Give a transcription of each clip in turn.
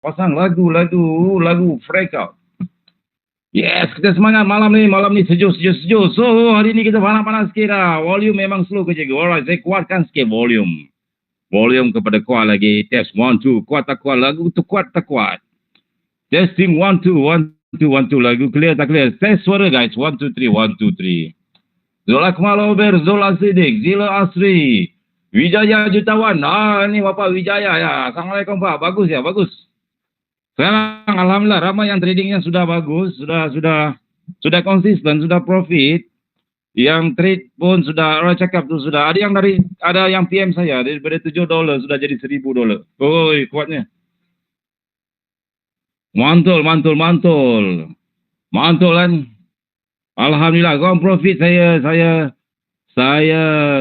pasang lagu Freak Out. Yes, kita semangat malam ni sejuk. So, hari ni kita panas-panas sikit lah. Volume memang slow ke cikgu. Alright, saya kuatkan sikit volume. Volume kepada kuat lagi. Test 1, 2. Kuat tak kuat? Lagu tu kuat tak kuat? Testing 1, 2. Lagu clear tak clear? Test suara guys. 1, 2, 3. 1, 2, 3. Zola Kemalover, Zola Siddiq, Zila Asri, Wijaya Jutawan. Ni Bapak Wijaya ya. Assalamualaikum Pak. Bagus ya, bagus. Sekarang alhamdulillah ramai yang tradingnya sudah bagus, sudah konsisten, sudah profit. Yang trade pun sudah orang cakap tu sudah ada yang PM saya daripada $7 sudah jadi $1,000. Oi, kuatnya. Mantul kan. Alhamdulillah, kau profit saya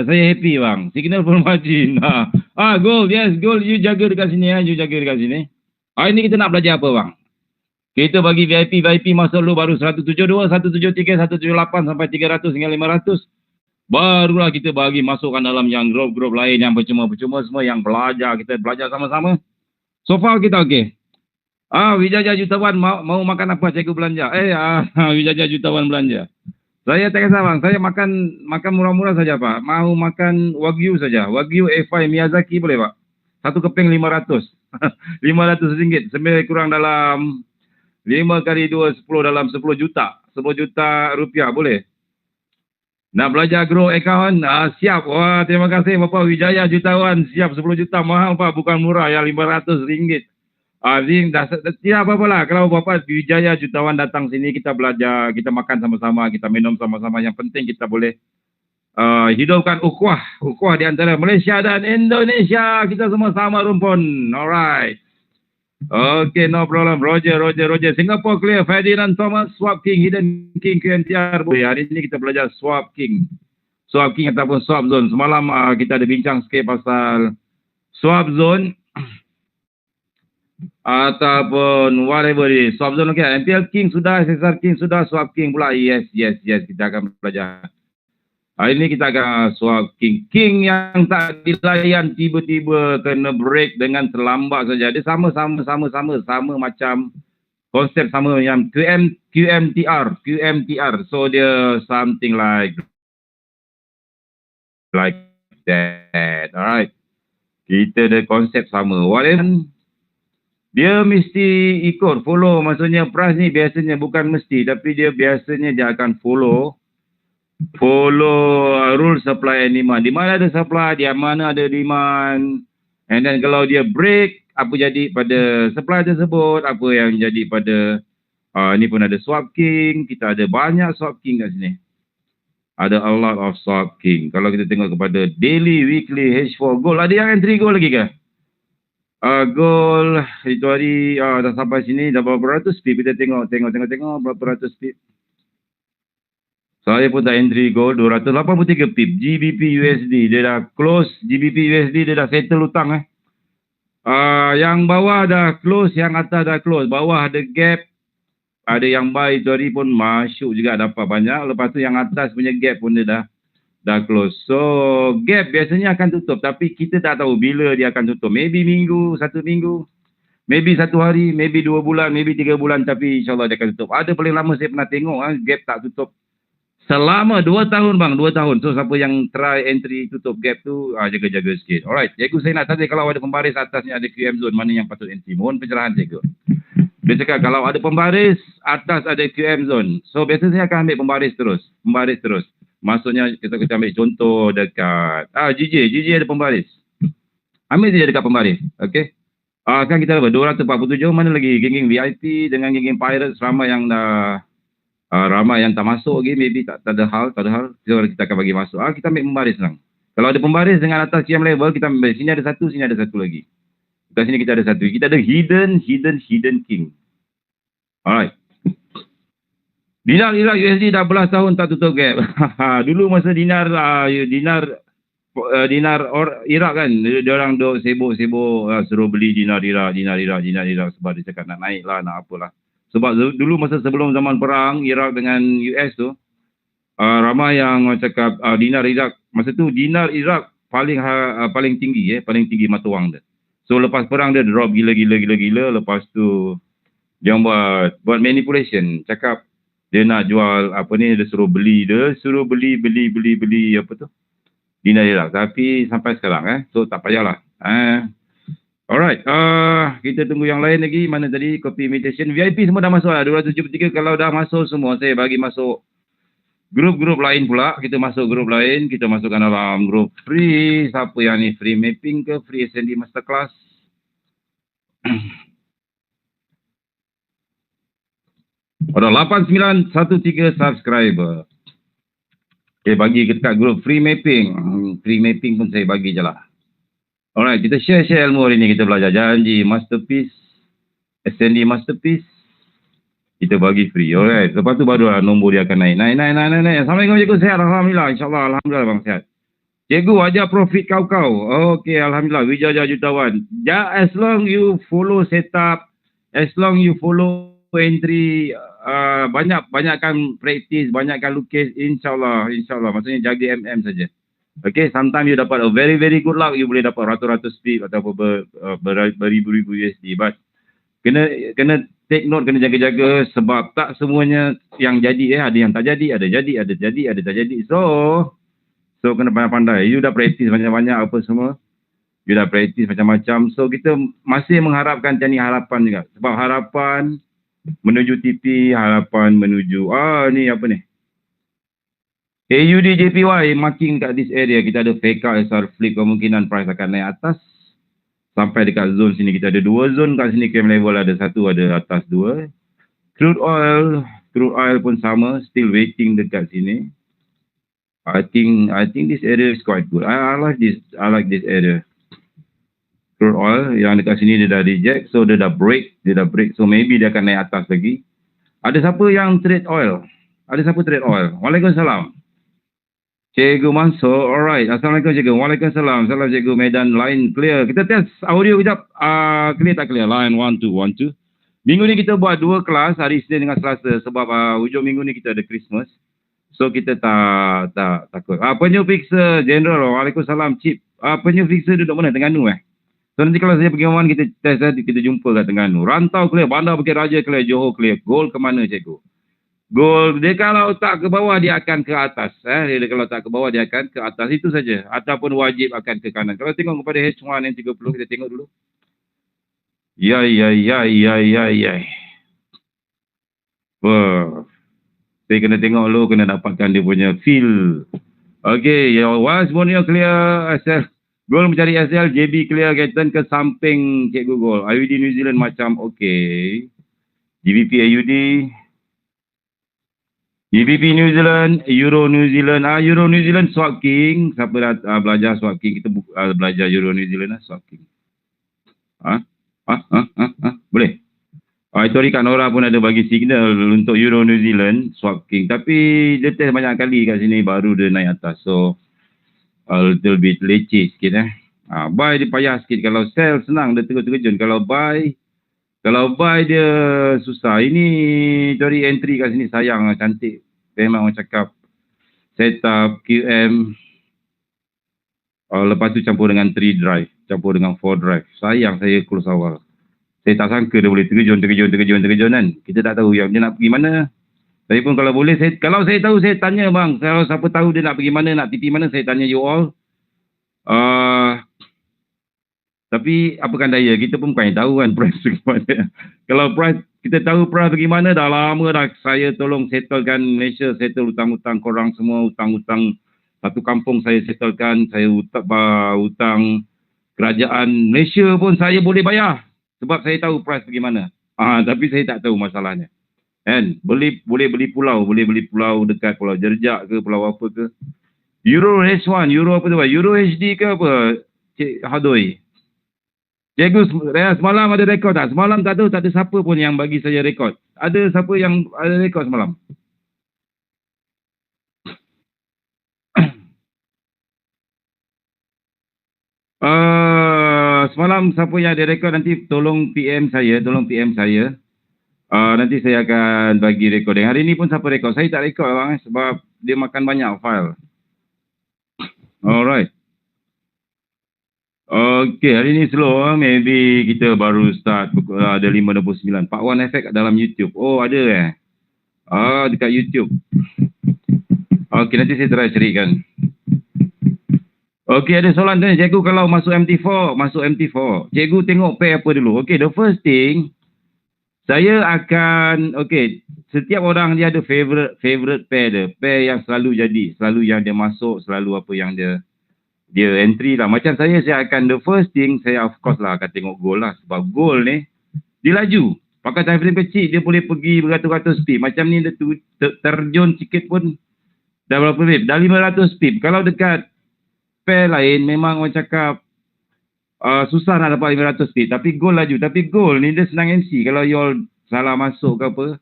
happy bang. Signal pun margin. Gold, yes, gold you jaga dekat sini ya, you jaga dekat sini. Hari ni kita nak belajar apa bang? Kita bagi VIP masuk dulu baru 172, 173, 178 sampai 300 hingga 500. Barulah kita bagi masukkan dalam yang grup-grup lain yang percuma-percuma semua yang belajar. Kita belajar sama-sama. So far kita okey. Wijaya Jutawan mau makan apa cikgu belanja? Wijaya Jutawan belanja. Saya tak kisah bang, saya makan murah-murah saja Pak. Mau makan Wagyu saja. Wagyu A5 Miyazaki boleh Pak? Satu keping 500. RM500. Sambil kurang dalam 5 kali 2, 10 dalam 10 juta. 10 juta rupiah boleh? Nak belajar grow account? Siap. Wah, terima kasih Bapak Wijaya Jutawan. Siap 10 juta. Mahal Pak, bukan murah ya. RM500. Tidak apa-apa lah. Kalau Bapak Wijaya Jutawan datang sini, kita belajar, kita makan sama-sama, kita minum sama-sama. Yang penting kita boleh hidupkan ukhuwah di antara Malaysia dan Indonesia. Kita semua sama rumpun. Alright. Okay, no problem. Roger. Singapore clear. Ferdinand Thomas, Swap King, Hidden King, QMTR. Hari ini kita belajar Swap King. Swap King ataupun Swap Zone. Semalam kita ada bincang sikit pasal Swap Zone. Ataupun whatever it is. Swap Zone, okay. MPL King sudah, SSR King sudah, Swap King pula. Yes. Kita akan belajar. Hari ini kita akan swap King. King yang tak dilayan tiba-tiba kena break dengan terlambat saja. Dia sama macam konsep sama yang QMTR. So dia something like that. Alright. Kita ada konsep sama. Walaupun dia mesti ikut, follow. Maksudnya price ni biasanya bukan mesti. Tapi dia biasanya dia akan follow rule supply and demand. Di mana ada supply, di mana ada demand. And then kalau dia break, apa jadi pada supply tersebut, apa yang jadi pada ni pun ada Swap King. Kita ada banyak Swap King kat sini. Ada a lot of Swap King. Kalau kita tengok kepada daily, weekly, H4 gold, ada yang entry gold lagi ke? Gold itu hari dah sampai sini dah berapa ratus pip. Kita tengok berapa ratus pip. Saya pun dah entry gold 283 pip. GBP USD dia dah close. GBP USD dia dah settle hutang yang bawah dah close, yang atas dah close. Bawah ada gap. Ada yang buy itu hari pun masuk juga dapat banyak. Lepas tu yang atas punya gap pun dia dah close. So gap biasanya akan tutup, tapi kita tak tahu bila dia akan tutup. Maybe satu minggu, maybe 1 hari, maybe 2 bulan, maybe 3 bulan, tapi insyaAllah dia akan tutup. Ada paling lama saya pernah tengok gap tak tutup selama 2 tahun bang, 2 tahun. So siapa yang try entry tutup gap tu, jaga-jaga sikit. Alright, cikgu saya nak tanya kalau ada pembaris atasnya ada QM zone, mana yang patut entry? Mohon pencerahan cikgu. Dia cakap kalau ada pembaris, atas ada QM zone. So biasanya saya akan ambil pembaris terus. Maksudnya kita ambil contoh dekat GJ ada pembaris. Ambil saja dekat pembaris. Okay. Sekarang kita ada 247, mana lagi? Geng-geng VIP dengan geng-geng Pirates, ramai yang tak masuk lagi, maybe tak ada hal. Kita akan bagi masuk. Kita ambil pembaris lang. Kalau ada pembaris dengan atas QM level, kita ambil. Sini ada satu lagi. Dekat sini kita ada satu. Kita ada hidden king. Alright. Dinar Iraq USD dah belas tahun tak tutup gap. Dulu masa dinar Iraq kan, dia orang duk sibuk suruh beli dinar Iraq sebab dia cakap nak naik lah, nak apalah. Sebab dulu masa sebelum zaman perang Iraq dengan US tu, ramai yang cakap dinar Iraq, masa tu dinar Iraq paling tinggi mata wang dia. So lepas perang dia drop gila. Lepas tu dia buat manipulation. Cakap dia nak jual apa ni, dia suruh beli apa tu, Dina dia lah. Tapi sampai sekarang so tak payahlah. Alright, kita tunggu yang lain lagi. Mana tadi copy imitation. VIP semua dah masuk lah, 273. Kalau dah masuk semua, saya bagi masuk grup-grup lain pula. Kita masuk grup lain, kita masukkan dalam grup free. Siapa yang ni free mapping ke, free SND masterclass. Ada 8913 subscriber. Okay, bagi dekat grup free mapping. Free mapping pun saya bagi je lah. Alright, kita share ilmu hari ni. Kita belajar janji masterpiece, SND masterpiece. Kita bagi free. Alright, lepas tu baru nombor dia akan naik. Naik. Assalamualaikum cikgu, sehat? Alhamdulillah. InsyaAllah, Alhamdulillah bang, sehat. Cikgu, ajar profit kau. Okay, Alhamdulillah. Wijaya jutawan. As long you follow setup, as long you follow entry, banyakkan praktis, banyakkan lukis, insyaAllah. Maksudnya jaga MM saja. Okay, sometimes you dapat a very good luck, you boleh dapat ratus-ratus pip atau beribu-ribu USD. But kena take note, kena jaga-jaga sebab tak semuanya yang jadi. Ada yang tak jadi, ada tak jadi. So kena pandai-pandai. You dah praktis banyak-banyak apa semua. You dah praktis macam-macam. So kita masih mengharapkan teknik harapan juga. Sebab harapan menuju TP, harapan menuju ni apa ni? AUD JPY marking kat this area. Kita ada FK SR flip, kemungkinan price akan naik atas. Sampai dekat zone sini kita ada 2 zone kat sini, cam level ada 1, ada atas 2. Crude oil pun sama, still waiting dekat sini. I think this area is quite good. I like this area. Crude oil yang dekat sini dia dah reject, so dia dah break, so maybe dia akan naik atas lagi. Ada siapa yang trade oil? Waalaikumsalam. Cikgu Mansur, alright. Assalamualaikum cikgu. Waalaikumsalam. Salam cikgu, medan line clear. Kita test audio kejap. Clear tak clear? Line 1, 2, 1, 2. Minggu ni kita buat 2 kelas, hari Isnin dengan Selasa. Sebab hujung minggu ni kita ada Christmas. So kita tak takut. Penyu fixer general. Waalaikumsalam Cip. Penyu fixer duduk mana? Terengganu So nanti kalau saya pergi Oman, kita test kita jumpa kat Terengganu. Rantau clear, Bandar Bukit Raja clear, Johor clear. Goal ke mana cikgu? Goal, dia kalau tak ke bawah, dia akan ke atas. Dia kalau tak ke bawah, dia akan ke atas. Itu saja. Ataupun wajib akan ke kanan. Kalau tengok kepada H1 yang 30, kita tengok dulu. Ya. Wah. Saya kena tengok dulu, kena dapatkan dia punya feel. Okay, once Borneo clear, SL. Goal mencari SL, JB clear, Captain ke samping cikgu goal. IUD New Zealand macam okay. GBP AUD. GBP New Zealand, Euro New Zealand. Euro New Zealand swap king. Siapa dah belajar swap king? Kita belajar Euro New Zealand swap king. Boleh? Itu hari Kak Nora pun ada bagi signal untuk Euro New Zealand swap king. Tapi dia test banyak kali kat sini baru dia naik atas. So a little bit leceh sikit buy dia payah sikit. Kalau sell senang, dia terjun. Kalau buy dia susah. Ini cari entry kat sini sayang, cantik. Memang orang cakap setup QM. Lepas tu campur dengan 3 drive, campur dengan 4 drive. Sayang saya close awal. Saya tak sangka dia boleh terjun kan. Kita tak tahu yang dia nak pergi mana. Tapi pun kalau boleh, kalau saya tahu, saya tanya bang. Kalau siapa tahu dia nak pergi mana, nak TP mana, saya tanya you all. Tapi apakan daya, kita pun bukan yang tahu kan price bagaimana. Kalau price, kita tahu price bagaimana, dah lama dah saya tolong settlekan Malaysia, settle hutang-hutang korang semua, hutang-hutang satu kampung saya settlekan, saya hutang kerajaan Malaysia pun saya boleh bayar. Sebab saya tahu price bagaimana. Tapi saya tak tahu masalahnya. Kan? Boleh beli pulau dekat Pulau Jerjak ke, pulau apa ke. Euro H1, Euro apa tu? Euro HD ke apa? Cik Hadoi. Cikgu, semalam ada rekod tak? Semalam tak ada siapa pun yang bagi saya rekod. Ada siapa yang ada rekod semalam? Semalam siapa yang ada rekod, nanti tolong PM saya. Nanti saya akan bagi recording. Hari ni pun siapa rekod? Saya tak rekod bang, sebab dia makan banyak file. Alright. Okay, hari ni slow. Maybe kita baru start ada 5.29. Part 1 effect dalam YouTube. Oh, ada dekat YouTube. Okay, nanti saya try carikan. Okay, ada soalan tanya. Cikgu kalau masuk MT4. Cikgu tengok pair apa dulu? Okay, the first thing, saya akan, okay, setiap orang dia ada favorite pair dia. Pair yang selalu jadi, selalu yang dia masuk, selalu apa yang dia entry lah. Macam saya akan, the first thing, saya of course lah akan tengok goal lah. Sebab goal ni, dia laju. Pakai time frame kecil, dia boleh pergi beratus-ratus speed. Macam ni, dia terjun sikit pun, dah berapa pip? Dah 500 pip. Kalau dekat pair lain, memang orang cakap, susah nak dapat 500 pip. Tapi goal laju. Tapi goal ni, dia senang MC. Kalau you all salah masuk ke apa,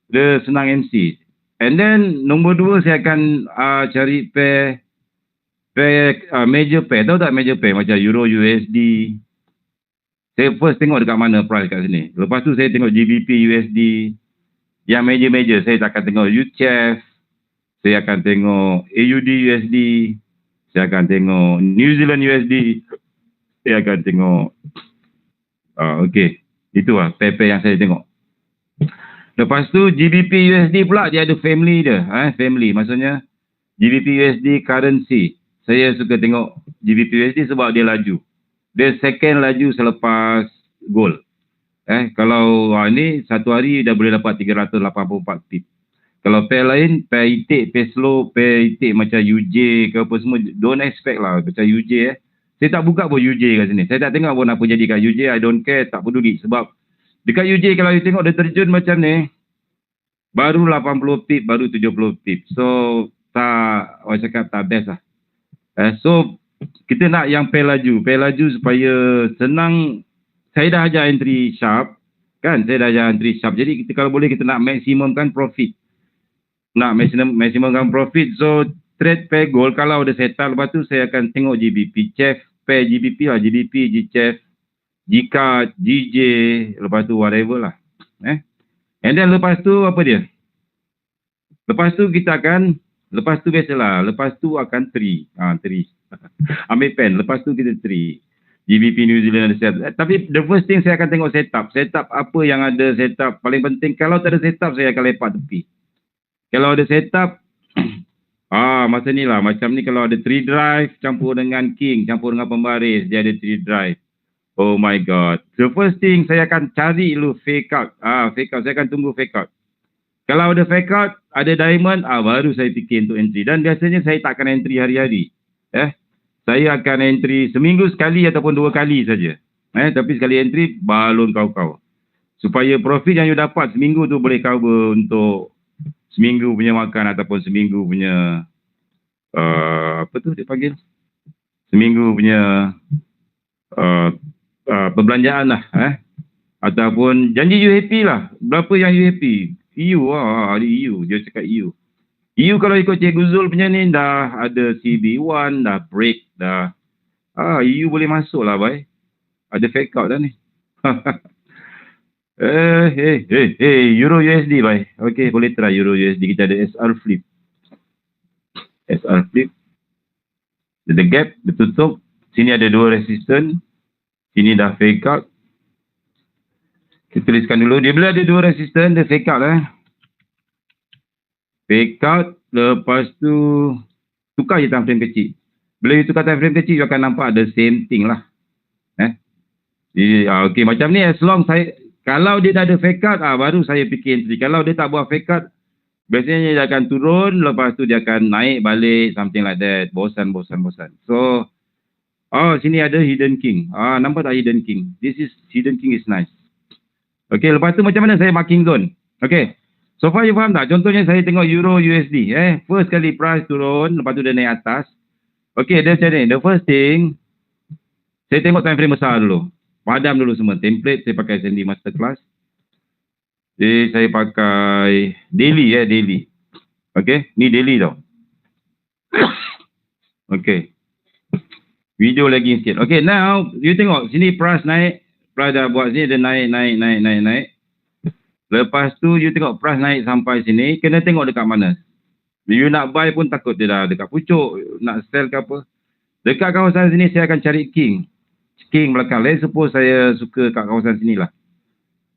dia senang MC. And then, nombor 2, saya akan cari pair, major pair. Tahu tak major pair? Macam Euro USD. Saya first tengok dekat mana price kat sini. Lepas tu saya tengok GBP USD. Yang major-major saya akan tengok UCHF. Saya akan tengok AUD USD. Saya akan tengok New Zealand USD. Saya akan tengok okay. Itu lah pair-pair yang saya tengok. Lepas tu GBP USD pula dia ada family dia. Family maksudnya GBP USD currency. Saya suka tengok GBP USD sebab dia laju. Dia second laju selepas gold. Kalau ni satu hari dah boleh dapat 384 pip. Kalau pair lain, pair itik, pair slow, pair itik macam UJ ke apa semua, don't expect lah macam UJ Saya tak buka pun UJ kat sini. Saya tak tengok pun apa jadi kat UJ, I don't care, tak peduli. Sebab dekat UJ kalau you tengok dia terjun macam ni, baru 80 pip, baru 70 pip. So, orang cakap tak best lah. So, kita nak yang pair laju supaya senang. Saya dah ajar entry sharp, kan? Saya dah ajar entry sharp. Jadi, kita kalau boleh kita nak maksimumkan profit. Nak maksimumkan profit. So, trade pair gold, kalau ada setup, lepas tu saya akan tengok GBP, CHF, pair GBP lah, GBP, GCHF, GCAD, GJ, lepas tu whatever lah. And then lepas tu apa dia? Lepas tu kita akan, lepas tu biasalah, lepas tu akan tree. Ambil pen, lepas tu kita tree. GBP New Zealand ada setup. Tapi the first thing saya akan tengok setup. Setup apa yang ada setup. Paling penting, kalau tak ada setup saya akan lepak tepi. Kalau ada setup, masa ni lah. Macam ni kalau ada 3 drive, campur dengan king, campur dengan pembaris, dia ada 3 drive. Oh my god. The first thing saya akan cari dulu fake out. Fake out. Saya akan tunggu fake out. Kalau ada fake out, ada diamond, baru saya fikir untuk entry. Dan biasanya saya tak akan entry hari-hari. Saya akan entry seminggu sekali ataupun 2 kali saja. Tapi sekali entry, balon kau-kau. Supaya profit yang you dapat seminggu tu boleh cover untuk seminggu punya makan ataupun seminggu punya apa tu dia panggil? Seminggu punya perbelanjaan lah. Ataupun janji you happy lah. Berapa yang you happy? EU ada EU. Dia cakap EU. EU kalau ikut Cikgu Zul punya ni dah ada CB1, dah break, dah. EU boleh masuk lah, boy. Ada fake out dah ni. Euro USD, boy. Okay, boleh try Euro USD. Kita ada SR Flip. SR Flip. Ada gap, dia tutup. Sini ada 2 resistance. Sini dah fake out. Kita tuliskan dulu. Dia bila ada 2 resistance, dia fake out Fake out, lepas tu tukar je time frame kecil. Bila you tukar time frame kecil, you akan nampak the same thing lah. Okay, macam ni as long saya, kalau dia dah ada fake out, baru saya fikir entry. Kalau dia tak buat fake out, biasanya dia akan turun, lepas tu dia akan naik balik, something like that. Bosan. So, sini ada hidden king. Nampak tak hidden king? Hidden king is nice. Okay, lepas tu macam mana saya marking zone? Okay. So far you faham tak? Contohnya saya tengok Euro USD. First kali price turun, lepas tu dia naik atas. Okay, dia macam ni. The first thing, saya tengok time frame besar dulu. Padam dulu semua. Template, saya pakai Sandy Masterclass. Jadi saya pakai daily daily. Okay, ni daily tau. Okay. Video lagi sikit. Okay, now, you tengok. Sini price naik. Price dah buat sini, dia naik. Lepas tu, you tengok price naik sampai sini, kena tengok dekat mana. You nak buy pun takut dia dah dekat pucuk, nak sell ke apa. Dekat kawasan sini saya akan cari king. King belakang. Let's suppose saya suka kat kawasan sini lah.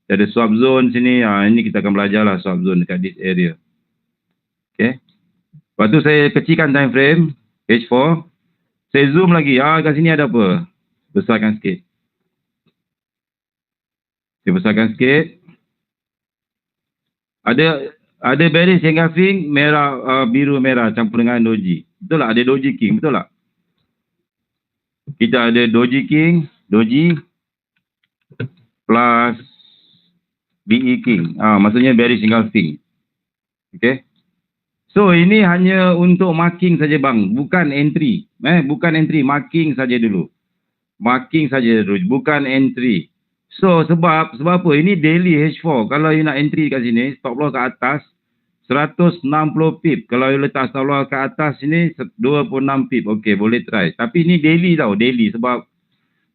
Ada swap zone sini. Ini kita akan belajar lah swap zone dekat this area. Okay. Lepas tu saya kecilkan time frame. H4. Saya zoom lagi. Kat sini ada apa? Besarkan sikit. Saya besarkan sikit. Ada baris engulfing merah, biru merah campur dengan doji. Betul tak? Ada doji king. Betul tak? Kita ada doji king, doji plus BE king. Maksudnya baris engulfing. Okay. So ini hanya untuk marking saja bang, bukan entry. Bukan entry, marking saja dulu. Marking saja dulu, bukan entry. So sebab apa? Ini daily H4. Kalau you nak entry kat sini, stop loss kat atas 160 pip. Kalau you letak stop loss kat atas sini 26 pip. Okey, boleh try. Tapi ini daily tau, daily. Sebab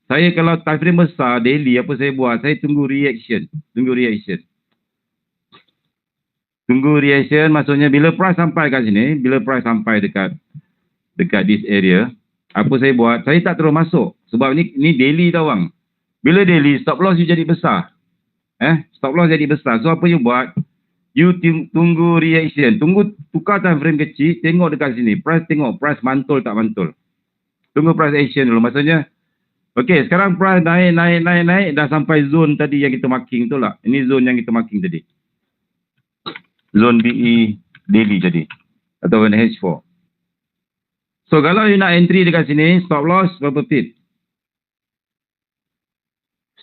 saya kalau time frame besar daily, apa saya buat? Saya tunggu reaction. Tunggu reaction maksudnya bila price sampai kat sini, bila price sampai dekat this area, apa saya buat? Saya tak terus masuk. Sebab ni daily tau bang. Bila daily, stop loss you jadi besar. Stop loss jadi besar. So apa you buat? You tunggu reaction. Tukar time frame kecil, tengok dekat sini. Price tengok, price mantul tak mantul. Tunggu price action dulu. Maksudnya, okey, sekarang price naik. Dah sampai zone tadi yang kita marking tu lah. Ini zone yang kita marking tadi. Zone BE daily tadi. Ataupun H4. So kalau you nak entry dekat sini, stop loss berapa pip?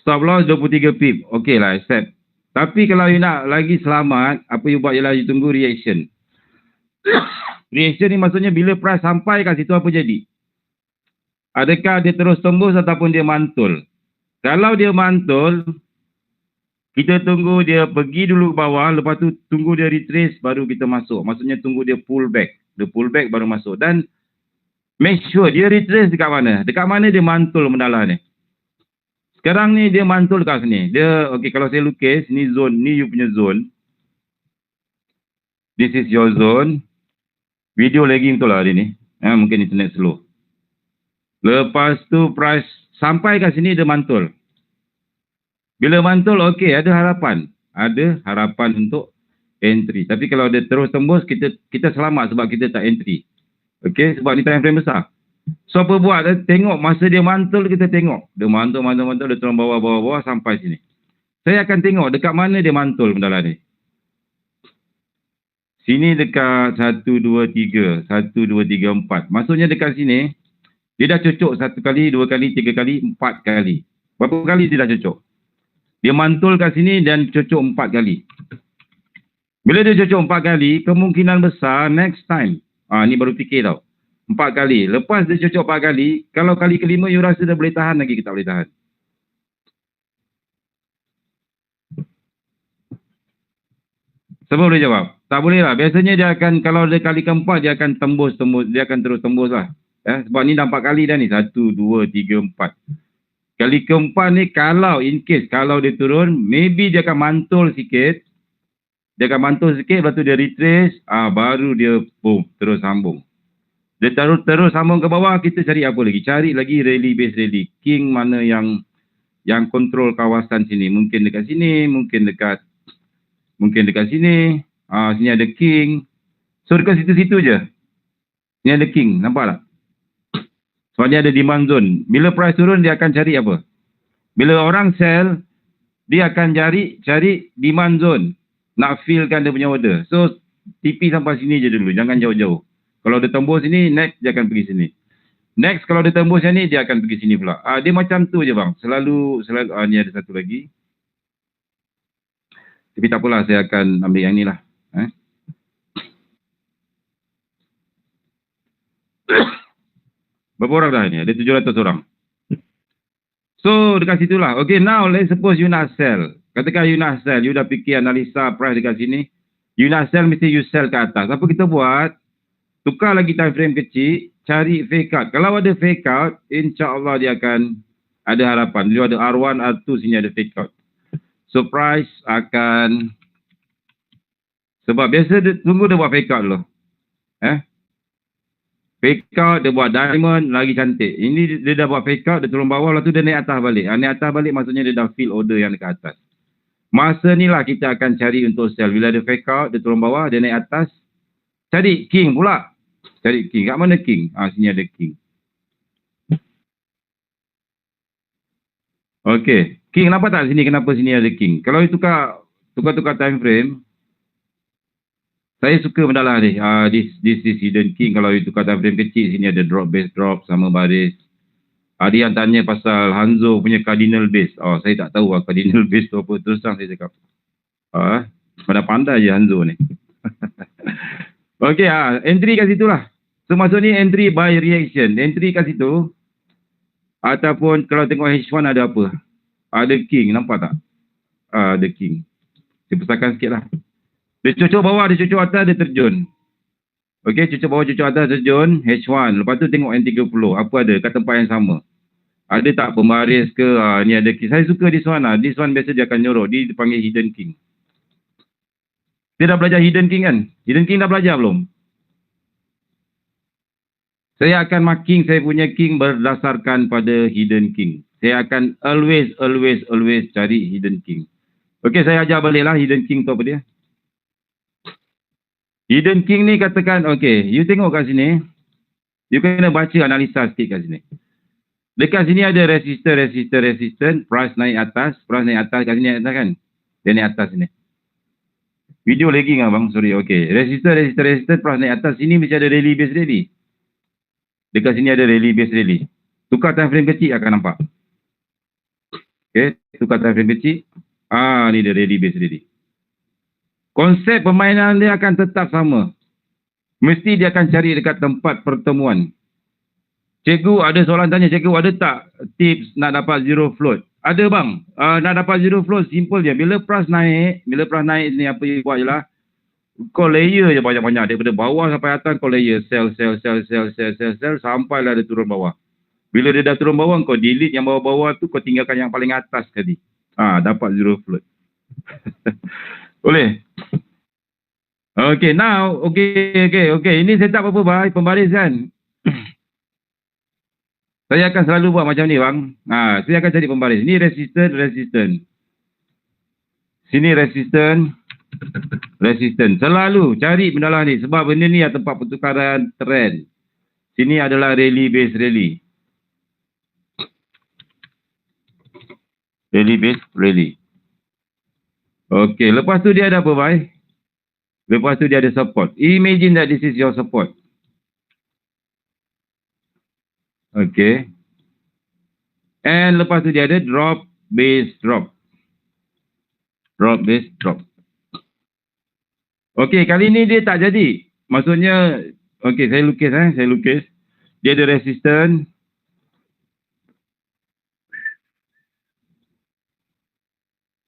Stop loss 23 pip. Okey lah, accept. Tapi kalau you nak lagi selamat, apa you buat ialah you tunggu reaction. Reaction ni maksudnya bila price sampai kat situ apa jadi? Adakah dia terus tembus ataupun dia mantul? Kalau dia mantul, kita tunggu dia pergi dulu ke bawah, lepas tu tunggu dia retrace baru kita masuk. Maksudnya tunggu dia pull back. Dia pull back baru masuk. Dan make sure dia retrace dekat mana? Dekat mana dia mantul mendalah ni? Sekarang ni dia mantul kat sini. Dia, okey, kalau saya lukis, ni zone, ni you punya zone. This is your zone. Video lagging tu lah hari ni. Mungkin internet slow. Lepas tu price sampai kat sini dia mantul. Bila mantul, okey, ada harapan. Ada harapan untuk entry. Tapi kalau dia terus tembus, kita selamat sebab kita tak entry. Okey, sebab ni time frame besar. So apa buat? Tengok masa dia mantul, kita tengok. Dia mantul, dia turun bawah sampai sini. Saya akan tengok dekat mana dia mantul mendalam ni. Sini dekat 1, 2, 3. 1, 2, 3, 4. Maksudnya dekat sini, dia dah cocok 1 kali, 2 kali, 3 kali, 4 kali. Berapa kali dia dah cocok? Dia mantul kat sini dan cocok 4 kali. Bila dia cocok 4 kali, kemungkinan besar next time. Ni baru fikir tau. 4 kali. Lepas dia cocok 4 kali, kalau kali kelima you rasa dia boleh tahan lagi, kita boleh tahan. Siapa boleh jawab? Tak boleh lah. Biasanya dia akan, kalau dia kali keempat, dia akan tembus. Dia akan terus tembus lah. Sebab ni dah 4 kali dah ni. 1, 2, 3, 4. Kali keempat ni, kalau in case, kalau dia turun, maybe dia akan mantul sikit. Dia akan mantul sikit, lepas tu dia retrace, baru dia, boom, terus sambung. Dia terus sambung ke bawah, kita cari apa lagi? Cari lagi rally base rally. King mana yang kontrol kawasan sini. Mungkin dekat sini, mungkin dekat sini. Sini ada king. So dekat situ-situ je. Sini ada king, nampak tak? Sebab dia ada demand zone. Bila price turun, dia akan cari apa? Bila orang sell, dia akan cari demand zone. Nak fillkan dia punya order. So TP sampai sini je dulu, jangan jauh-jauh. Kalau dia tembus sini, next dia akan pergi sini. Next kalau dia tembus yang ni, dia akan pergi sini pula. Dia macam tu je bang. Selalu ni ada satu lagi. Tapi tak apalah, saya akan ambil yang ni lah. Berapa orang dah ni? Ada 700 orang. So dekat situlah. Okay, now let's suppose you nak sell. Katakan you nak sell, you dah fikir analisa price dekat sini. You nak sell, mesti you sell ke atas. Apa kita buat? Tukar lagi time frame kecil, cari fake out. Kalau ada fake out, insya-Allah dia akan ada harapan. Dia ada R1, R2, sini ada fake out. So price akan, sebab biasa tunggu dia buat fake out dulu. Fake out, dia buat diamond, lagi cantik. Ini dia dah buat fake out, dia turun bawah, lepas tu dia naik atas balik. Naik atas balik maksudnya dia dah fill order yang dekat atas. Masa ni lah kita akan cari untuk sell. Bila dia fake out, dia turun bawah, dia naik atas. Cari king pula. Cari king. Kat mana king? Sini ada king. Okey. King nampak tak sini? Kenapa sini ada king? Kalau you tukar time frame, saya suka mendalah ni. This is hidden king. Kalau you tukar time frame kecil, sini ada drop, base drop, sama baris. Ada yang tanya pasal Hanzo punya cardinal base. Saya tak tahu cardinal base tu apa. Terus terang saya cakap. Pandai je Hanzo ni. Okey, entry kat situ lah. So maksud ni entry by reaction. Entry kat situ. Ataupun kalau tengok H1 ada apa? Ada king, nampak tak? Ada king. Saya besarkan sikit lah. Dia cucuk bawah, dia cucuk atas, dia terjun. Okey, cucuk bawah, cucuk atas, terjun. H1. Lepas tu tengok N30. Apa ada kat tempat yang sama? Ada tak pembaris ke? Ni ada king. Saya suka this one lah. This one biasa dia akan nyorok. Dia dipanggil hidden king. Dia dah belajar hidden king kan? Hidden king dah belajar belum? Saya akan marking saya punya king berdasarkan pada hidden king. Saya akan always cari hidden king. Okey, saya ajar balik lah hidden king tu apa dia. Hidden king ni katakan, okey, you tengok kat sini. You kena baca analisa sikit kat sini. Dekat sini ada resistor, price naik atas kat sini atas kan? Dia naik atas sini. Video lagging lah bang, sorry, okey. Resistor, price naik atas. Sini mesti ada rally base rally. Dekat sini ada rally base rally. Tukar time frame kecil akan nampak. Okey, tukar time frame kecil. Ni dia rally base rally. Konsep permainan dia akan tetap sama. Mesti dia akan cari dekat tempat pertemuan. Cikgu ada soalan tanya, cikgu ada tak tips nak dapat zero float? Ada bang. Nak dapat zero float simple je. Bila price naik ni apa you buat je lah. Kau layer je banyak-banyak. Daripada bawah sampai atas kau layer. Sell. Sampailah dia turun bawah. Bila dia dah turun bawah, kau delete yang bawah-bawah tu, kau tinggalkan yang paling atas tadi. Dapat zero float. Boleh? Okay, now. Okay. Ini setup apa bang? Pembaris kan? Saya akan selalu buat macam ni bang. Saya akan cari pembaris. Ini resistant. Sini resistant. Selalu cari benda lah ni. Sebab benda ni tempat pertukaran trend. Sini adalah rally base rally. Rally base rally. Okey, lepas tu dia ada apa bhai? Lepas tu dia ada support. Imagine that this is your support. Okey. And lepas tu dia ada drop base drop. Drop base drop. Okey, kali ni dia tak jadi. Maksudnya, okey, saya lukis. Dia ada resistance.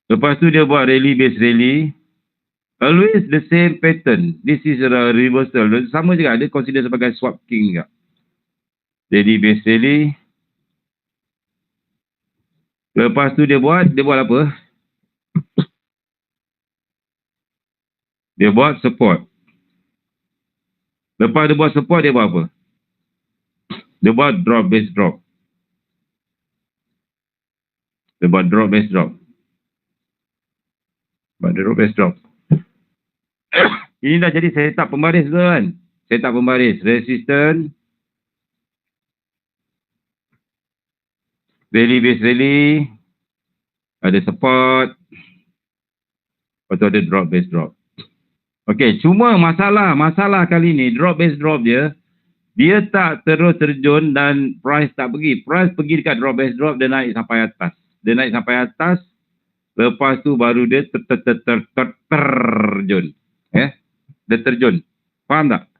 Lepas tu dia buat rally base rally. Always the same pattern. This is a reversal. Sama juga, dia consider sebagai swap king juga. Rally base rally. Lepas tu dia buat apa? Dia buat support. Lepas dia buat support, dia buat apa? Dia buat drop base drop. Ini dah jadi setup pembaris tu kan? Setup pembaris. Resistance. Rally base rally. Ada support. Lepas tu ada drop base drop. Okey, cuma masalah kali ni, drop base drop dia tak terus terjun dan price tak pergi. Price pergi dekat drop base drop, dia naik sampai atas. Lepas tu baru dia terjun. Dia terjun. Faham tak?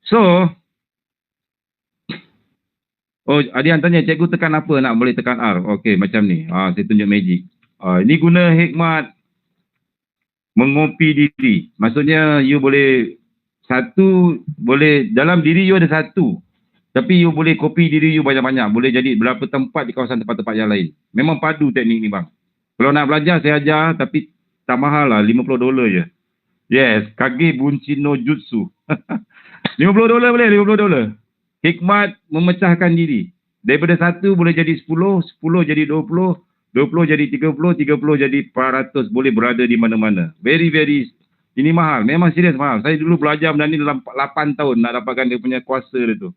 So, ada yang tanya, cikgu tekan apa nak boleh tekan R? Okey, macam ni. Saya tunjuk magic. Ini guna hikmat mengopi diri. Maksudnya, you boleh dalam diri you ada satu. Tapi you boleh copy diri you banyak-banyak. Boleh jadi berapa tempat di kawasan tempat-tempat yang lain. Memang padu teknik ni bang. Kalau nak belajar, saya ajar. Tapi tak mahal lah. $50 je. Yes. Kage Bunshin no Jutsu. $50 boleh? $50. Hikmat memecahkan diri. Daripada 1 boleh jadi 10, 10 jadi 20, 20 jadi 30, 30 jadi 400. Boleh berada di mana-mana. Very, very, ini mahal. Memang serius mahal. Saya dulu belajar benda ni dalam 8 tahun nak dapatkan dia punya kuasa dia tu.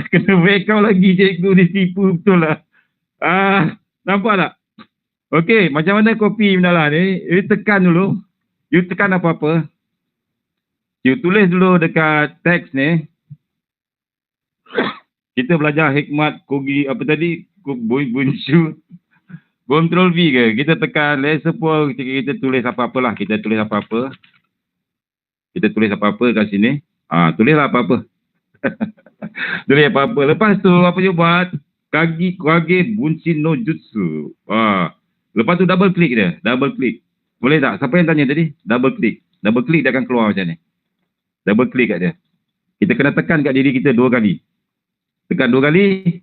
Kena backup lagi cikgu ni, tipu betul lah. Nampak tak? Okey, macam mana kopi mendalah ni? You tekan dulu. You tekan apa-apa. You tulis dulu dekat teks ni. Kita belajar hikmat kogi apa tadi? Bunshu. Control V ke? Kita tekan laser pun kita tulis apa-apalah. Kita tulis apa-apa. Kita tulis apa-apa kat sini. Tulislah apa-apa. Tulis apa-apa. Lepas tu apa you buat? Kage bunshin no jutsu. Lepas tu double click dia. Double click. Boleh tak? Siapa yang tanya tadi? Double click. Double click dia akan keluar macam ni. Double click kat dia. Kita kena tekan kat diri kita 2 kali. Tekan 2 kali.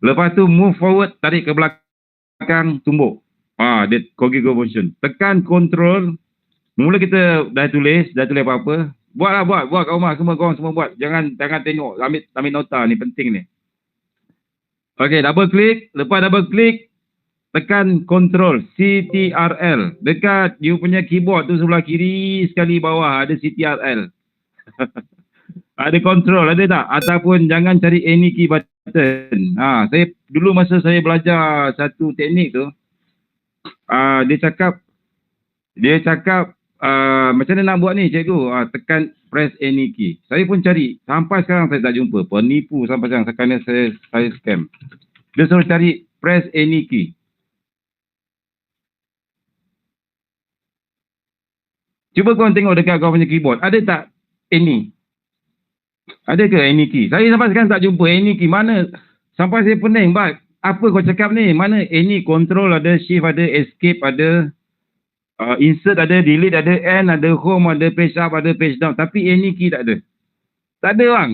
Lepas tu move forward, tarik ke belakang, tumbuk. Dia Kogyo motion. Tekan control. Mula kita dah tulis apa-apa. Buat kat rumah korang semua buat. Jangan tengok, ambil nota ni, penting ni. Okey, double click. Lepas double click, tekan control CTRL. Dekat you punya keyboard tu sebelah kiri sekali bawah ada CTRL. Ada control, ada tak? Ataupun jangan cari any key button. Saya dulu masa saya belajar satu teknik tu, dia cakap macam mana nak buat ni cikgu? Tekan press any key. Saya pun cari, sampai sekarang saya tak jumpa. Penipu sampai sekarang, sekali saya scam. Dia suruh cari press any key. Cuba korang tengok dekat korang punya keyboard, ada tak any? Ada ke any key? Saya sampai sekarang tak jumpa any key. Mana? Sampai saya pening. Apa kau cakap ni? Mana any? Control ada, shift ada, escape ada, insert ada, delete ada, end ada, home ada, page up ada, page down. Tapi any key tak ada. Tak ada bang.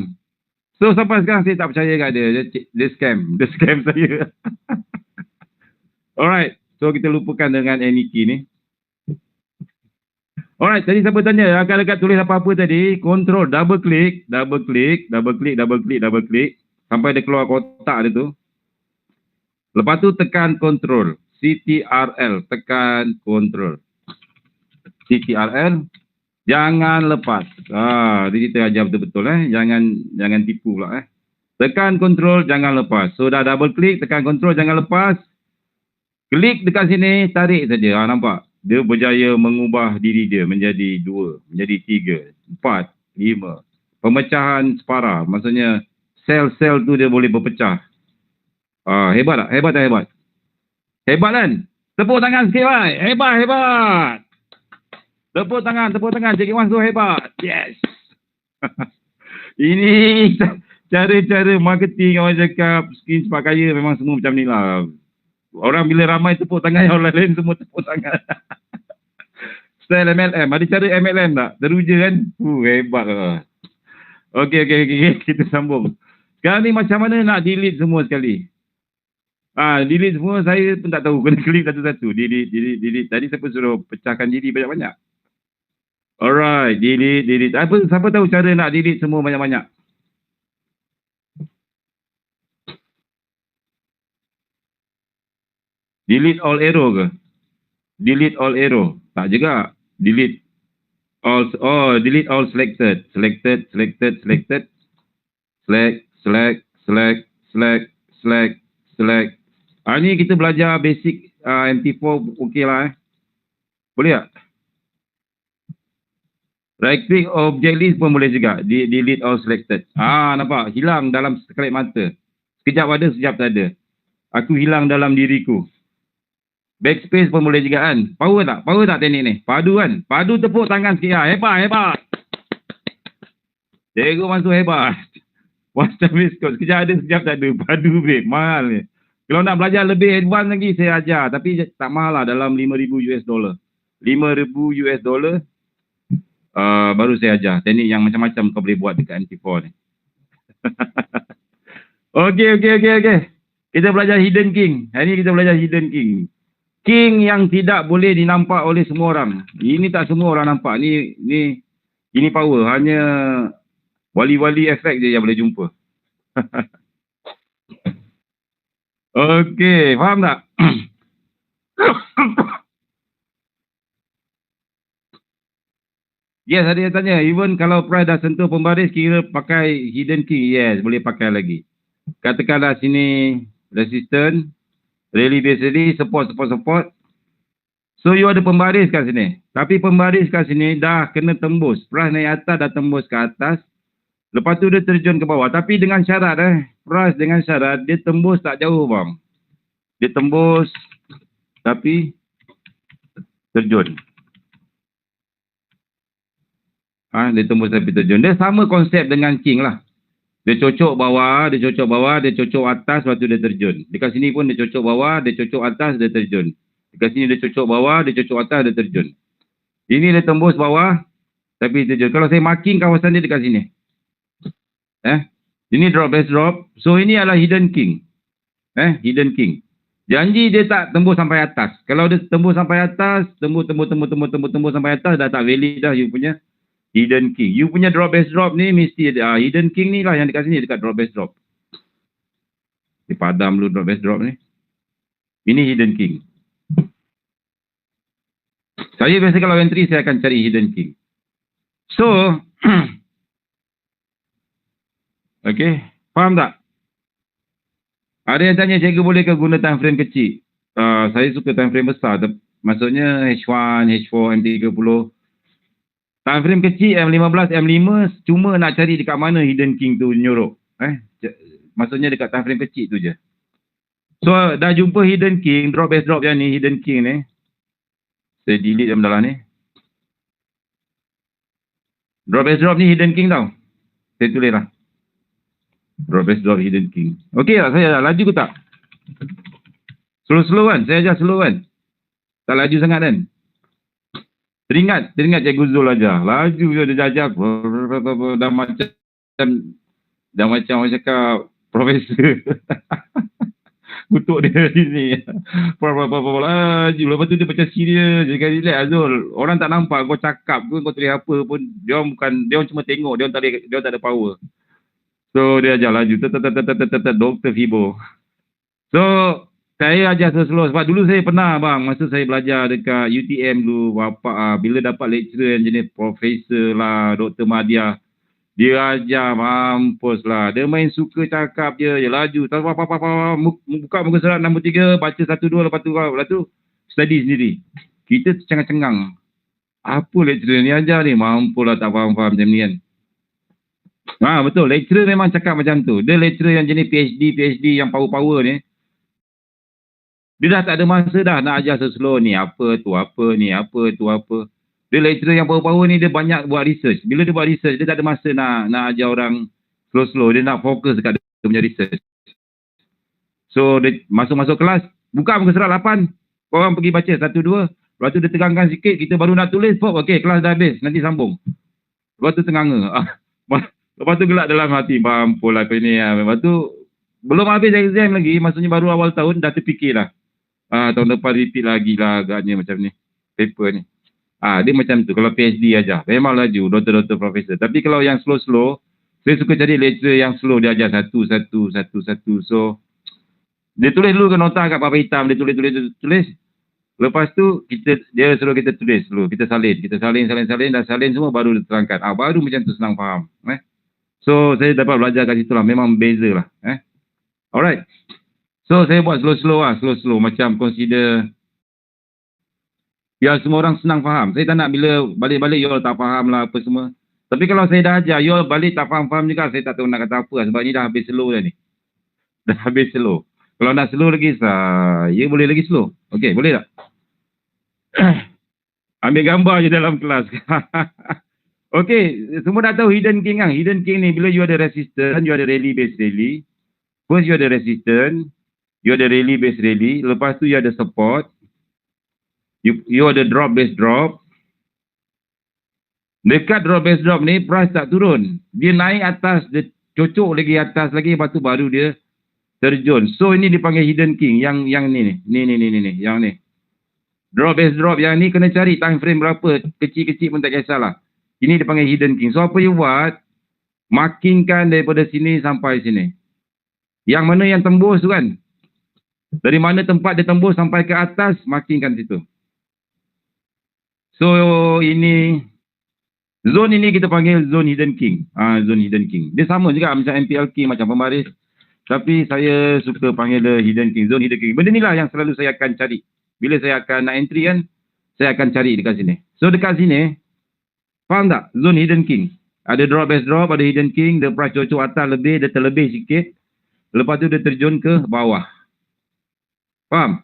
So sampai sekarang saya tak percaya kat dia. Dia scam. Dia scam saya. Alright. So kita lupakan dengan any key ni. Alright, tadi siapa tanya akan dekat tulis apa-apa tadi, control double click sampai dia keluar kotak dia tu. Lepas tu tekan control CTRL, tekan control CTRL, jangan lepas. Dia kita ajar betul-betul jangan tipu pula Tekan control, jangan lepas. So dah double click, tekan control, jangan lepas. Klik dekat sini, tarik saja. Nampak? Dia berjaya mengubah diri dia menjadi 2, menjadi 3, 4, 5. Pemecahan separa. Maksudnya sel-sel tu dia boleh berpecah. Hebat tak? Hebat tak hebat? Hebat kan? Tepuk tangan sikit, bhai. Hebat. Tepuk tangan. Cikgu Wan tu hebat. Yes. Ini cara-cara marketing orang cakap skin cepat kaya memang semua macam ni lah. Orang bila ramai tepuk tangan, orang lain semua tepuk tangan. Style MLM. Ada cara MLM tak? Teruja kan? Hebat lah. Okey. Kita sambung. Sekarang ni macam mana nak delete semua sekali? Delete semua saya pun tak tahu. Kena klik satu-satu. Delete. Tadi siapa suruh pecahkan diri banyak-banyak? Alright. Delete. Siapa tahu cara nak delete semua banyak-banyak? Delete all arrow ke? Delete all arrow. Tak juga. Delete all selected. Select. Ni kita belajar basic MT4 okey lah Boleh tak? Right click object list pun boleh juga. Delete all selected. Nampak? Hilang dalam sekelip mata. Sekejap ada, sekejap tak ada. Aku hilang dalam diriku. Backspace pun boleh juga kan. Power tak teknik ni? Padu kan? Padu tepuk tangan sikit lah. Hebat. Cikgu masuk hebat. Watch time is code. Sekejap ada, sekejap tak ada. Padu babe. Mahal ni. Kalau nak belajar lebih advance lagi, saya ajar. Tapi tak mahal lah. Dalam $5,000. $5,000 baru saya ajar. Teknik yang macam-macam kau boleh buat dekat MT4 ni. Okey. Kita belajar Hidden King. Hari ni kita belajar Hidden King. King yang tidak boleh dinampak oleh semua orang. Ini tak semua orang nampak. Ini power. Hanya Wali-wali efek je yang boleh jumpa. Okey, faham tak? Yes, ada yang tanya. Even kalau price dah sentuh pembaris, kira pakai hidden king. Yes, boleh pakai lagi. Katakanlah sini resistant, rally base rally, support. So, you ada pembaris kat sini. Tapi pembaris kat sini dah kena tembus. Price naik atas dah tembus ke atas. Lepas tu dia terjun ke bawah. Tapi dengan syarat price dengan syarat dia tembus tak jauh bang. Dia tembus tapi terjun. Dia tembus tapi terjun. Dia sama konsep dengan king lah. Dia cocok bawah, dia cocok atas, lepas tu dia terjun. Dekat sini pun dia cocok bawah, dia cocok atas, dia terjun. Dekat sini dia cocok bawah, dia cocok atas, dia terjun. Ini dia tembus bawah, tapi terjun. Kalau saya marking kawasan dia dekat sini. Ini drop base drop. So ini adalah hidden king. Hidden king. Janji dia tak tembus sampai atas. Kalau dia tembus sampai atas, tembus sampai atas, dah tak valid dah you punya hidden king. You punya drop base drop ni mesti ada. Hidden king ni lah yang dekat sini, dekat drop base drop. Padam dulu drop base drop ni. Ini hidden king. Saya biasa kalau entry, saya akan cari hidden king. So, okay, faham tak? Ada yang tanya, cikgu boleh ke guna time frame kecil? Saya suka time frame besar. Maksudnya H1, H4, M30. Time frame kecil, M15, M5, cuma nak cari dekat mana hidden king tu nyorok. Maksudnya dekat time frame kecil tu je. So, dah jumpa hidden king, drop base drop yang ni, hidden king ni. Saya delete dalam ni. Drop base drop ni hidden king tau. Saya tulis lah. Drop base drop hidden king. Okey tak saya dah? Laju ke tak? Slow-slow kan? Saya ajar slow kan? Tak laju sangat kan? Teringat cikgu Zul ajar. Laju je dia ajar. Dah macam orang cakap profesor. Kutuk dia di sini. Laju. Lepas tu dia macam serius. Dia kata, relax Azul. Orang tak nampak kau cakap ke, kau tulis apa pun. Dia orang cuma tengok. Dia tak ada power. So, dia ajar laju. Dr. Fibo. So, saya ajar slow. Sebab dulu saya pernah bang. Masa saya belajar dekat UTM dulu. Bila dapat lecturer yang jenis profesor lah. Dr. Madya. Dia ajar mampus lah. Dia main suka cakap je. Dia laju. Buka muka surat nombor 3. Baca 1, 2. Lepas tu study sendiri. Kita cengang-cengang. Apa lecturer ni ajar ni? Mampus lah tak faham-faham macam ni kan. Betul. Lecturer memang cakap macam tu. Dia lecturer yang jenis PhD yang power-power ni. Dia dah tak ada masa dah nak ajar slow ni. Apa tu, apa ni, apa tu, apa. Dia lecturer yang power-power ni, dia banyak buat research. Bila dia buat research, dia tak ada masa nak ajar orang slow-slow. Dia nak fokus dekat dia punya research. So, dia masuk kelas, buka muka surat 8. Korang pergi baca 1, 2. Lepas tu dia tegangkan sikit, kita baru nak tulis. Okey, kelas dah habis. Nanti sambung. Lepas tu tenganga. Lepas tu gelak dalam hati. Mampulah kau ni. Lepas tu, belum habis exam lagi. Maksudnya baru awal tahun, dah terfikir lah. Tahun depan repeat lagi lah agaknya macam ni. Paper ni. Dia macam tu. Kalau PhD aja. Memang laju. Doktor-doktor profesor. Tapi kalau yang slow-slow. Saya suka cari lecturer yang slow. Dia ajar satu. So. Dia tulis dulu ke nota kat papan hitam. Dia tulis. Lepas tu. Dia suruh kita tulis dulu. Kita salin. Dah salin semua. Baru dia terangkan. Baru macam tu senang faham. So. Saya dapat belajar kat situ lah. Memang beza lah. Alright. So, saya buat slow-slow lah. Slow-slow. Macam consider. Biar semua orang senang faham. Saya tak nak bila balik-balik, you all tak faham lah apa semua. Tapi kalau saya dah ajar, you all balik tak faham-faham juga. Saya tak tahu nak kata apa lah. Sebab ni dah habis slow dah ni. Dah habis slow. Kalau nak slow lagi, saya boleh lagi slow. Okey, boleh tak? Ambil gambar je dalam kelas. Okey, semua dah tahu hidden king kan? Hidden king ni, bila you ada resistance, you ada rally base rally. First, you ada resistance. You ada rally base rally. Lepas tu you ada support. You ada drop base drop. Dekat drop base drop ni price tak turun. Dia naik atas, dia cocok lagi atas lagi, lepas tu baru dia terjun. So ini dipanggil hidden king. Yang ni. Yang ni. Drop base drop yang ni kena cari time frame berapa. Kecil-kecil pun tak kisahlah. Ini dipanggil hidden king. So apa you buat? Markingkan daripada sini sampai sini. Yang mana yang tembus tu kan? Dari mana tempat dia tembus sampai ke atas, markingkan situ. So, ini zone ini kita panggil zone hidden king. Zone hidden king. Dia sama juga macam MPL king, macam pembaris. Tapi saya suka panggil dia hidden king, zone hidden king. Benda inilah yang selalu saya akan cari. Bila saya akan nak entry kan, saya akan cari dekat sini. So dekat sini, faham tak? Zone hidden king. Ada drop base drop, ada hidden king, dia price cocok atas lebih, dia terlebih sikit. Lepas tu dia terjun ke bawah. Faham?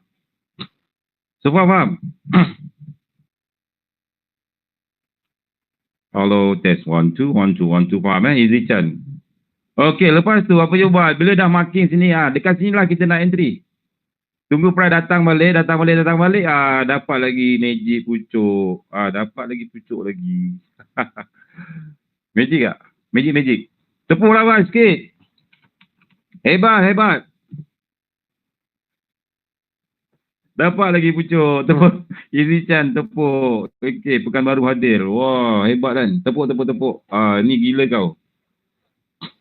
So faham? Hello, test 1, 2, 1, 2, 1, 2. Faham Easy Chan. Okey, lepas tu apa you buat? Bila dah marking sini, dekat sinilah kita nak entry. Tunggu price datang balik. Dapat lagi magic pucuk. Dapat lagi pucuk lagi. Magic tak? Magic. Tepuk lawan sikit. Hebat. Dapat lagi pucuk. Tepuk. Easy Chan tepuk. Okey, pekan baru hadir. Wah, hebat kan? Tepuk. Ni gila kau.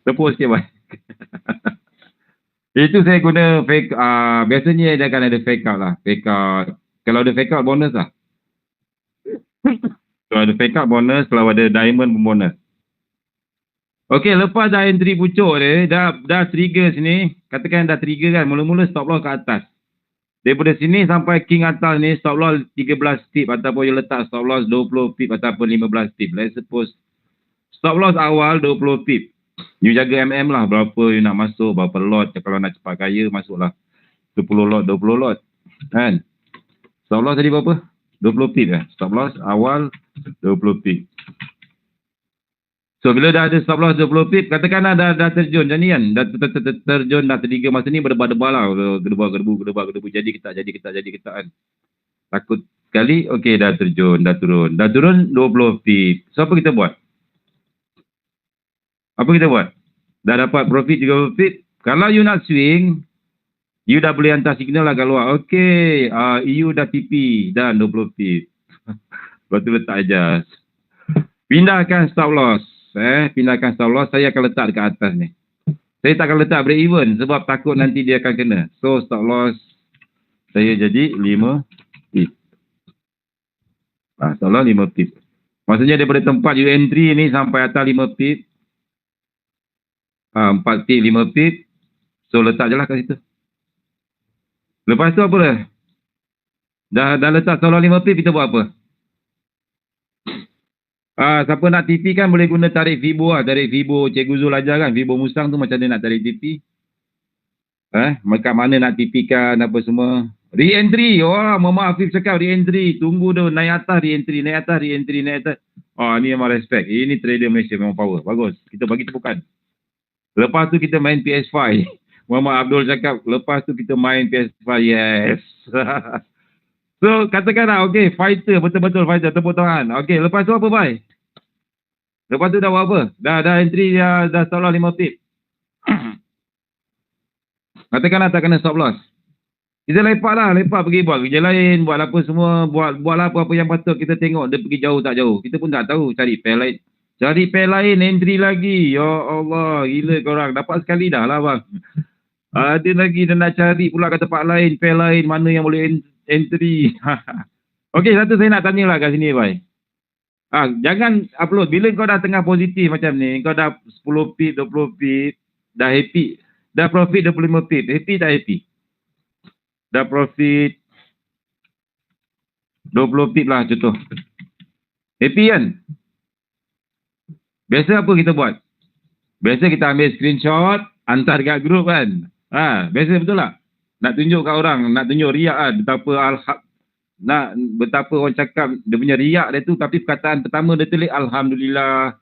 Tepuk sikit, bye. Itu saya guna fake, biasanya dia akan ada fake out lah. Fake out. Kalau ada fake out, bonus lah. Kalau ada fake out, bonus. Kalau ada diamond pun bonus. Okey, lepas dah entry pucuk dia, dah trigger sini. Katakan dah trigger kan, mula-mula stop loss ke atas. Daripada sini sampai king atas ni, stop loss 13 tip ataupun you letak stop loss 20 pip ataupun 15 tip. Let's suppose stop loss awal 20 pip. You jaga MM lah, berapa you nak masuk, berapa lot. Kalau nak cepat kaya, masuklah 10 lot, 20 lot. Kan? Stop loss tadi berapa? 20 pip kan? Stop loss awal 20 pip. So, bila dah ada stop loss 20 pip, katakanlah dah terjun macam ni kan. Dah terjun, dah tertiga masa ni berdebar-debar lah. Gedebar-gedebu. Jadi ketak kan. Takut sekali, okey dah terjun, dah turun. Dah turun 20 pip. So, apa kita buat? Dah dapat profit 30 pip. Kalau you nak swing, you dah boleh hantar signal lah kat luar. Okey, EU dah TP. Dan 20 pip. Lepas tu letak adjust. Pindahkan stop loss. Pindahkan stop loss. Saya akan letak dekat atas ni. Saya tak akan letak break even sebab takut nanti dia akan kena. So, stop loss saya jadi 5 pip. Stop loss 5 pip. Maksudnya daripada tempat you entry ni sampai atas 5 pip. 4 pip, 5 pip. So, letak je lah kat situ. Lepas tu apa dah? Dah letak stop loss 5 pip, kita buat apa? Siapa nak TP kan boleh guna tarik Fibo lah. Tarik Fibo, Cikgu Zul ajar kan. Fibo Mustang tu macam dia nak tarik TP. Kat mana nak TP kan apa semua. Re-entry. Mohon maaf Fif cakap re-entry. Tunggu tu naik atas re-entry. Naik atas. Ni memang respect. Ini trader Malaysia memang power. Bagus. Kita bagi tepukan. Lepas tu kita main PS5. Muhammad Abdul cakap, lepas tu kita main PS5. Yes. So, katakanlah, okay, fighter, betul-betul fighter, tepuk tangan. Okay, lepas tu apa, bye? Lepas tu dah buat apa? Dah entry, dah stop loss 5 pip. Katakanlah tak kena stop loss. Kita lepak pergi buat kerja lain, buat apa semua, buatlah apa-apa yang patut kita tengok. Dia pergi jauh tak jauh. Kita pun tak tahu, cari pair lain, entry lagi. Ya Allah, gila korang. Dapat sekali dah lah bang. Ada lagi dia nak cari pula kat tempat lain, pair lain, mana yang boleh entry. Okey, satu saya nak tanya lah kat sini, bye. Jangan upload. Bila kau dah tengah positif macam ni, kau dah 10 pip, 20 pip, dah happy. Dah profit 25 pip. Happy tak happy? Dah profit 20 pip lah contoh. Happy kan? Biasa apa kita buat? Biasa kita ambil screenshot, hantar kat grup kan? Biasa betul tak? Nak tunjuk kat orang, nak tunjuk riak kan? Betapa orang cakap dia punya riak dia tu, tapi perkataan pertama dia tulis Alhamdulillah,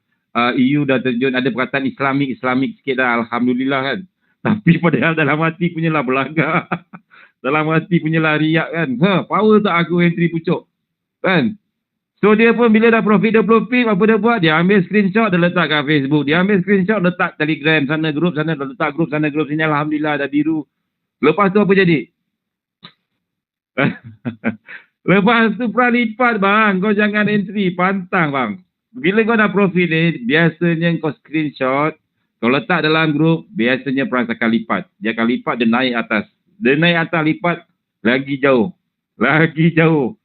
EU dah terjun, ada perkataan Islamik sikit dah, Alhamdulillah kan. Tapi padahal dalam hati punyalah belagak. Dalam hati punyalah riak kan. Power tak aku entry pucuk. Kan? So dia pun bila dah profit 20 pip, apa dia buat? Dia ambil screenshot, dia letak kat Facebook. Dia ambil screenshot, letak Telegram, sana grup, sana letak grup, sana grup, sini Alhamdulillah dah biru. Lepas tu apa jadi? Lepas tu peralipat bang, kau jangan entry, pantang bang. Bila kau dah profit ni, biasanya kau screenshot, kau letak dalam grup, biasanya price akan lipat. Dia akan lipat, dia naik atas. Dia naik atas, lipat, lagi jauh. Lagi jauh.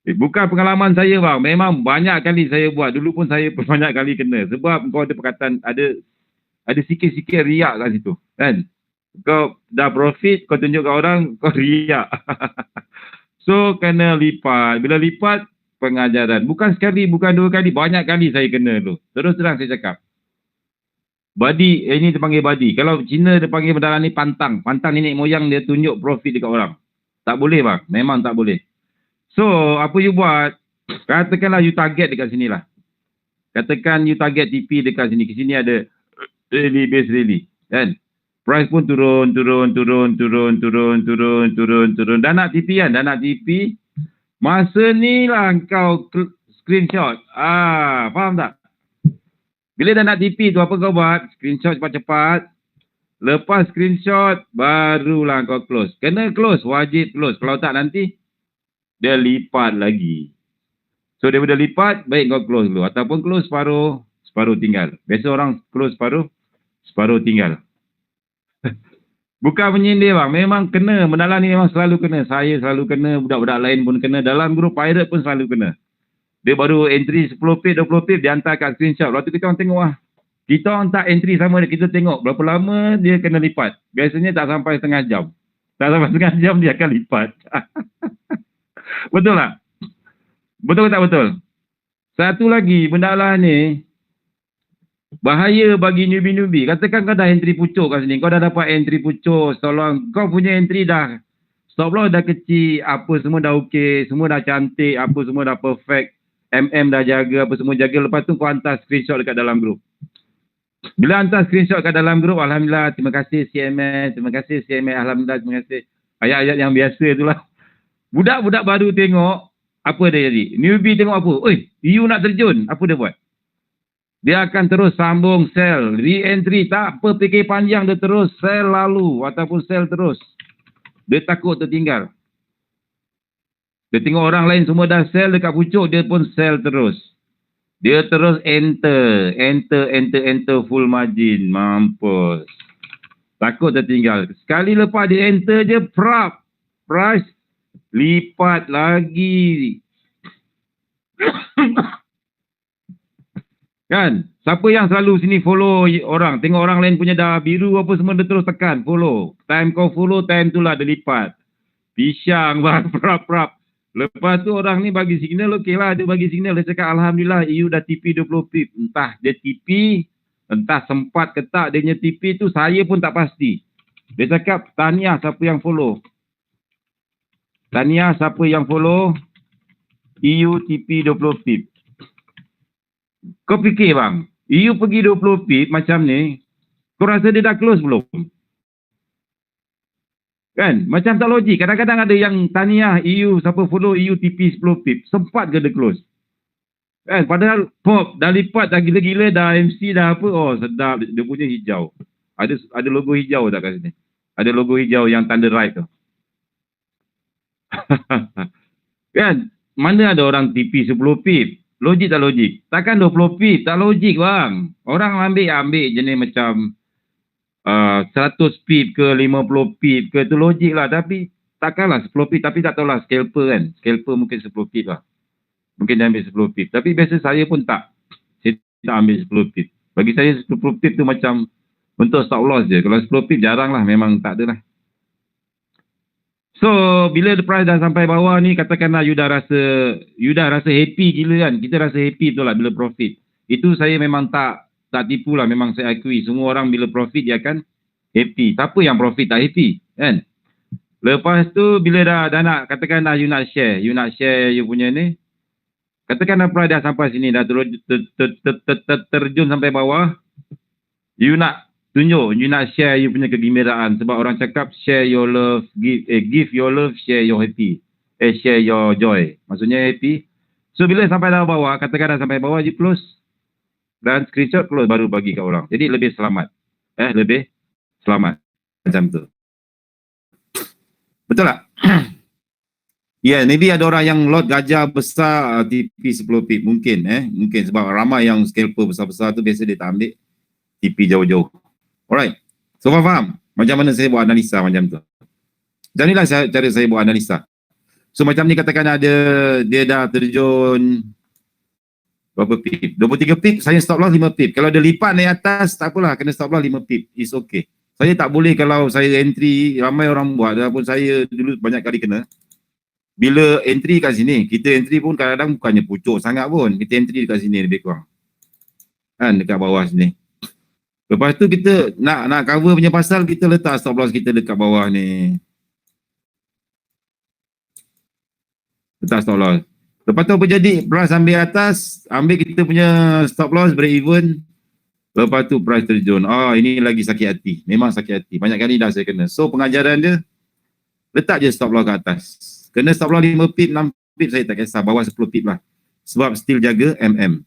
Bukan pengalaman saya bang, memang banyak kali saya buat. Dulu pun saya pun banyak kali kena. Sebab kau ada perkataan, ada sikit-sikit riak kat situ. Kan? Kau dah profit, kau tunjuk kat orang, kau riak. So, kena lipat. Bila lipat, pengajaran. Bukan sekali, bukan dua kali, banyak kali saya kena tu. Terus terang saya cakap. Badi, ini dipanggil badi. Kalau Cina dia panggil benda ni pantang. Pantang nenek moyang dia tunjuk profit dekat orang. Tak boleh bang, memang tak boleh. So, apa you buat? Katakanlah you target dekat sini lah. Katakan you target TP dekat sini. Ke sini ada rally base rally. Kan? Price pun turun. Dah nak TP kan? Dah nak TP. Masa ni lah kau screenshot. Faham tak? Bila dah nak TP tu apa kau buat? Screenshot cepat-cepat. Lepas screenshot, barulah kau close. Kena close, wajib close. Kalau tak nanti, dia lipat lagi. So, daripada lipat, baik kau close dulu. Ataupun close separuh, separuh tinggal. Biasa orang close separuh, separuh tinggal. Bukan menyindir bang, memang kena. Mendalam ni memang selalu kena. Saya selalu kena, budak-budak lain pun kena. Dalam grup pirate pun selalu kena. Dia baru entry 10 pip, 20 pip, dia hantar kat screenshot. Lepas tu kita orang tengok lah. Kita orang tak entry sama dia, kita tengok berapa lama dia kena lipat. Biasanya tak sampai setengah jam. Tak sampai setengah jam dia akan lipat. Betul tak? Betul tak betul? Satu lagi, benda lah ni, bahaya bagi newbie-newbie. Katakan kau dah entry pucuk kat sini. Kau dah dapat entry pucuk. Tolong, kau punya entry dah, stop loss dah kecil, apa semua dah okey, semua dah cantik, apa semua dah perfect. MM dah jaga, apa semua jaga. Lepas tu kau hantar screenshot dekat dalam grup. Bila hantar screenshot kat dalam grup, Alhamdulillah, terima kasih CMS, terima kasih CMS, Alhamdulillah, terima kasih. Ayat-ayat yang biasa itulah. Budak-budak baru tengok, apa dia jadi? Newbie tengok apa? Oi, you nak terjun. Apa dia buat? Dia akan terus sambung sell. Re-entry, tak apa fikir panjang, dia terus sell lalu. Ataupun sell terus. Dia takut tertinggal. Dia tengok orang lain semua dah sell dekat pucuk, dia pun sell terus. Dia terus enter full margin. Mampus. Takut tertinggal. Sekali lepas dia enter je, price lipat lagi. Kan? Siapa yang selalu sini follow orang, tengok orang lain punya dah biru apa semua, dia terus tekan follow. Time kau follow, time tu lah dia lipat. Pisang bang, prap. Lepas tu orang ni bagi signal, okey lah, dia bagi signal, dia cakap Alhamdulillah EU dah TP 20 pip. Entah dia TP, entah sempat ke tak dia punya TP tu, saya pun tak pasti. Dia cakap tahniah siapa yang follow. Tahniah siapa yang follow EU TP 20 pip. Kau fikir bang, EU pergi 20 pip macam ni, kau rasa dia dah close belum? Kan? Macam tak logik. Kadang-kadang ada yang tahniah EU, siapa follow EU TP 10 pip. Sempat ke dia close? Kan? Padahal pop, dah lipat, dah gila-gila, dah MC, dah apa. Oh sedap, dia punya hijau. Ada logo hijau tak kat sini? Ada logo hijau yang tanda right tu. Kan? Mana ada orang TP 10 pip? Logik tak logik? Takkan 20 pip? Tak logik bang. Orang ambil jenis macam 100 pip ke 50 pip ke, tu logik lah. Tapi takkanlah 10 pip. Tapi tak tahulah scalper kan. Scalper mungkin 10 pip lah. Mungkin dia ambil 10 pip. Tapi biasa saya pun tak. Saya tak ambil 10 pip. Bagi saya 10 pip tu macam untuk stop loss je. Kalau 10 pip jarang lah. Memang tak ada lah. So, bila the price dah sampai bawah ni, katakanlah you dah rasa happy gila kan. Kita rasa happy betul lah bila profit. Itu saya memang tak tipu lah, memang saya akui. Semua orang bila profit dia akan happy. Siapa yang profit tak happy, kan? Lepas tu bila dah nak, katakan dah you nak share you punya ni. Katakan dah price dah sampai sini, dah terjun sampai bawah. You nak tunjuk, you nak share you punya kegembiraan. Sebab orang cakap share your love, give your love, share your happy. Share your joy. Maksudnya happy. So bila sampai dah bawah, katakan dah sampai bawah, you close. Dan screenshot close baru bagi kat orang. Jadi lebih selamat. Lebih selamat. Macam tu. Betul tak? Ya, maybe ada orang yang lot gajah besar TP 10 pip mungkin mungkin sebab ramai yang scalper besar-besar tu biasa dia tak ambil TP jauh-jauh. Alright. So faham macam mana saya buat analisa macam tu. Macam inilah cara saya buat analisa. So macam ni katakan ada dia dah terjun berapa pip? 23 pip, saya stop loss 5 pip. Kalau dia lipat naik atas tak apalah, kena stop loss 5 pip. It's okay. Saya tak boleh kalau saya entry, ramai orang buat, walaupun saya dulu banyak kali kena. Bila entry kat sini, kita entry pun kadang-kadang bukannya pucuk sangat pun. Kita entry dekat sini lebih kurang. Kan, dekat bawah sini. Lepas tu kita nak cover punya pasal, kita letak stop loss kita dekat bawah ni. Letak stop loss. Lepas tu apa jadi? Price ambil atas, ambil kita punya stop loss, break even. Lepas tu price terjun. Ini lagi sakit hati. Memang sakit hati. Banyak kali dah saya kena. So pengajaran dia, letak je stop loss ke atas. Kena stop loss 5 pip, 6 pip saya tak kisah. Bawah 10 pip lah. Sebab still jaga MM.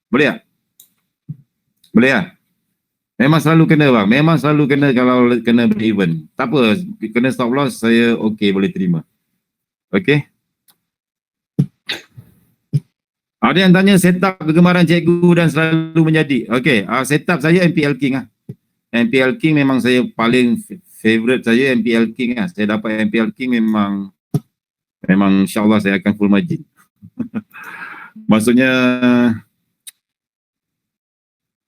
Boleh tak? Boleh tak? Memang selalu kena bang. Memang selalu kena kalau kena break even. Tak apa. Kena stop loss saya okey boleh terima. Okey. Ada yang tanya setup kegemaran cikgu dan selalu menjadi. Okey. Setup saya MPL King lah. MPL King memang saya paling favorite saya MPL King lah. Saya dapat MPL King memang insyaAllah saya akan full margin. Maksudnya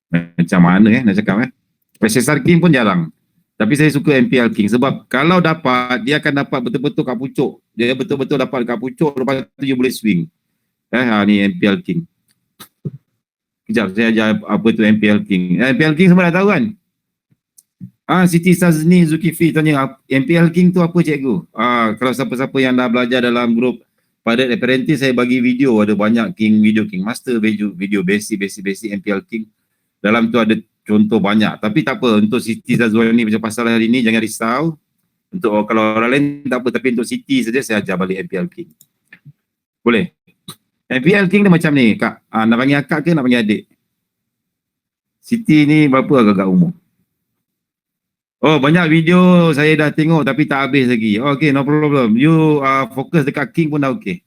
macam mana nak cakap SSR King pun jarang. Tapi saya suka MPL King sebab kalau dapat, dia akan dapat betul-betul kat pucuk. Dia betul-betul dapat kat pucuk, lepas tu dia boleh swing. Ni MPL King. Kejap saya ajar apa tu MPL King. MPL King semua dah tahu kan? Siti Sazni Zulkifli tanya MPL King tu apa cikgu? Kalau siapa-siapa yang dah belajar dalam grup pada apprentice, saya bagi video, ada banyak King, video King Master, video basic MPL King. Dalam tu ada contoh banyak. Tapi tak apa, untuk Siti Zazwani macam pasal hari ni jangan risau. Untuk kalau orang lain tak apa, tapi untuk Siti saja saya ajar balik MPL King. Boleh? MPL King dia macam ni, Kak. Nak panggil akak ke nak panggil adik? Siti ni berapa agak-agak umur? Banyak video saya dah tengok tapi tak habis lagi. Okay, no problem. You fokus dekat King pun dah okay.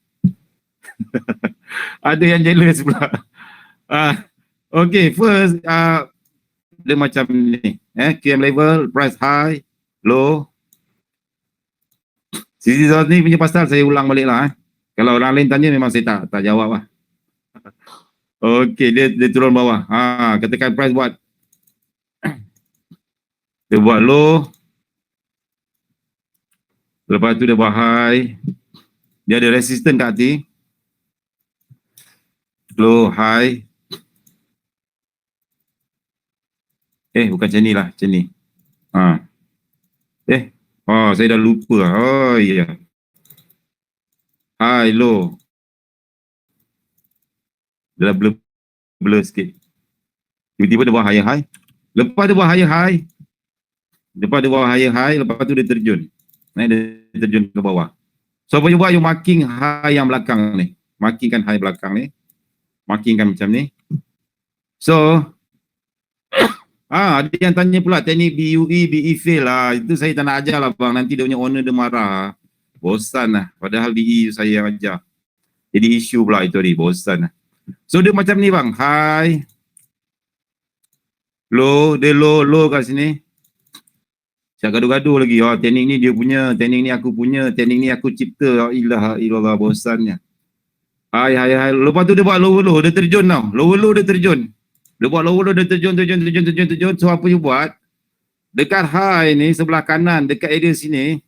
Ada yang jealous pula. Okay, first dia macam ni. QM level, price high, low. Sisi ni punya pasal saya ulang balik lah. Kalau orang lain tanya memang saya tak jawab lah. Okay, dia turun bawah. Katakan price buat. Dia buat low. Lepas tu dia buat high. Dia ada resistance kat hati. Low, high. Bukan macam ni lah. Macam ni. Saya dah lupa. Ya. High, low. Dia dah blur sikit. Tiba-tiba dia buat higher high. Lepas dia buat higher high. Lepas tu dia terjun. Dia terjun ke bawah. So apa you buat? You marking high yang belakang ni. Markingkan high belakang ni. Markingkan macam ni. So ada yang tanya pula teknik BUE, BE fail lah. Itu saya tak nak ajar lah bang. Nanti dia punya owner dia marah. Bosan lah. Padahal BE saya yang ajar. Jadi isu pula itu tadi. Bosan lah. So dia macam ni bang. High. Low. Dia low kat sini. Saya gaduh-gaduh lagi. Teknik ni dia punya. Teknik ni aku punya. Teknik ni aku cipta. Ilah bosannya. High. Lepas tu dia buat low. Dia terjun tau. Low dia terjun. Dia buat low, dia terjun. So apa you buat? Dekat high ni sebelah kanan, dekat area sini.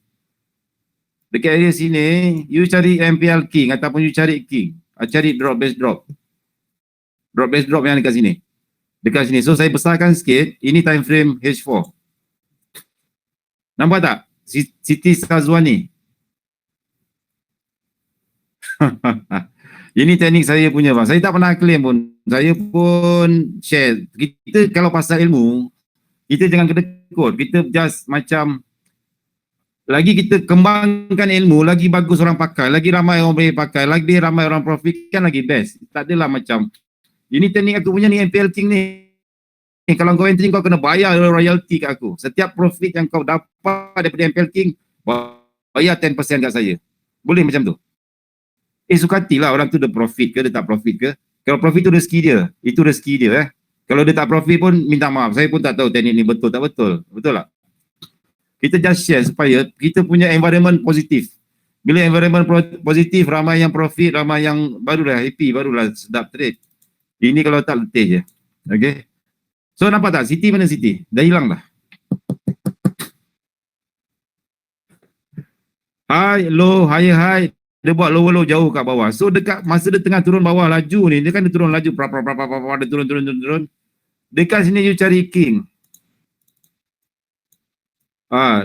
You cari MPL King ataupun you cari King. Cari drop base drop. Drop base drop yang dekat sini. Dekat sini. So saya besarkan sikit. Ini time frame H4. Nampak tak? Siti Sazwani. Ini teknik saya punya bang. Saya tak pernah claim pun. Saya pun share. Kita kalau pasal ilmu, kita jangan kedekut. Kita just macam, lagi kita kembangkan ilmu, lagi bagus orang pakai, lagi ramai orang boleh pakai, lagi ramai orang profit, kan lagi best. Tak adalah macam, ini teknik aku punya ni, MPL King ni. Kalau kau entry, kau kena bayar royalty kat aku. Setiap profit yang kau dapat daripada MPL King, bayar 10% kat saya. Boleh macam tu. Sukatilah orang tu dia profit ke, dia tak profit ke. Kalau profit tu rezeki dia. Itu rezeki dia Kalau dia tak profit pun minta maaf. Saya pun tak tahu teknik ni betul tak betul. Betul tak? Kita just share supaya kita punya environment positif. Bila environment positif, ramai yang profit, ramai yang barulah happy, barulah sedap trade. Ini kalau tak letih je. Okay. So nampak tak? Siti mana Siti? Dah hilang dah. High, low, higher high. Dia buat low jauh kat bawah. So dekat masa dia tengah turun bawah laju ni, dia kan dia turun laju, dia turun. Dekat sini you cari king.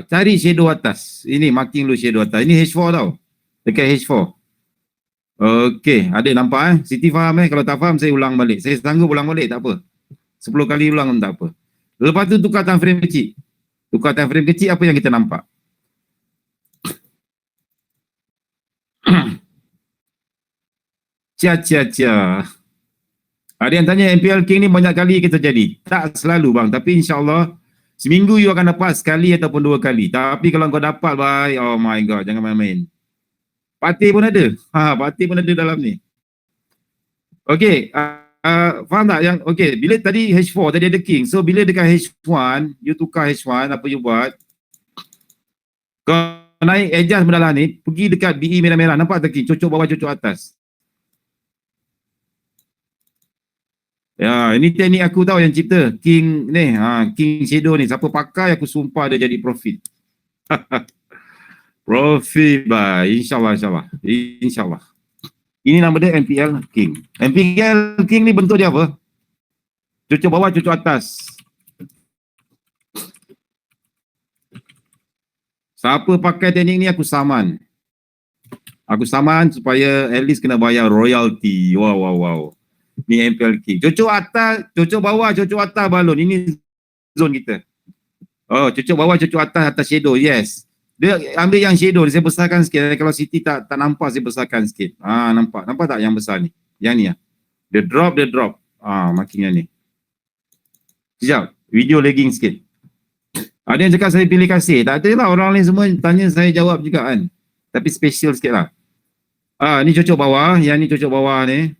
Cari shadow atas. Ini marking lu shadow atas. Ini H4 tau. Dekat H4. Okey, ada nampak Siti faham Kalau tak faham saya ulang balik. Saya sanggup ulang balik, tak apa. 10 kali ulang pun tak apa. Lepas tu tukar time frame kecil. Tukar time frame kecil, apa yang kita nampak? Cia. Ada yang tanya MPL King ni banyak kali kita jadi. Tak selalu bang, tapi insyaAllah seminggu you akan dapat sekali ataupun 2 kali. Tapi kalau kau dapat bye, oh my god, jangan main-main. Parti pun ada. Parti pun ada dalam ni. Okey, faham tak yang okey, bila tadi H4 tadi ada king. So bila dekat H1, you tukar H1, apa you buat? Kau naik adjust mendalam ni, pergi dekat BE merah-merah, nampak tak king? Cocok bawah, cocok atas. Ya, ini teknik aku tahu yang cipta king ni, king shadow ni. Siapa pakai aku sumpah dia jadi profit. Profit bye, insyaAllah. Ini nama dia MPL King. MPL King ni bentuk dia apa? Cocok bawah, cocok atas. Siapa pakai teknik ni aku saman. Aku saman supaya at least kena bayar royalty. Wow. Ni MPL King. Cocok atas, cocok bawah, cocok atas balon. Ini zone kita. Oh, cocok bawah, cocok atas shadow. Yes. Dia ambil yang shadow, saya besarkan sikit. Kalau Siti tak nampak, saya besarkan sikit. Nampak tak yang besar ni? Yang ni Dia drop. Marking yang ni. Sekejap, video lagging sikit. Ada yang cakap saya pilih kasih. Tak ada lah, orang lain semua tanya saya jawab juga kan. Tapi special sikit lah. Ni cocok bawah, yang ni cocok bawah ni.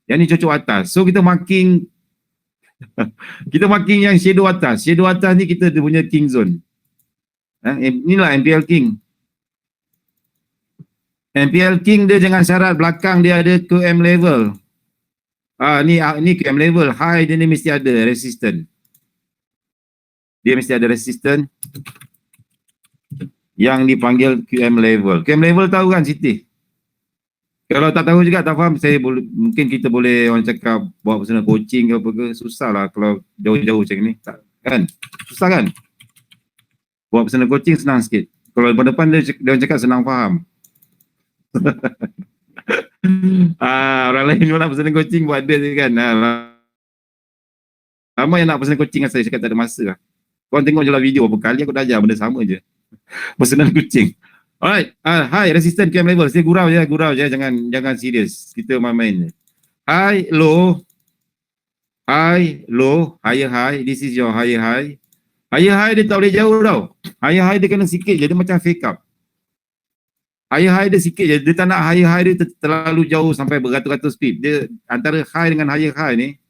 Yang ni cocok atas. So kita marking kita marking yang shadow atas. Shadow atas ni kita dia punya king zone. Inilah MPL King. MPL King dia jangan syarat belakang dia ada QM level. Ni QM level. High dia ni mesti ada resistance. Dia mesti ada resistance yang dipanggil QM level. QM level tahu kan Siti? Kalau tak tahu juga, tak faham, mungkin kita boleh orang cakap buat personal coaching ke apa ke. Susah lah kalau jauh-jauh macam ni. Kan? Susah kan? Buat personal coaching senang sikit. Kalau depan dia orang cakap senang faham. Orang lain nak personal coaching buat dia kan. Ramai yang nak personal coaching dengan saya cakap tak ada masa lah. Korang tengok je lah video berapa kali aku dah ajar benda sama je. Personal coaching. Alright, high resistance QM level. Saya gurau je, jangan serius. Kita main-main je. High, low, higher high. This is your higher high. Higher high dia tak boleh jauh tau. Higher high dia kena sikit je, dia macam fake up. Higher high dia sikit je, dia tak nak higher high dia terlalu jauh sampai beratus-ratus pip. Dia antara high dengan higher high ni,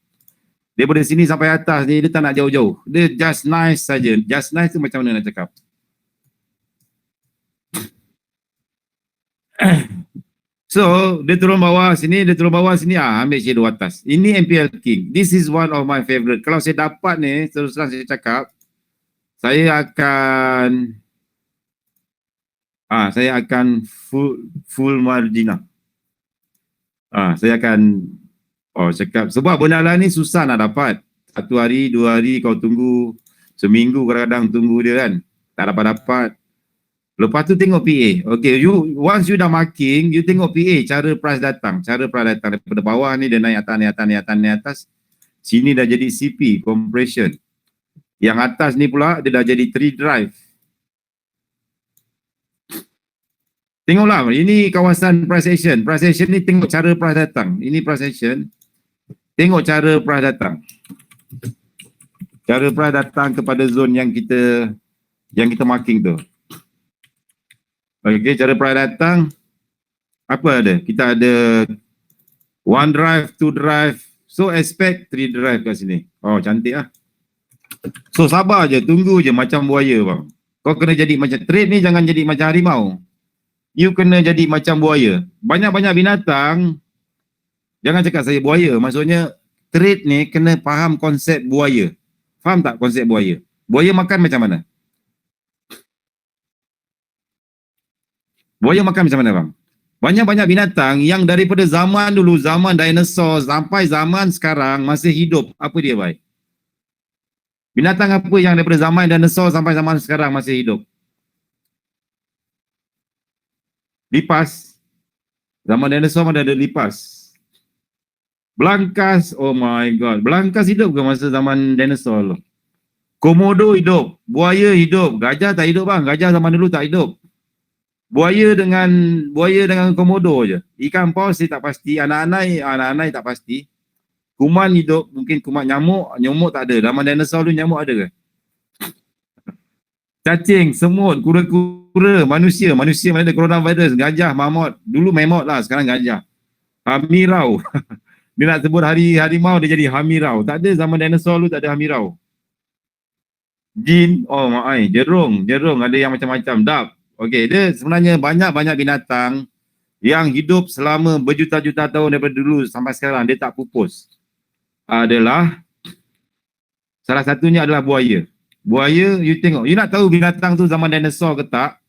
daripada sini sampai atas ni, dia tak nak jauh-jauh. Dia just nice saja. Just nice tu macam mana nak cakap? So, dia turun bawah sini, ambil shadow atas. Ini MPL King. This is one of my favorite. Kalau saya dapat ni, terus terang saya cakap, saya akan full margin. Saya akan cakap, sebab benda lah ni susah nak dapat. 1 hari, 2 hari kau tunggu, seminggu kadang-kadang tunggu dia kan. Tak dapat. Lepas tu tengok PA. Okay, once you dah marking, you tengok PA, cara price datang. Daripada bawah ni dia naik atas. Sini dah jadi CP, compression. Yang atas ni pula, dia dah jadi 3 drive. Tengoklah, ini kawasan price action. Price action ni tengok cara price datang. Ini price action. Tengok cara price datang. Cara price datang kepada zone yang kita marking tu. Okey, cara price datang. Apa ada? Kita ada one drive, two drive. So expect three drive kat sini. Oh, cantik lah. So sabar je, tunggu je macam buaya bang. Kau kena jadi macam trade ni, jangan jadi macam harimau. You kena jadi macam buaya. Banyak-banyak binatang, jangan cakap saya buaya. Maksudnya trade ni kena faham konsep buaya. Faham tak konsep buaya? Buaya makan macam mana? Buaya makan macam mana bang? Banyak-banyak binatang yang daripada zaman dulu, zaman dinosaur sampai zaman sekarang masih hidup. Apa dia baik? Binatang apa yang daripada zaman dinosaur sampai zaman sekarang masih hidup? Lipas. Zaman dinosaur mana ada lipas? Belangkas, oh my god. Belangkas hidup ke masa zaman dinosaur? Komodo hidup, buaya hidup, gajah tak hidup bang. Gajah zaman dulu tak hidup. Buaya dengan komodo je. Ikan paus tak pasti, anak-anak tak pasti. Kuman hidup, mungkin kuman nyamuk tak ada. Zaman dinosaur dulu nyamuk ada ke? Cacing, semut, kura-kura, manusia mana ada coronavirus, gajah, mamut. Dulu mamut lah, sekarang gajah. Hamirau. Dia nak sebut harimau, dia jadi hamirau. Tak ada, zaman dinosaur dulu tak ada hamirau. Jin, oh maai, jerung, ada yang macam-macam. Duck. Okey, dia sebenarnya banyak-banyak binatang yang hidup selama berjuta-juta tahun daripada dulu sampai sekarang, dia tak pupus. Adalah, salah satunya adalah buaya. Buaya, you tengok, you nak tahu binatang tu zaman dinosaur ke tak?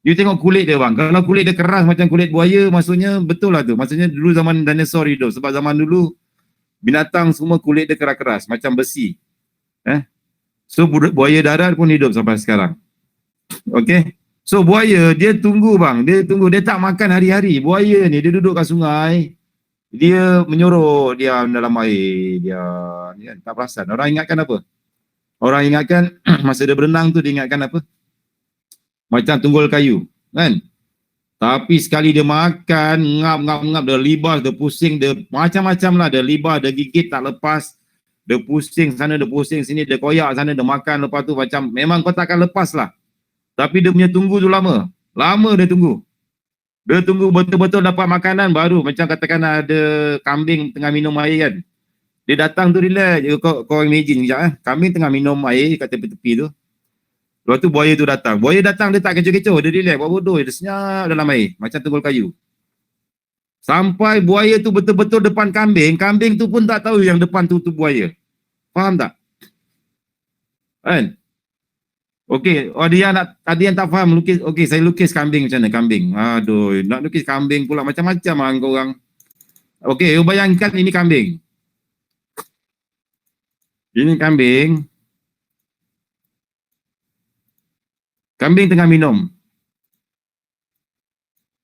You tengok kulit dia bang. Kalau kulit dia keras macam kulit buaya, maksudnya betul lah tu. Maksudnya dulu zaman dinosaur hidup. Sebab zaman dulu, binatang semua kulit dia keras-keras, macam besi. So buaya darat pun hidup sampai sekarang. Okay. So buaya dia tunggu bang, dia tak makan hari-hari. Buaya ni dia duduk kat sungai, dia menyorok, dia dalam air, dia tak perasan. Orang ingatkan apa? Orang ingatkan masa dia berenang tu dia ingatkan apa? Macam tunggul kayu, kan? Tapi sekali dia makan, ngap, dia libas, dia pusing, dia macam-macam lah, dia libas, dia gigit tak lepas, dia pusing sana, dia pusing sini, dia koyak sana, dia makan, lepas tu macam memang kau takkan lepas lah. Tapi dia punya tunggu tu lama dia tunggu. Dia tunggu betul-betul dapat makanan baru. Macam katakan ada kambing tengah minum air kan. Dia datang tu relax. Kau imagine sekejap kambing tengah minum air kat tepi-tepi tu. Lepas tu buaya tu datang. Buaya datang dia tak kecoh-kecoh. Dia relax buat bodoh. Dia senyap dalam air. Macam tunggul kayu. Sampai buaya tu betul-betul depan kambing. Kambing tu pun tak tahu yang depan tu buaya. Faham tak? Kan? Okey, ada yang tak faham lukis. Okey, saya lukis kambing macam mana? Kambing. Aduh, nak lukis kambing pula macam-macam lah korang. Okey, you bayangkan ini kambing. Ini kambing. Kambing tengah minum.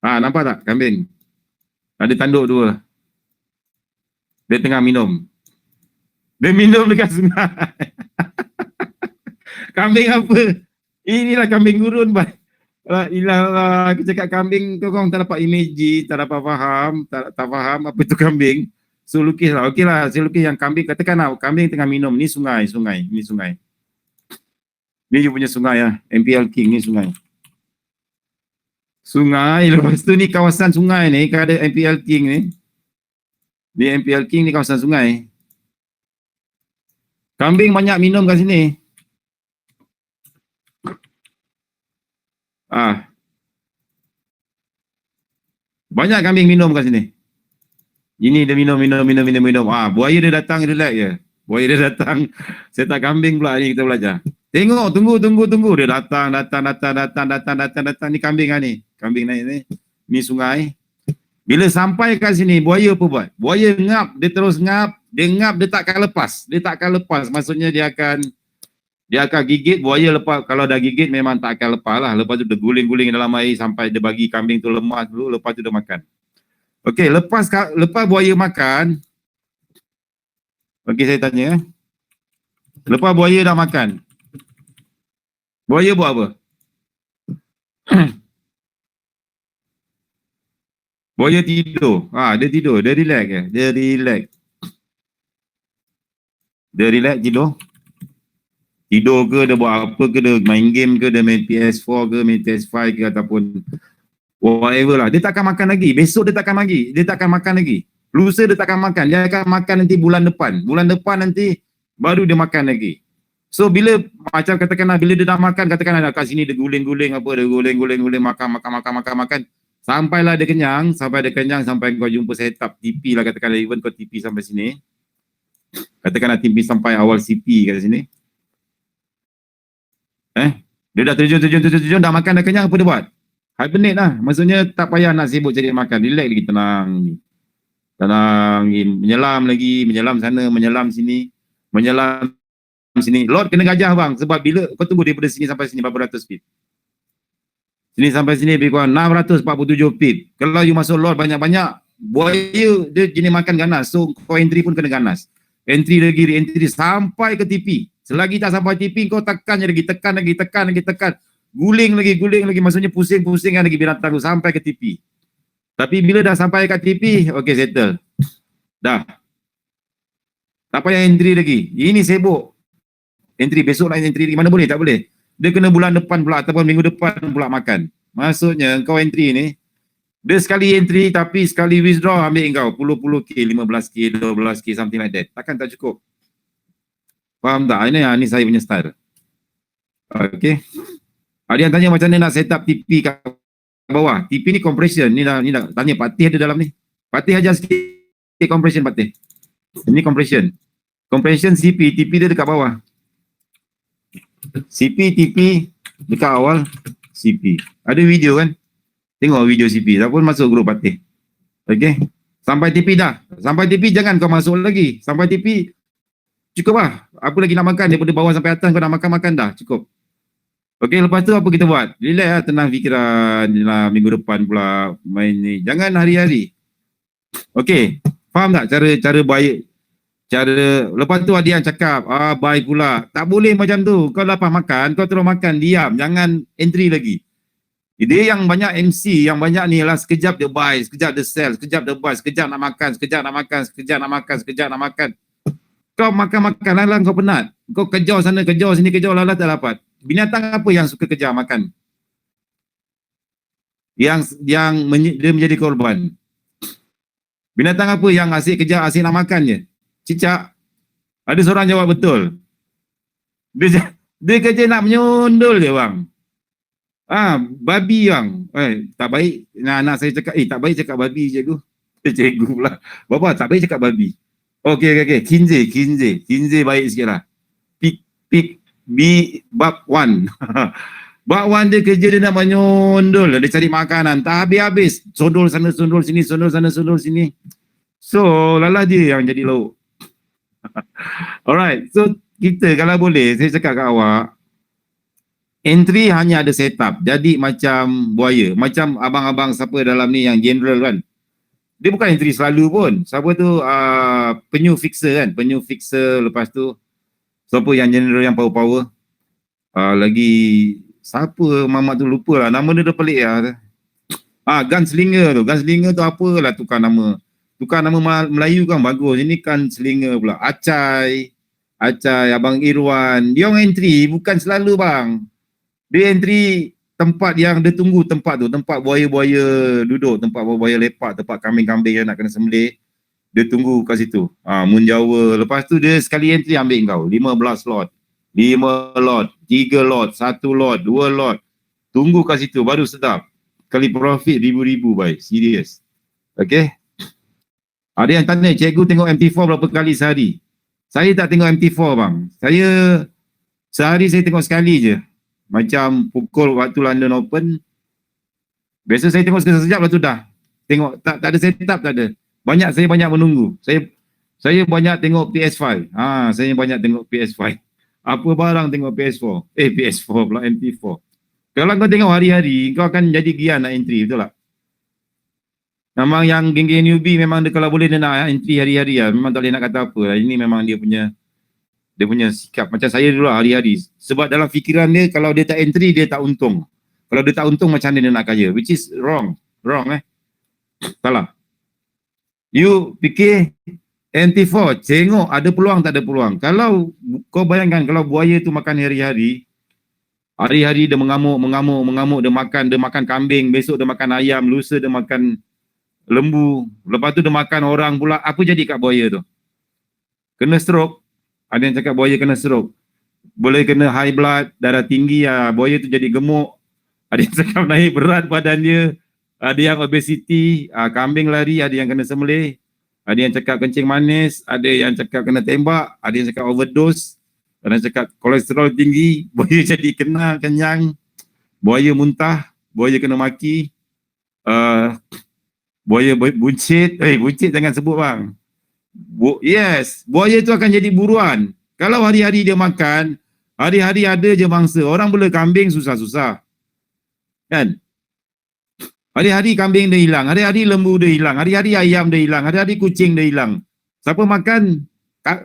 Nampak tak kambing? Ada tanduk dua. Dia tengah minum. Dia minum dekat sungai. Kambing apa? Inilah kambing gurun, bang. Aku cakap kambing tu korang tak dapat image, tak dapat faham, tak faham apa itu kambing. So lukis lah. Okey lah, saya lukis yang kambing. Katakan lah, kambing tengah minum. Ni sungai. Ni sungai. Ni you punya sungai lah. MPL King ni sungai. Sungai, lepas tu ni kawasan sungai ni, kan ada MPL King ni. Ni MPL King ni kawasan sungai. Kambing banyak minum kat sini. Banyak kambing minum kat sini. Ini dia minum. Buaya dia datang, relax je. Buaya dia datang. Saya tak kambing pula ni kita belajar. Tengok, tunggu. Dia datang. Ni kambing lah ni. Kambing naik ni. Ni sungai. Bila sampai kat sini, buaya apa buat? Buaya ngap, dia terus ngap. Dia ngap, dia takkan lepas. Maksudnya dia akan gigit. Buaya lepas, kalau dah gigit memang tak akan lepas lah. Lepas tu dia guling-guling dalam air sampai dia bagi kambing tu lemas dulu. Lepas tu dia makan. Okey, lepas buaya makan. Okey, saya tanya. Lepas buaya dah makan, buaya buat apa? Buaya tidur. Dia tidur. Dia relax ke? Dia relax tidur. Tidur ke, dia buat apa ke, dia main game ke, dia main PS4 ke, main PS5 ke, ataupun whatever lah. Dia takkan makan lagi. Besok dia takkan lagi. Dia takkan makan lagi. Lusa dia takkan makan. Dia akan makan nanti bulan depan. Bulan depan nanti baru dia makan lagi. So bila macam katakanlah bila dia dah makan, katakanlah kat sini dia guling-guling apa, dia guling-guling makan. Sampailah dia kenyang, sampai kau jumpa setup TP lah, katakanlah even kau TP sampai sini. Katakanlah TP sampai awal CP kat sini. Dia dah terjun, dah makan, dah kenyang, apa dia buat? Hibernate lah. Maksudnya tak payah nak sibuk cari makan. Relax lagi, tenang. Menyelam sana, menyelam sini. Lot kena gajah bang. Sebab bila kau tunggu daripada sini sampai sini berapa ratus feet. Sini sampai sini lebih kurang 647 feet. Kalau you masuk lot banyak-banyak, buaya dia jenis makan ganas. So kau entry pun kena ganas. Entry sampai ke TP. Selagi tak sampai TP, kau tekan lagi. Guling lagi. Maksudnya pusing-pusingkan lagi binatang tu sampai ke TP. Tapi bila dah sampai kat TP, okay, settle. Dah. Tak payah entry lagi. Ini sibuk. Entry, besok nak entry lagi. Mana boleh? Tak boleh. Dia kena bulan depan pula ataupun minggu depan pula makan. Maksudnya kau entry ni, dia sekali entry tapi sekali withdraw ambil kau puluh-puluh K, 15K, 12K, something like that. Takkan tak cukup. Faham tak? Ini saya punya style. Okay. Ada yang tanya macam mana nak set up TP kat bawah. TP ni compression. Ni dah tanya Patih ada dalam ni. Patih ajar sikit compression Patih. Ini compression. Compression CP, TP dia dekat bawah. CP, TP dekat awal CP. Ada video kan? Tengok video CP. Tak pun masuk grup Patih. Okay. Sampai TP dah. Sampai TP jangan kau masuk lagi. Sampai TP cukup lah. Apa lagi nak makan daripada bawah sampai atas kau nak makan dah. Cukup. Okay, lepas tu apa kita buat? Relax lah, tenang fikiran lah, minggu depan pula main ni. Jangan hari-hari. Okay. Faham tak cara baik? Lepas tu ada yang cakap, baik pula. Tak boleh macam tu. Kau lepas makan, kau terus makan, diam. Jangan entry lagi. Dia yang banyak MC, yang banyak ni lah, sekejap dia buy, sekejap dia sell, sekejap dia buy, sekejap nak makan. Kau makan lah, kau penat. Kau kejar sana, kejar sini, kejar lah, tak dapat. Binatang apa yang suka kejar makan? Yang dia menjadi korban. Binatang apa yang asyik kejar, asyik nak makan je? Cicak. Ada seorang jawab betul. Dia kerja nak menyundul je bang. Babi bang. Tak baik. Anak saya cakap, tak baik cakap babi cikgu. Cikgu pula. Bapa tak baik cakap babi. Okey. Kinze baik sikit lah. Pik. Bab 1. Bab 1 dia kerja dia nak menyundul. Dia cari makanan. Tak habis-habis. Sundul sana, sundul sini, sundul sana, sundul sini. So, lalah dia yang jadi lauk. Alright. So, kita kalau boleh, saya cakap kat awak, entry hanya ada setup. Jadi macam buaya. Macam abang-abang siapa dalam ni yang general kan. Dia bukan entry selalu pun. Siapa tu penyu fixer kan. Penyu fixer lepas tu. Siapa yang general yang power-power. Lagi siapa mamak tu lupa lah. Nama dia dah pelik lah. Gunslinger tu. Gunslinger tu apalah tukar nama. Tukar nama Melayu kan bagus. Ini kan slinger pula. Acai, Abang Irwan. Dia orang entry bukan selalu bang. Dia entry tempat yang dia tunggu tempat tu. Tempat buaya-buaya duduk. Tempat buaya lepak. Tempat kambing-kambing yang nak kena sembelih. Dia tunggu kat situ. Mun Jawa. Lepas tu dia sekali entry ambil kau. 15 lot. 5 lot. 3 lot. 1 lot. 2 lot. Tunggu kat situ. Baru sedap. Kali profit ribu-ribu baik. Serius. Okay. Ada yang tanya, cikgu tengok MT4 berapa kali sehari? Saya tak tengok MT4 bang. Sehari saya tengok sekali je. Macam pukul waktu London Open. Biasa saya tengok sekejap lepas tu dah. Tengok, tak ada setup, tak ada. Saya banyak menunggu. Saya banyak tengok PS5. Saya banyak tengok PS5. Apa barang tengok PS4? PS4 pula, MT4. Kalau kau tengok hari-hari, kau akan jadi gian nak entry, betul tak? Memang yang geng-geng newbie memang dia kalau boleh dia nak entry hari-hari lah. Memang tak boleh nak kata apa lah. Ini memang dia punya sikap. Macam saya dulu lah hari-hari. Sebab dalam fikiran dia kalau dia tak entry dia tak untung. Kalau dia tak untung macam mana dia nak kaya. Which is wrong. Salah. You fikir MT4 tengok ada peluang tak ada peluang. Kalau kau bayangkan kalau buaya tu makan hari-hari Hari-hari dia mengamuk, dia makan kambing, besok dia makan ayam, lusa dia makan lembu, lepas tu dia makan orang pula. Apa jadi kat buaya tu? Kena stroke. Ada yang cakap buaya kena stroke. Boleh kena high blood, darah tinggi, buaya tu jadi gemuk. Ada yang cakap naik berat badan dia. Ada yang obesity, kambing lari, ada yang kena sembelih. Ada yang cakap kencing manis, ada yang cakap kena tembak, ada yang cakap overdose, ada yang cakap kolesterol tinggi, buaya jadi kenyang, buaya muntah, buaya kena maki, buaya buncit, buncit jangan sebut bang. Yes, buaya tu akan jadi buruan. Kalau hari-hari dia makan, hari-hari ada je mangsa. Orang bela kambing susah-susah. Kan? Hari-hari kambing dia hilang, hari-hari lembu dia hilang, hari-hari ayam dia hilang, hari-hari kucing dia hilang. Siapa makan?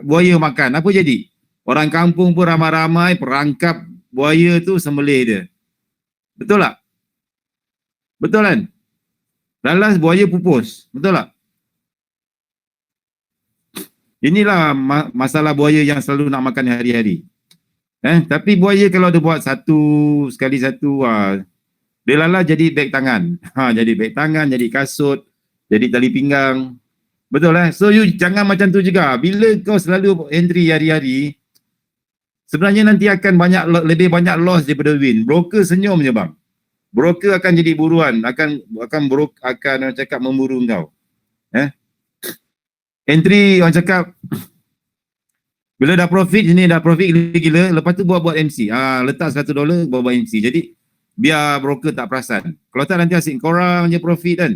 Buaya makan. Apa jadi? Orang kampung pun ramai-ramai perangkap buaya tu sembelih dia. Betul tak? Betul kan? Lalas buaya pupus. Betul tak? Inilah masalah buaya yang selalu nak makan hari-hari. Tapi buaya kalau dia buat sekali satu, dia lala jadi beg tangan. Jadi beg tangan, jadi kasut, jadi tali pinggang. Betul lah. So you jangan macam tu juga. Bila kau selalu entry hari-hari, sebenarnya nanti akan lebih banyak loss daripada win. Broker senyum je bang. Broker akan jadi buruan, akan cakap memburu kau. Entry orang cakap bila dah profit gila-gila, lepas tu buat MC. Letak $1 buat MC. Jadi biar broker tak perasan. Kalau tak nanti asyik korang je profit kan.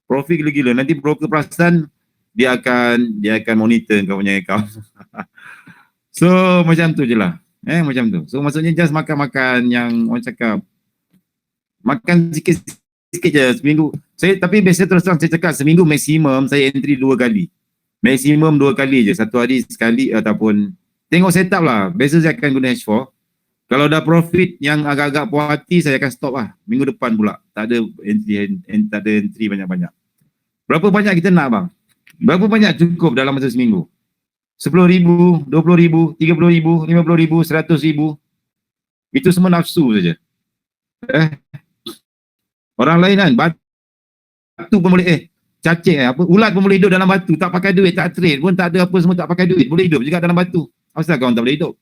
Profit gila-gila. Nanti broker perasan, dia akan monitor kau punya account. So macam tu je lah. Macam tu. So maksudnya just makan-makan yang orang cakap. Makan sikit-sikit je seminggu. Tapi biasa terus terang saya cakap seminggu maksimum saya entry 2 kali. Maksimum 2 kali je. Satu hari sekali ataupun tengok setup lah. Biasa saya akan guna H4. Kalau dah profit yang agak-agak puas hati, saya akan stop lah. Minggu depan pula. Tak ada entry banyak-banyak. Berapa banyak kita nak bang? Berapa banyak cukup dalam masa seminggu? 10,000, 20,000, 30,000, 50,000, 100,000. Itu semua nafsu saja. Orang lain kan, batu pun boleh, cacing, ulat pun boleh hidup dalam batu. Tak pakai duit, tak trade pun, tak ada apa semua, tak pakai duit. Boleh hidup juga dalam batu. Asal kawan tak boleh hidup?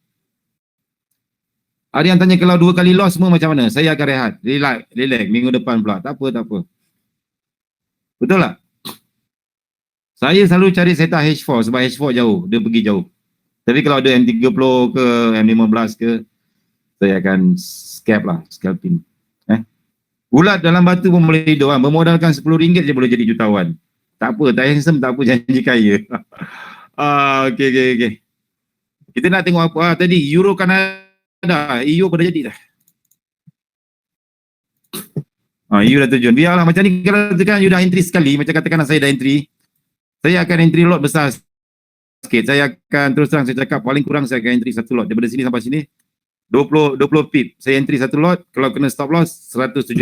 Ada yang tanya kalau 2 kali loss semua macam mana? Saya akan rehat. Relax. Minggu depan pula. Tak apa. Betul tak? Saya selalu cari setup H4 sebab H4 jauh. Dia pergi jauh. Tapi kalau ada M30 ke M15 ke, saya akan scalping. Ulat dalam batu pun boleh hidup. Bermodalkan RM10 je boleh jadi jutawan. Tak apa. Tak handsome, tak apa janji kaya. Okay. Kita nak tengok apa tadi. Euro Kanada. EU pada jadi dah. EU dah terjun. Biarlah macam ni, kalau tekan you dah entry sekali, macam katakanlah saya dah entry, saya akan entry lot besar sikit. Saya akan terus terang saya cakap paling kurang saya akan entry 1 lot daripada sini sampai sini 20 pip. Saya entry 1 lot, kalau kena stop loss $170.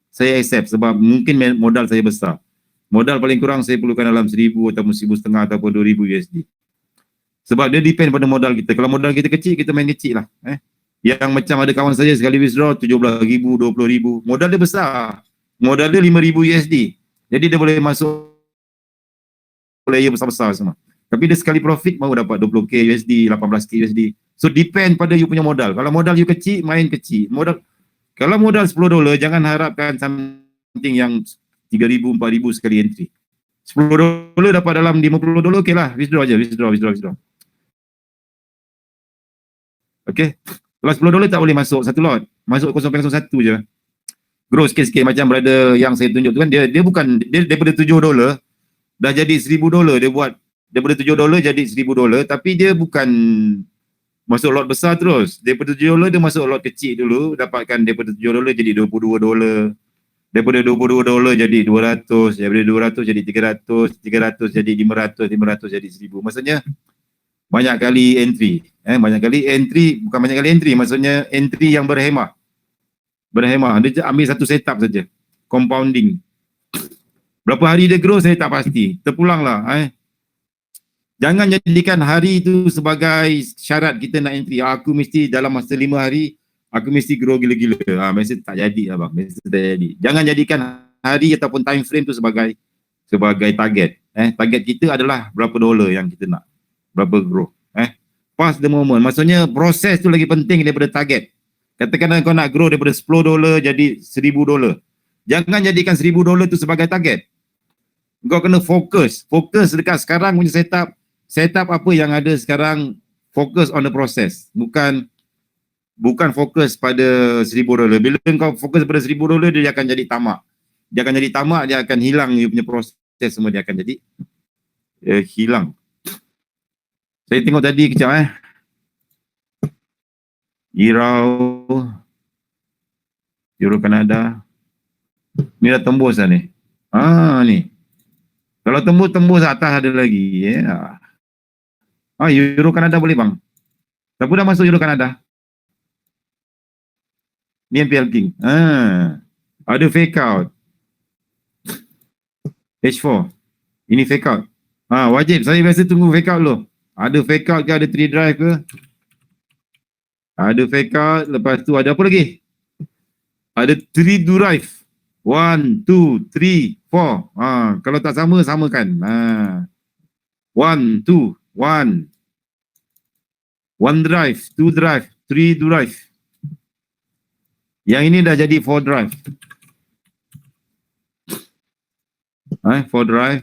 Saya accept sebab mungkin modal saya besar. Modal paling kurang saya perlukan dalam 1,000 ataupun 1,500 ataupun 2,000 USD. Sebab dia depend pada modal kita. Kalau modal kita kecil, kita main kecil lah. Yang macam ada kawan saya sekali withdraw 17,000, 20,000. Modal dia besar. Modal dia 5,000 USD. Jadi dia boleh masuk player besar-besar semua. Tapi dia sekali profit baru dapat 20k USD, 18k USD. So depend pada you punya modal. Kalau modal you kecil, main kecil. Kalau modal $10, jangan harapkan something yang 3,000, 4,000 sekali entry. $10 dapat dalam $50, okey lah. Withdraw je, withdraw. Okay. Kalau $10 tak boleh masuk 1 lot. Masuk 0.01 je. Grow sikit-sikit macam brother yang saya tunjuk tu kan. Dia daripada $7 dah jadi $1,000. Dia buat daripada $7 jadi $1,000. Tapi dia bukan masuk lot besar terus. Daripada $7 dia masuk lot kecil dulu. Dapatkan daripada $7 jadi $22. Daripada $22 jadi 200. Daripada 200 jadi 300. 300 jadi 500. 500 jadi 1,000. Maksudnya banyak kali entry. Banyak kali entry, bukan banyak kali entry, maksudnya entry yang berhemah. Dia ambil satu setup saja. Compounding. Berapa hari dia grow saya tak pasti. Terpulanglah. Jangan jadikan hari itu sebagai syarat kita nak entry. Aku mesti dalam masa 5 hari aku mesti grow gila-gila. Mesti tak jadi lah bang, mesti tak jadi. Jangan jadikan hari ataupun time frame tu sebagai target. Target kita adalah berapa dolar yang kita nak, berapa grow. Pass the moment. Maksudnya proses tu lagi penting daripada target. Katakanlah kau nak grow daripada $10 jadi $1,000. Jangan jadikan $1,000 tu sebagai target. Kau kena fokus dekat sekarang punya setup apa yang ada sekarang, fokus on the process. Bukan fokus pada $1,000. Bila kau fokus pada $1,000, dia akan jadi tamak. Dia akan hilang dia punya proses semua, dia akan jadi hilang. Saya tengok tadi kejap Euro Kanada. Ni dah tembus dah ni. Ni. Kalau tembus atas ada lagi. Euro Kanada boleh bang. Siapa dah masuk Euro Kanada? Ni MPL King. Ada fake out. H4. Ini fake out. Wajib. Saya biasa tunggu fake out dulu. Ada fake out ke? Ada 3 drive ke? Ada fake out. Lepas tu ada apa lagi? Ada 3 drive. 1, 2, 3, 4. Kalau tak sama, samakan. 1, 2, 1. 1 drive, 2 drive, 3 drive. Yang ini dah jadi 4 drive. 4 drive.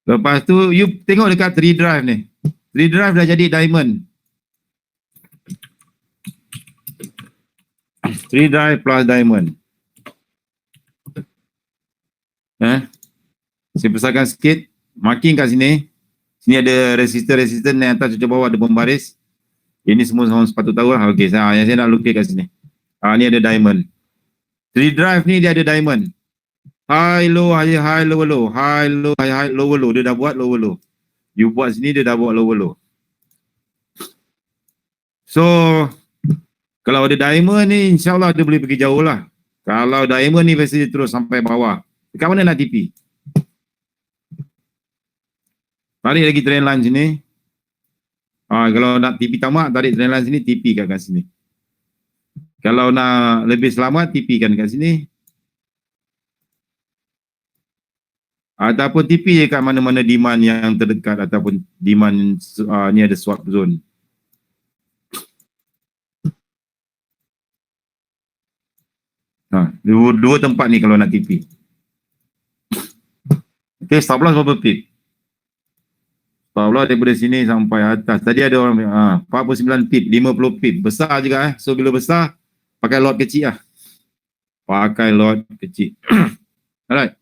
Lepas tu, you tengok dekat 3 drive ni. 3 drive dah jadi diamond. 3 drive plus diamond. Saya besarkan sikit. Marking kat sini. Sini ada resistor yang atas cucuk bawah ada pembaris. Ini semua sepatut tahu lah. Okey, yang saya nak lukis kat sini. Ni ada diamond. 3 drive ni dia ada diamond. High, low, lower, low. High, low, lower, low. Dia dah buat lower, low. You buat sini, dia dah buat lower, low. So, kalau ada diamond ni, insyaAllah dia boleh pergi jauh lah. Kalau diamond ni, pasti dia terus sampai bawah. Dekat mana nak TP? Tarik lagi trend line sini. Kalau nak TP tamak, tarik trend line sini, TP kat sini. Kalau nak lebih selamat, TP kan kat sini. Ataupun TP je kat mana-mana demand yang terdekat ataupun demand ni ada swap zone. Dua tempat ni kalau nak TP. Okay, stop loss berapa pip? Stop loss daripada sini sampai atas. Tadi ada orang 49 pip, 50 pip. Besar juga So bila besar, pakai lot kecil lah. Pakai lot kecil. Alright.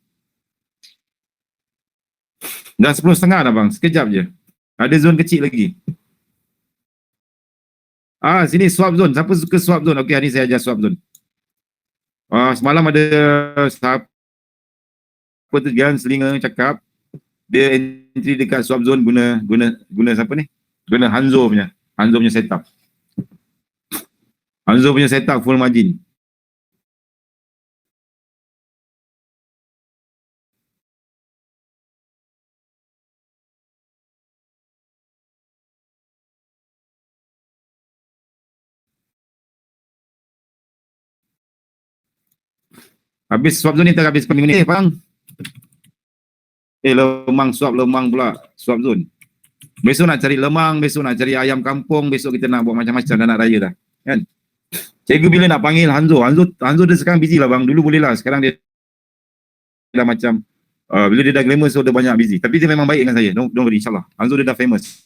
Dah 10.30 dah bang, sekejap je. Ada zone kecil lagi. Sini swap zone. Siapa suka swap zone? Okey, hari ni saya ajar swap zone. Semalam ada siapa tu Slinger cakap dia entry dekat swap zone guna siapa ni? Guna Hanzo punya setup. Hanzo punya setup full margin. Habis swap zone ni tak habis 10 minit. Bang. Lemang pula. Swap zone. Besok nak cari lemang, besok nak cari ayam kampung, besok kita nak buat macam-macam dah nak raya dah. Kan? Cikgu bila nak panggil Hanzo dia sekarang busy lah bang. Dulu boleh lah. Sekarang dia dah macam, bila dia dah glamour so dia banyak busy. Tapi dia memang baik dengan saya. Don't worry, insyaAllah. Hanzo dia dah famous.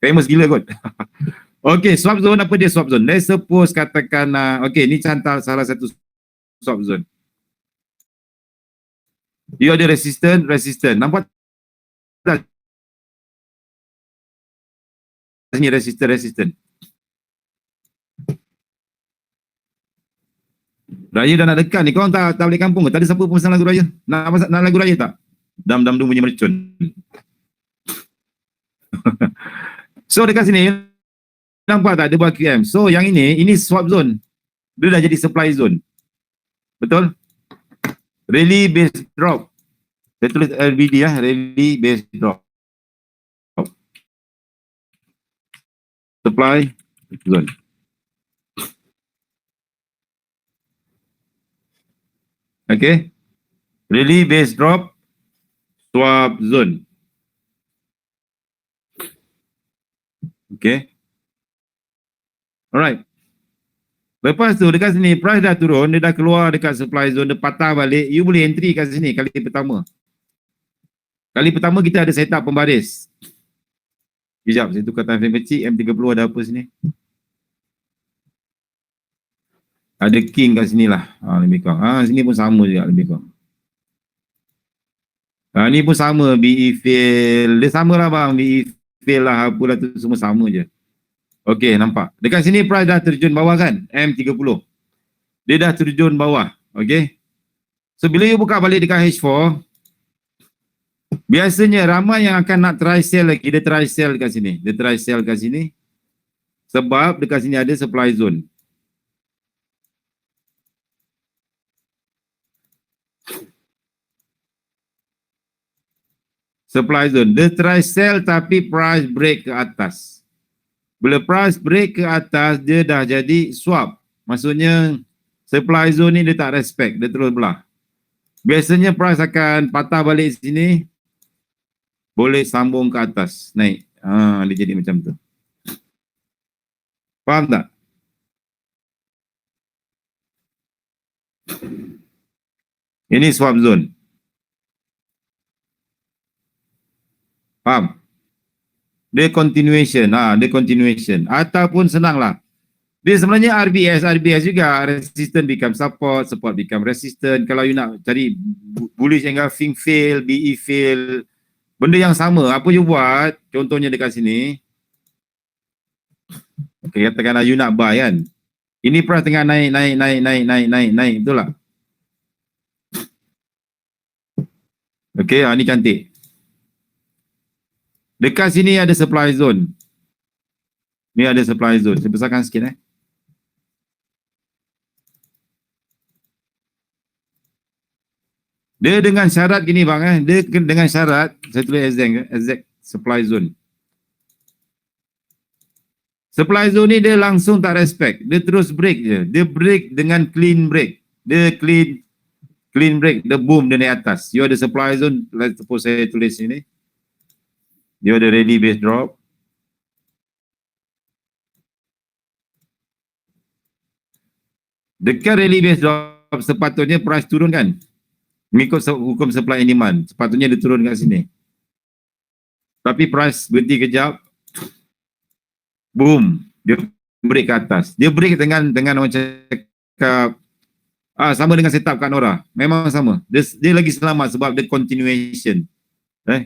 Famous gila kot. Okay, swap zone apa dia swap zone? Let's suppose katakan, okay, ni contoh salah satu swap zone. You ada resistant. Nampak tak? Sini resistant. Raya dah nak dekat ni. Korang tak balik kampung ke? Tak ada siapa pun pesan lagu raya? Nak lagu raya tak? Dam-dam bunyi mercun. So dekat sini, nampak tak? Dia buat QM. So yang ini swap zone. Dia dah jadi supply zone. Betul? Rally base drop. Saya tulis RBD rally base drop. Supply zone. Okay. Rally base drop, swap zone. Okay. Alright. Lepas tu dekat sini price dah turun, dia dah keluar dekat supply zone, dia patah balik, you boleh entry kat sini kali pertama. Kali pertama kita ada setup pembaris. Sekejap, saya tukar time frame kecil, M30 ada apa sini? Ada king kat sini lah. Lebih kurang. Sini pun sama juga lebih kurang. Ni pun sama, BE fail. Dia sama lah bang, BE fail lah, apalah tu semua sama je. Okey, nampak. Dekat sini price dah terjun bawah kan? M30. Dia dah terjun bawah. Okey. So, bila you buka balik dekat H4, biasanya ramai yang akan nak try sell lagi. Dia try sell dekat sini. Dia try sell dekat sini. Sebab dekat sini ada supply zone. Supply zone. Dia try sell tapi price break ke atas. Bila price break ke atas, dia dah jadi swap. Maksudnya, supply zone ni dia tak respect. Dia terus belah. Biasanya price akan patah balik sini. Boleh sambung ke atas. Naik. Dia jadi macam tu. Faham tak? Ini swap zone. Faham? Dia continuation. Dia continuation. Ataupun senanglah. Dia sebenarnya RBS juga. Resistance become support, support become resistant. Kalau you nak cari bullish engulfing fail, BE fail, benda yang sama. Apa you buat? Contohnya dekat sini. Okay, katakanlah you nak buy kan. Ini price tengah naik. Betul tak? Okay, ni cantik. Dekat sini ada supply zone. Ni ada supply zone. Saya besarkan sikit Dia dengan syarat gini bang Dia dengan syarat, saya tulis exact supply zone. Supply zone ni dia langsung tak respect. Dia terus break je. Dia break dengan clean break. Dia clean break. Dia boom, dia naik atas. You ada supply zone, let's suppose saya tulis sini. Dia ada rally base drop. Dekat rally base drop sepatutnya price turun kan? Mengikut hukum supply and demand. Sepatutnya dia turun kat sini. Tapi price berhenti kejap. Boom. Dia break ke atas. Dia break dengan orang cakap sama dengan setup kat Nora. Memang sama. Dia lagi selamat sebab dia continuation.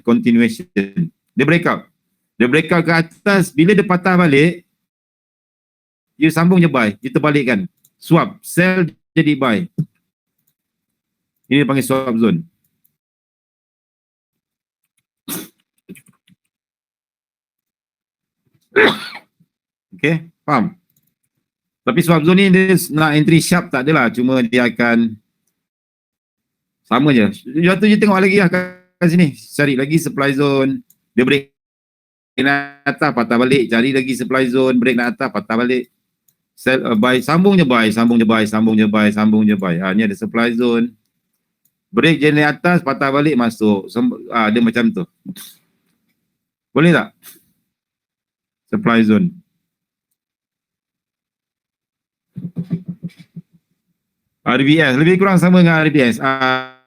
Continuation. Dia break out. Dia break out ke atas. Bila dia patah balik, you sambung je buy. You terbalikkan. Swap. Sell jadi buy. Ini dipanggil swap zone. Okay, faham? Tapi swap zone ni dia nak entry sharp tak adalah. Cuma dia akan sama je. Lepas tu je tengok lagi lah kat sini. Cari lagi supply zone. Dia break nak atas, patah balik. Cari lagi supply zone. Break nak atas, patah balik. Sell, buy. Sambung je buy. Ni ada supply zone. Break je naik atas, patah balik masuk. Dia macam tu. Boleh tak? Supply zone. RBS. Lebih kurang sama dengan RBS.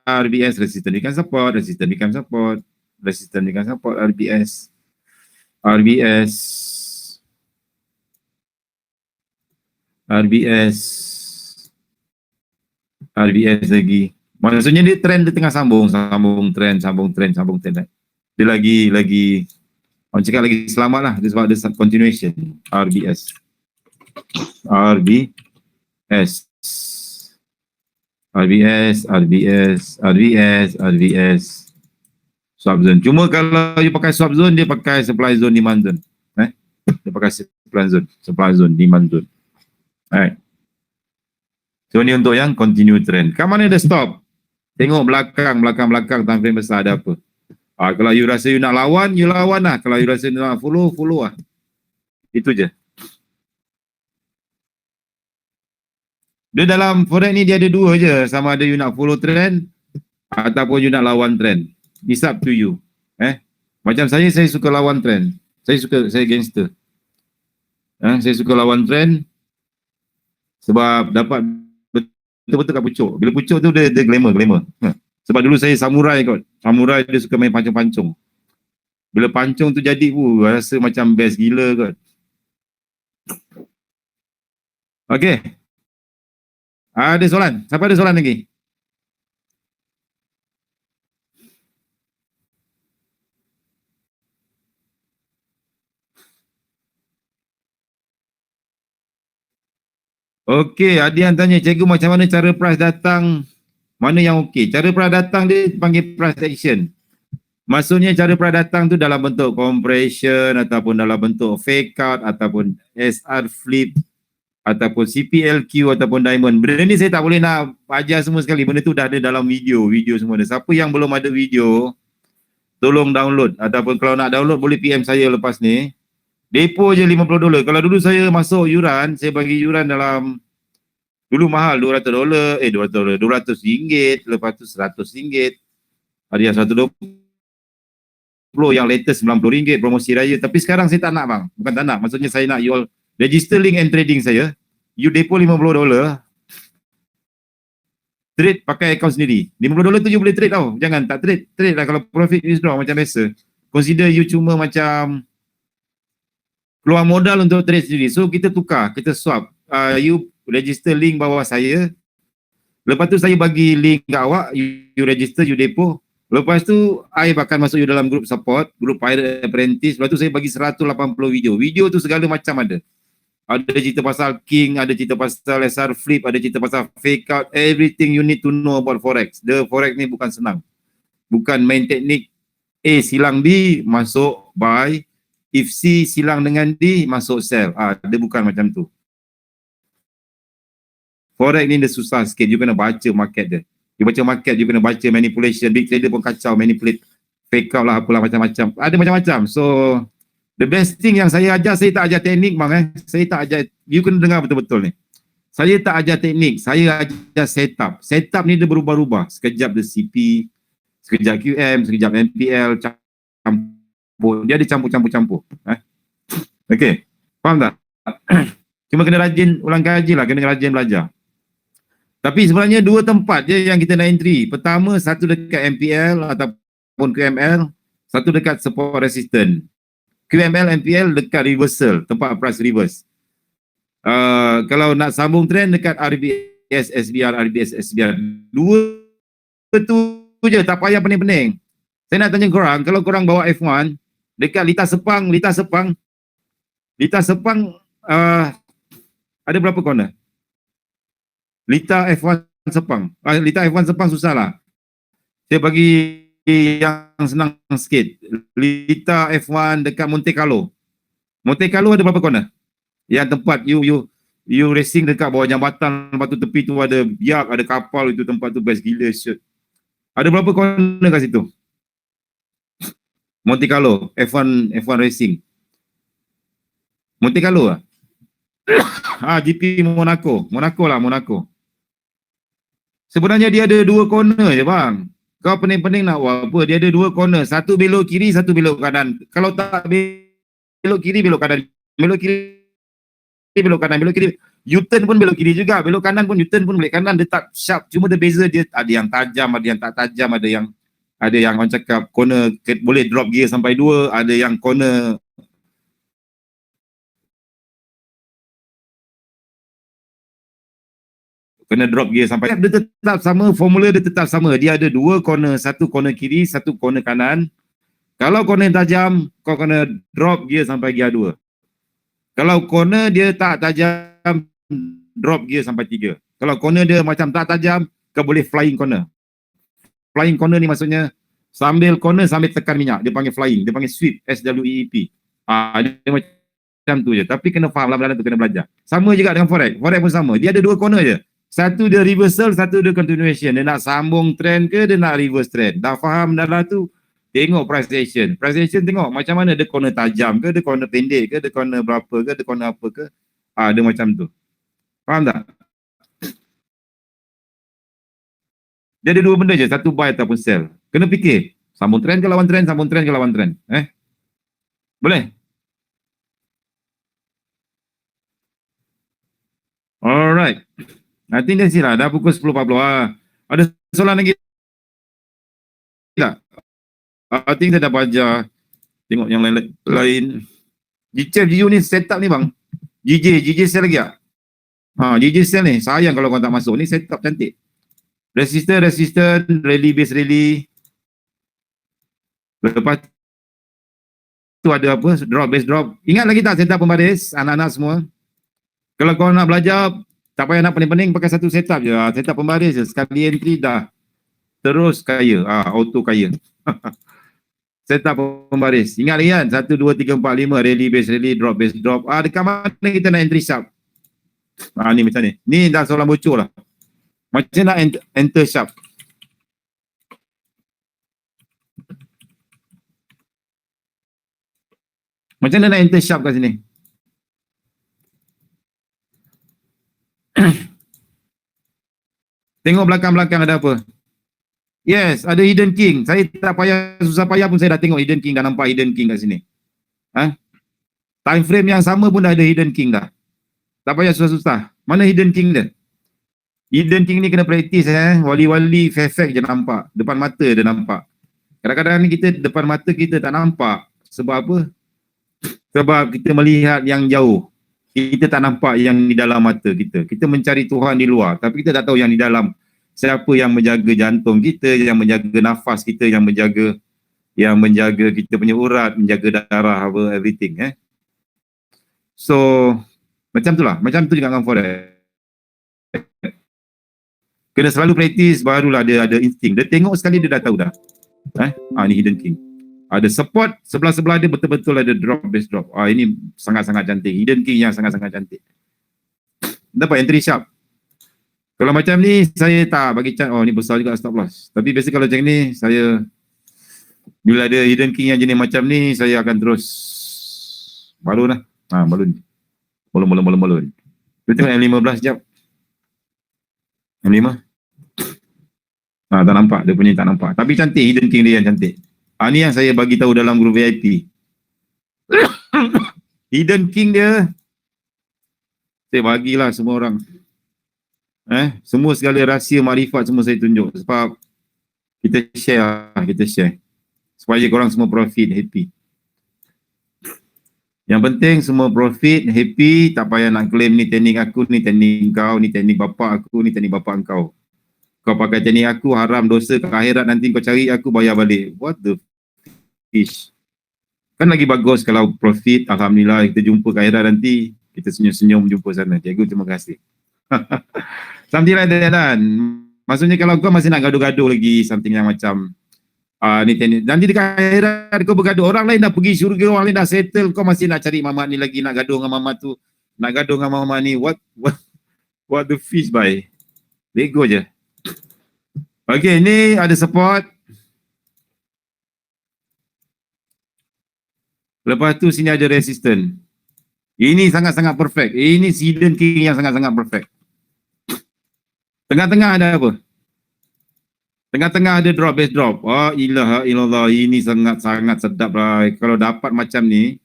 RBS resistance become support. Resistance become support. Resistance become support. RBS. RBS lagi. Maksudnya dia trend dia tengah sambung trend. Dia lagi orang cakap lagi selamat lah. Dia sebab dia continuation. RBS. Swap zone. Cuma kalau you pakai swap zone, dia pakai supply zone, demand zone. Dia pakai supply zone, demand zone. Alright. So ni untuk yang continue trend. Kat mana ada stop? Tengok belakang time frame besar ada apa. Kalau you rasa you nak lawan, you lawan lah. Kalau you rasa you nak follow lah. Itu je. Dia dalam forex ni dia ada dua je, sama ada you nak follow trend ataupun you nak lawan trend. It's up to you. Macam saya suka lawan trend. Saya gangster. Saya suka lawan trend sebab dapat betul-betul kat pucuk. Bila pucuk tu dia glamour. Sebab dulu saya samurai kot. Samurai dia suka main pancung-pancung. Bila pancung tu jadi, rasa macam best gila kot. Okey. Ada soalan? Siapa ada soalan lagi? Okey, ada yang tanya, cikgu macam mana cara price datang, mana yang okey? Cara price datang dia panggil price action. Maksudnya cara price datang tu dalam bentuk compression ataupun dalam bentuk fake out ataupun SR flip ataupun CPLQ ataupun diamond. Benda ni saya tak boleh nak ajar semua sekali. Benda tu dah ada dalam video semua ada. Siapa yang belum ada video, tolong download ataupun kalau nak download boleh PM saya lepas ni. Depo je $50. Kalau dulu saya masuk yuran, saya bagi yuran dalam, dulu mahal $200, $200, lepas tu RM100, ada yang $120, yang latest RM90 promosi raya. Tapi sekarang saya tak nak bang, bukan tak nak, maksudnya saya nak you all register link and trading saya, you depo $50, trade pakai account sendiri. $50 tu you boleh trade tau, jangan tak trade lah. Kalau profit withdraw macam biasa, consider you cuma macam keluar modal untuk trade sendiri. So kita tukar, kita swap. You register link bawah saya. Lepas tu saya bagi link kat awak, you register, you depo. Lepas tu I akan masuk you dalam group support, group Pirate Apprentice. Lepas tu saya bagi 180 video. Video tu segala macam ada. Ada cerita pasal King, ada cerita pasal SR Flip, ada cerita pasal fake out, everything you need to know about Forex. The Forex ni bukan senang. Bukan main teknik A silang B, masuk buy. If C silang dengan D, masuk sell. Dia bukan macam tu. Forex ni dia susah sikit. You kena baca market dia. You baca market, you kena baca manipulation. Big trader pun kacau, manipulate, fake out lah, apalah macam-macam. Ada macam-macam. So, the best thing yang saya ajar, saya tak ajar teknik bang. Saya tak ajar, you kena dengar betul-betul ni. Saya tak ajar teknik, saya ajar setup. Setup ni dia berubah-ubah. Sekejap dia CP, sekejap QM, sekejap MPL, dia ada campur-campur. Okey, faham tak? Cuma kena rajin ulang kaji lah, kena rajin belajar. Tapi sebenarnya dua tempat je yang kita nak entry. Pertama, satu dekat MPL ataupun QML, satu dekat support resistance. QML, MPL dekat reversal, tempat price reverse. Kalau nak sambung trend dekat RBS, SBR, RBS, SBR. Dua tu je, tak payah pening-pening. Saya nak tanya korang, kalau korang bawa F1, dekat Lita Sepang, ada berapa corner? Lita F1 Sepang. Lita F1 Sepang susah lah. Saya bagi yang senang sikit. Lita F1 dekat Monte Carlo. Monte Carlo ada berapa corner? Yang tempat you racing dekat bawah jambatan, lepas tu tepi tu ada biak, ada kapal, itu tempat tu best gila shoot. Ada berapa corner kat situ? Monte Carlo, F1 racing. Monte Carlo lah. GP Monaco lah. Sebenarnya dia ada dua corner je bang. Kau pening-pening nak buat apa? Dia ada dua corner. Satu belok kiri, satu belok kanan. Kalau tak belok kiri, belok kanan. Belok kiri, belok kanan. Belok kiri, U-turn pun belok kiri juga. Belok kanan pun U-turn pun belok kanan. Dia tak sharp. Cuma dia beza dia ada yang tajam, ada yang tak tajam, ada yang orang cakap corner boleh drop gear sampai 2, ada yang corner kena drop gear sampai, dia tetap sama, formula dia tetap sama. Dia ada dua corner, satu corner kiri, satu corner kanan. Kalau corner tajam, kau kena drop gear sampai gear 2. Kalau corner dia tak tajam, drop gear sampai 3. Kalau corner dia macam tak tajam, kau boleh flying corner. Flying corner ni maksudnya sambil corner sambil tekan minyak, dia panggil flying, dia panggil sweep, SWEEP. Dia macam tu je. Tapi kena faham lah benda tu, kena belajar. Sama juga dengan Forex. Forex pun sama. Dia ada dua corner je. Satu dia reversal, satu dia continuation. Dia nak sambung trend ke, dia nak reverse trend. Dah faham dah lah tu. Tengok price action. Price action tengok macam mana, dia corner tajam ke, dia corner pendek ke, dia corner berapa ke, dia corner apa ke. Dia macam tu. Faham tak? Dia ada dua benda je, satu buy ataupun sell. Kena fikir, sambung trend ke lawan trend, sambung trend ke lawan trend. Boleh? Alright. Nanti dah sila, dah pukul 10.40. Ada soalan lagi tak? I think saya dah baca. Tengok yang lain. GCF GU ni setup ni bang. GJ sell lagi tak? GJ sell ni, sayang kalau kau tak masuk. Ni setup cantik. Resistant, rally base rally. Lepas tu ada apa? Drop, base drop. Ingat lagi tak setup pembaris, anak-anak semua? Kalau kau nak belajar, tak payah nak pening-pening, pakai satu setup je. Setup pembaris je. Sekali entry dah. Terus kaya. Auto kaya. Setup pembaris. Ingat lagi kan? 1, 2, 3, 4, 5. Rally, base rally, drop, base drop. Dekat mana kita nak entry sharp? Ni macam ni. Ni dah soalan bocor lah. Macam nak enter sharp? Macam mana nak enter sharp kat sini? Tengok belakang-belakang ada apa? Yes, ada hidden king. Saya tak payah, susah payah pun saya dah tengok hidden king, dah nampak hidden king kat sini. Time frame yang sama pun dah ada hidden king dah. Tak payah susah-susah. Mana hidden king dia? Hidden king ni kena praktis wali-wali fake je nampak. Depan mata dia nampak. Kadang-kadang ni kita depan mata kita tak nampak. Sebab apa? Sebab kita melihat yang jauh. Kita tak nampak yang di dalam mata kita. Kita mencari Tuhan di luar. Tapi kita tak tahu yang di dalam. Siapa yang menjaga jantung kita, yang menjaga nafas kita, yang menjaga kita punya urat, menjaga darah, everything. So, macam tu lah. Macam tu juga dengan forex. Kena selalu praktis, barulah dia ada insting. Dia tengok sekali, dia dah tahu dah. Ni hidden king. Ada support, sebelah-sebelah dia betul-betul ada drop, base drop. Ini sangat-sangat cantik. Hidden king yang sangat-sangat cantik. Dapat entry sharp. Kalau macam ni, saya tak bagi chance, ni besar juga stop loss. Tapi biasa kalau macam ni, saya, bila ada hidden king yang jenis macam ni, saya akan terus balon lah. Balon. Balon. Kita tengok yang 15 sekejap. Yang 5. Tak nampak, dia punya tak nampak. Tapi cantik, hidden king dia yang cantik. Ni yang saya bagi tahu dalam grup VIP. Hidden king dia, saya bagilah semua orang. Semua segala rahsia makrifat semua saya tunjuk. Sebab kita share. Supaya korang semua profit, happy. Yang penting semua profit, happy, tak payah nak claim ni teknik aku, ni teknik kau, ni teknik bapak aku, ni teknik bapak engkau. Kau pakai teknik aku, haram dosa ke akhirat, nanti kau cari aku bayar balik. What the fish? Kan lagi bagus kalau profit, alhamdulillah kita jumpa ke akhirat nanti, kita senyum-senyum jumpa sana. Cikgu terima kasih. Something like that kan. Maksudnya kalau kau masih nak gaduh-gaduh lagi, something yang macam ni teknik. Nanti dekat akhirat kau bergaduh, orang lain dah pergi syurga, orang lain dah settle, kau masih nak cari mamat ni lagi, nak gaduh dengan mamat tu, nak gaduh dengan mamat ni. What the fish by? Lego je. Okay, ni ada support. Lepas tu sini ada resistance. Ini sangat-sangat perfect. Ini hidden king yang sangat-sangat perfect. Tengah-tengah ada apa? Tengah-tengah ada drop, base drop. Ilaha illallah, ini sangat-sangat sedap lah. Kalau dapat macam ni,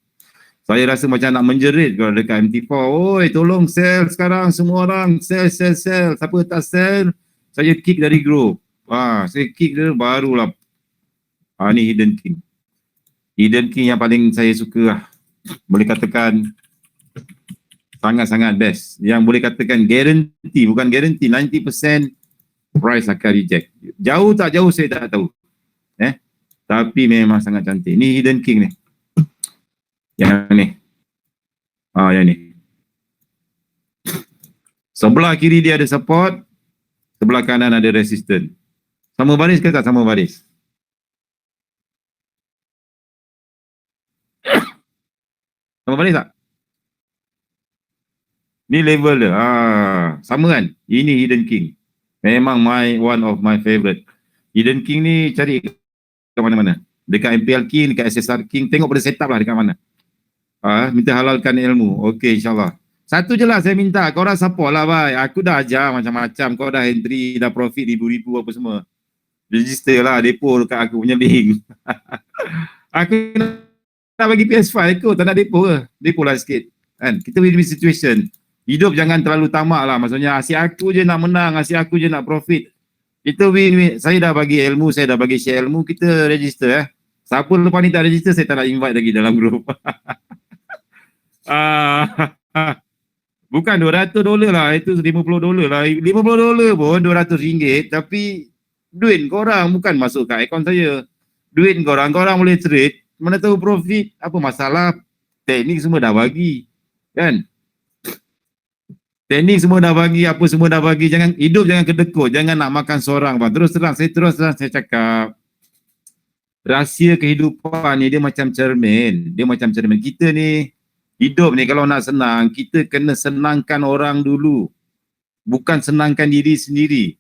saya rasa macam nak menjerit kalau dekat MT4. Oi, tolong sell sekarang semua orang. Sell. Siapa tak sell, saya kick dari group. Saya kick dia barulah. Ni hidden king. Hidden king yang paling saya suka lah. Boleh katakan sangat-sangat best. Yang boleh katakan guarantee, bukan guarantee, 90% price akan reject. Jauh tak jauh saya tak tahu. Tapi memang sangat cantik. Ni hidden king ni. Yang ni. Yang ni. Sebelah kiri dia ada support, sebelah kanan ada resistance. Sama baris ke tak sama baris? Sama baris tak? Ni level dia. Sama kan? Ini hidden king. Memang one of my favorite. Hidden king ni cari ke mana-mana. Dekat MPL king, dekat SSR king, tengok pada setup lah dekat mana. Minta halalkan ilmu. Okey, insyaAllah. Satu je lah saya minta, korang support lah bhai. Aku dah ajar macam-macam, kau dah entry, dah profit ribu-ribu apa semua. Register lah depo dekat aku punya link. Aku nak bagi PS5 kot, tak nak depo ke? Depo lah sikit. Kan? Kita win-win situation. Hidup jangan terlalu tamak lah. Maksudnya asyik aku je nak menang, asyik aku je nak profit. Kita win-win. Saya dah bagi ilmu, saya dah bagi share ilmu, kita register Siapa lepas ni tak register, saya tak nak invite lagi dalam grup. Bukan $200 lah, itu $50 lah. $50 pun RM200, tapi duit korang bukan masuk kat akaun saya. Duit korang boleh trade, mana tahu profit, apa masalah, teknik semua dah bagi. Kan? Teknik semua dah bagi, apa semua dah bagi, jangan hidup jangan kedekut, jangan nak makan seorang bang. Terus terang saya cakap, rahsia kehidupan ni dia macam cermin, Kita ni hidup ni kalau nak senang, kita kena senangkan orang dulu. Bukan senangkan diri sendiri.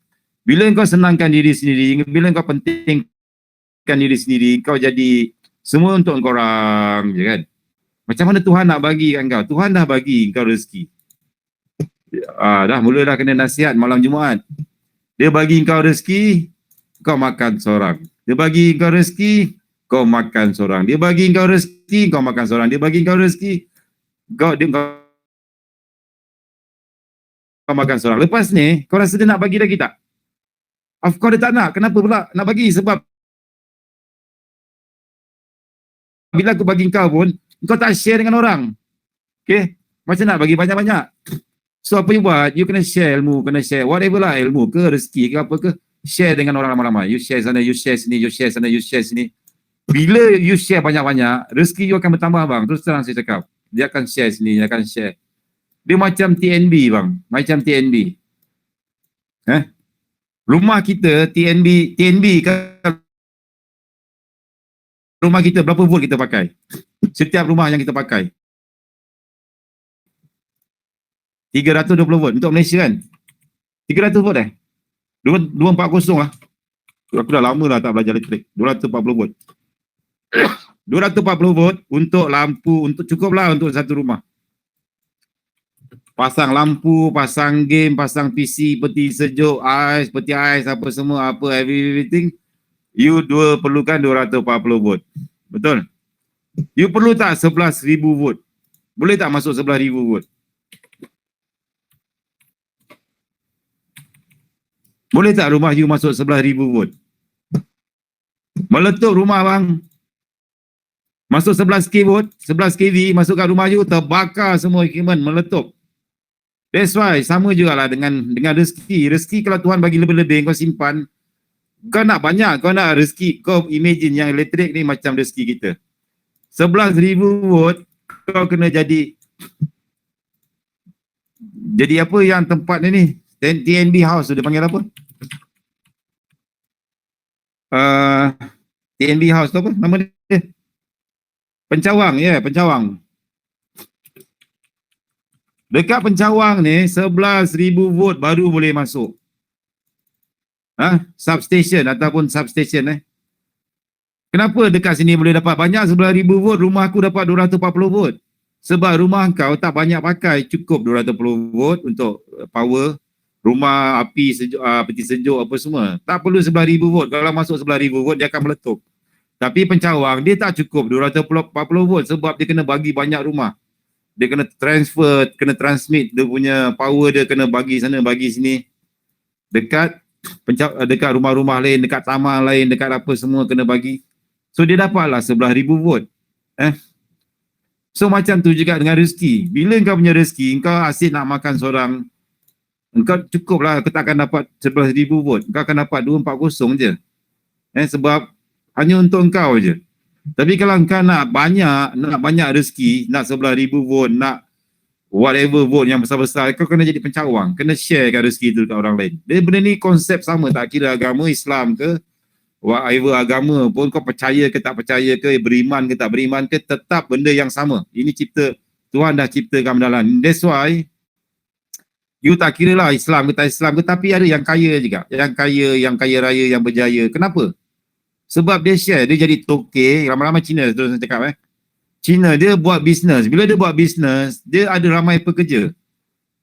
Bila kau senangkan diri sendiri, bila kau pentingkan diri sendiri, kau jadi semua untuk korang je kan. Macam mana Tuhan nak bagi kat kau? Tuhan dah bagi kau rezeki. Dah mula dah kena nasihat malam Jumaat. Dia bagi kau rezeki, kau makan seorang. Dia bagi kau rezeki, kau makan seorang. Dia bagi kau rezeki, kau makan seorang. Dia bagi kau rezeki, kau makan seorang. Lepas ni, kau rasa dia nak bagi lagi tak? Of course dia tak nak. Kenapa pula nak bagi? Sebab bila aku bagi kau pun, kau tak share dengan orang. Okay? Macam nak bagi banyak-banyak. So apa you buat? You kena share ilmu, kena share whatever lah, ilmu ke, rezeki ke apa ke. Share dengan orang ramai-ramai. You share sana, you share sini, you share sana, you share sini. Bila you share banyak-banyak, rezeki you akan bertambah bang. Terus terang saya cakap. Dia akan share sini, dia akan share. Dia macam TNB bang. Macam TNB. Rumah kita, TNB kan, rumah kita berapa volt kita pakai? Setiap rumah yang kita pakai 320 volt untuk Malaysia kan? 300 volt 240 lah. Aku dah lama lah tak belajar elektrik. 240 volt. 240 volt untuk lampu, untuk cukup lah untuk satu rumah. Pasang lampu, pasang game, pasang PC, peti sejuk, ais, peti ais, apa semua, apa, everything. You perlukan 240 volt. Betul? You perlu tak 11,000 volt? Boleh tak masuk 11,000 volt? Boleh tak rumah you masuk 11,000 volt? Meletup rumah bang. Masuk 11 kV, 11 kV, masuk kat rumah you, terbakar semua equipment, meletup. That's why, sama jugalah dengan rezeki. Rezeki kalau Tuhan bagi lebih-lebih, kau simpan. Kau nak banyak, kau nak rezeki. Kau imagine yang elektrik ni macam rezeki kita. 11,000 volt, kau kena jadi apa yang tempat ni? TNB house tu dia panggil apa? TNB house tu apa nama dia? Pencawang, Pencawang. Dekat Pencawang ni 11,000 volt baru boleh masuk. Substation ataupun substation Kenapa dekat sini boleh dapat banyak 11,000 volt, rumah aku dapat 240 volt? Sebab rumah kau tak banyak pakai, cukup 240 volt untuk power. Rumah api sejuk, peti sejuk apa semua. Tak perlu 11,000 volt. Kalau masuk 11,000 volt dia akan meletup. Tapi Pencawang dia tak cukup 240 volt sebab dia kena bagi banyak rumah. Dia kena transfer, kena transmit dia punya power, dia kena bagi sana, bagi sini. Dekat rumah-rumah lain, dekat taman lain, dekat apa semua kena bagi. So dia dapatlah 11,000 volt. So macam tu juga dengan rezeki. Bila kau punya rezeki, kau asyik nak makan seorang, engkau cukuplah, kau tak akan dapat 11,000 volt. Kau akan dapat 240 je. Sebab hanya untuk engkau je. Tapi kalau engkau nak banyak rezeki, nak 11,000 volt, nak whatever volt yang besar-besar, kau kena jadi pencawang, kena sharekan rezeki tu dekat orang lain. Dia benda ni konsep sama, tak kira agama Islam ke, whatever agama pun, kau percaya ke tak percaya ke, beriman ke tak beriman ke, tetap benda yang sama. Ini Tuhan dah ciptakan benda lain. That's why you tak kira lah Islam ke tak Islam ke, tapi ada yang kaya juga, yang kaya raya, yang berjaya. Kenapa? Sebab dia share, dia jadi toke, ramai-ramai Cina tu saya cakap Cina dia buat bisnes. Bila dia buat bisnes, dia ada ramai pekerja.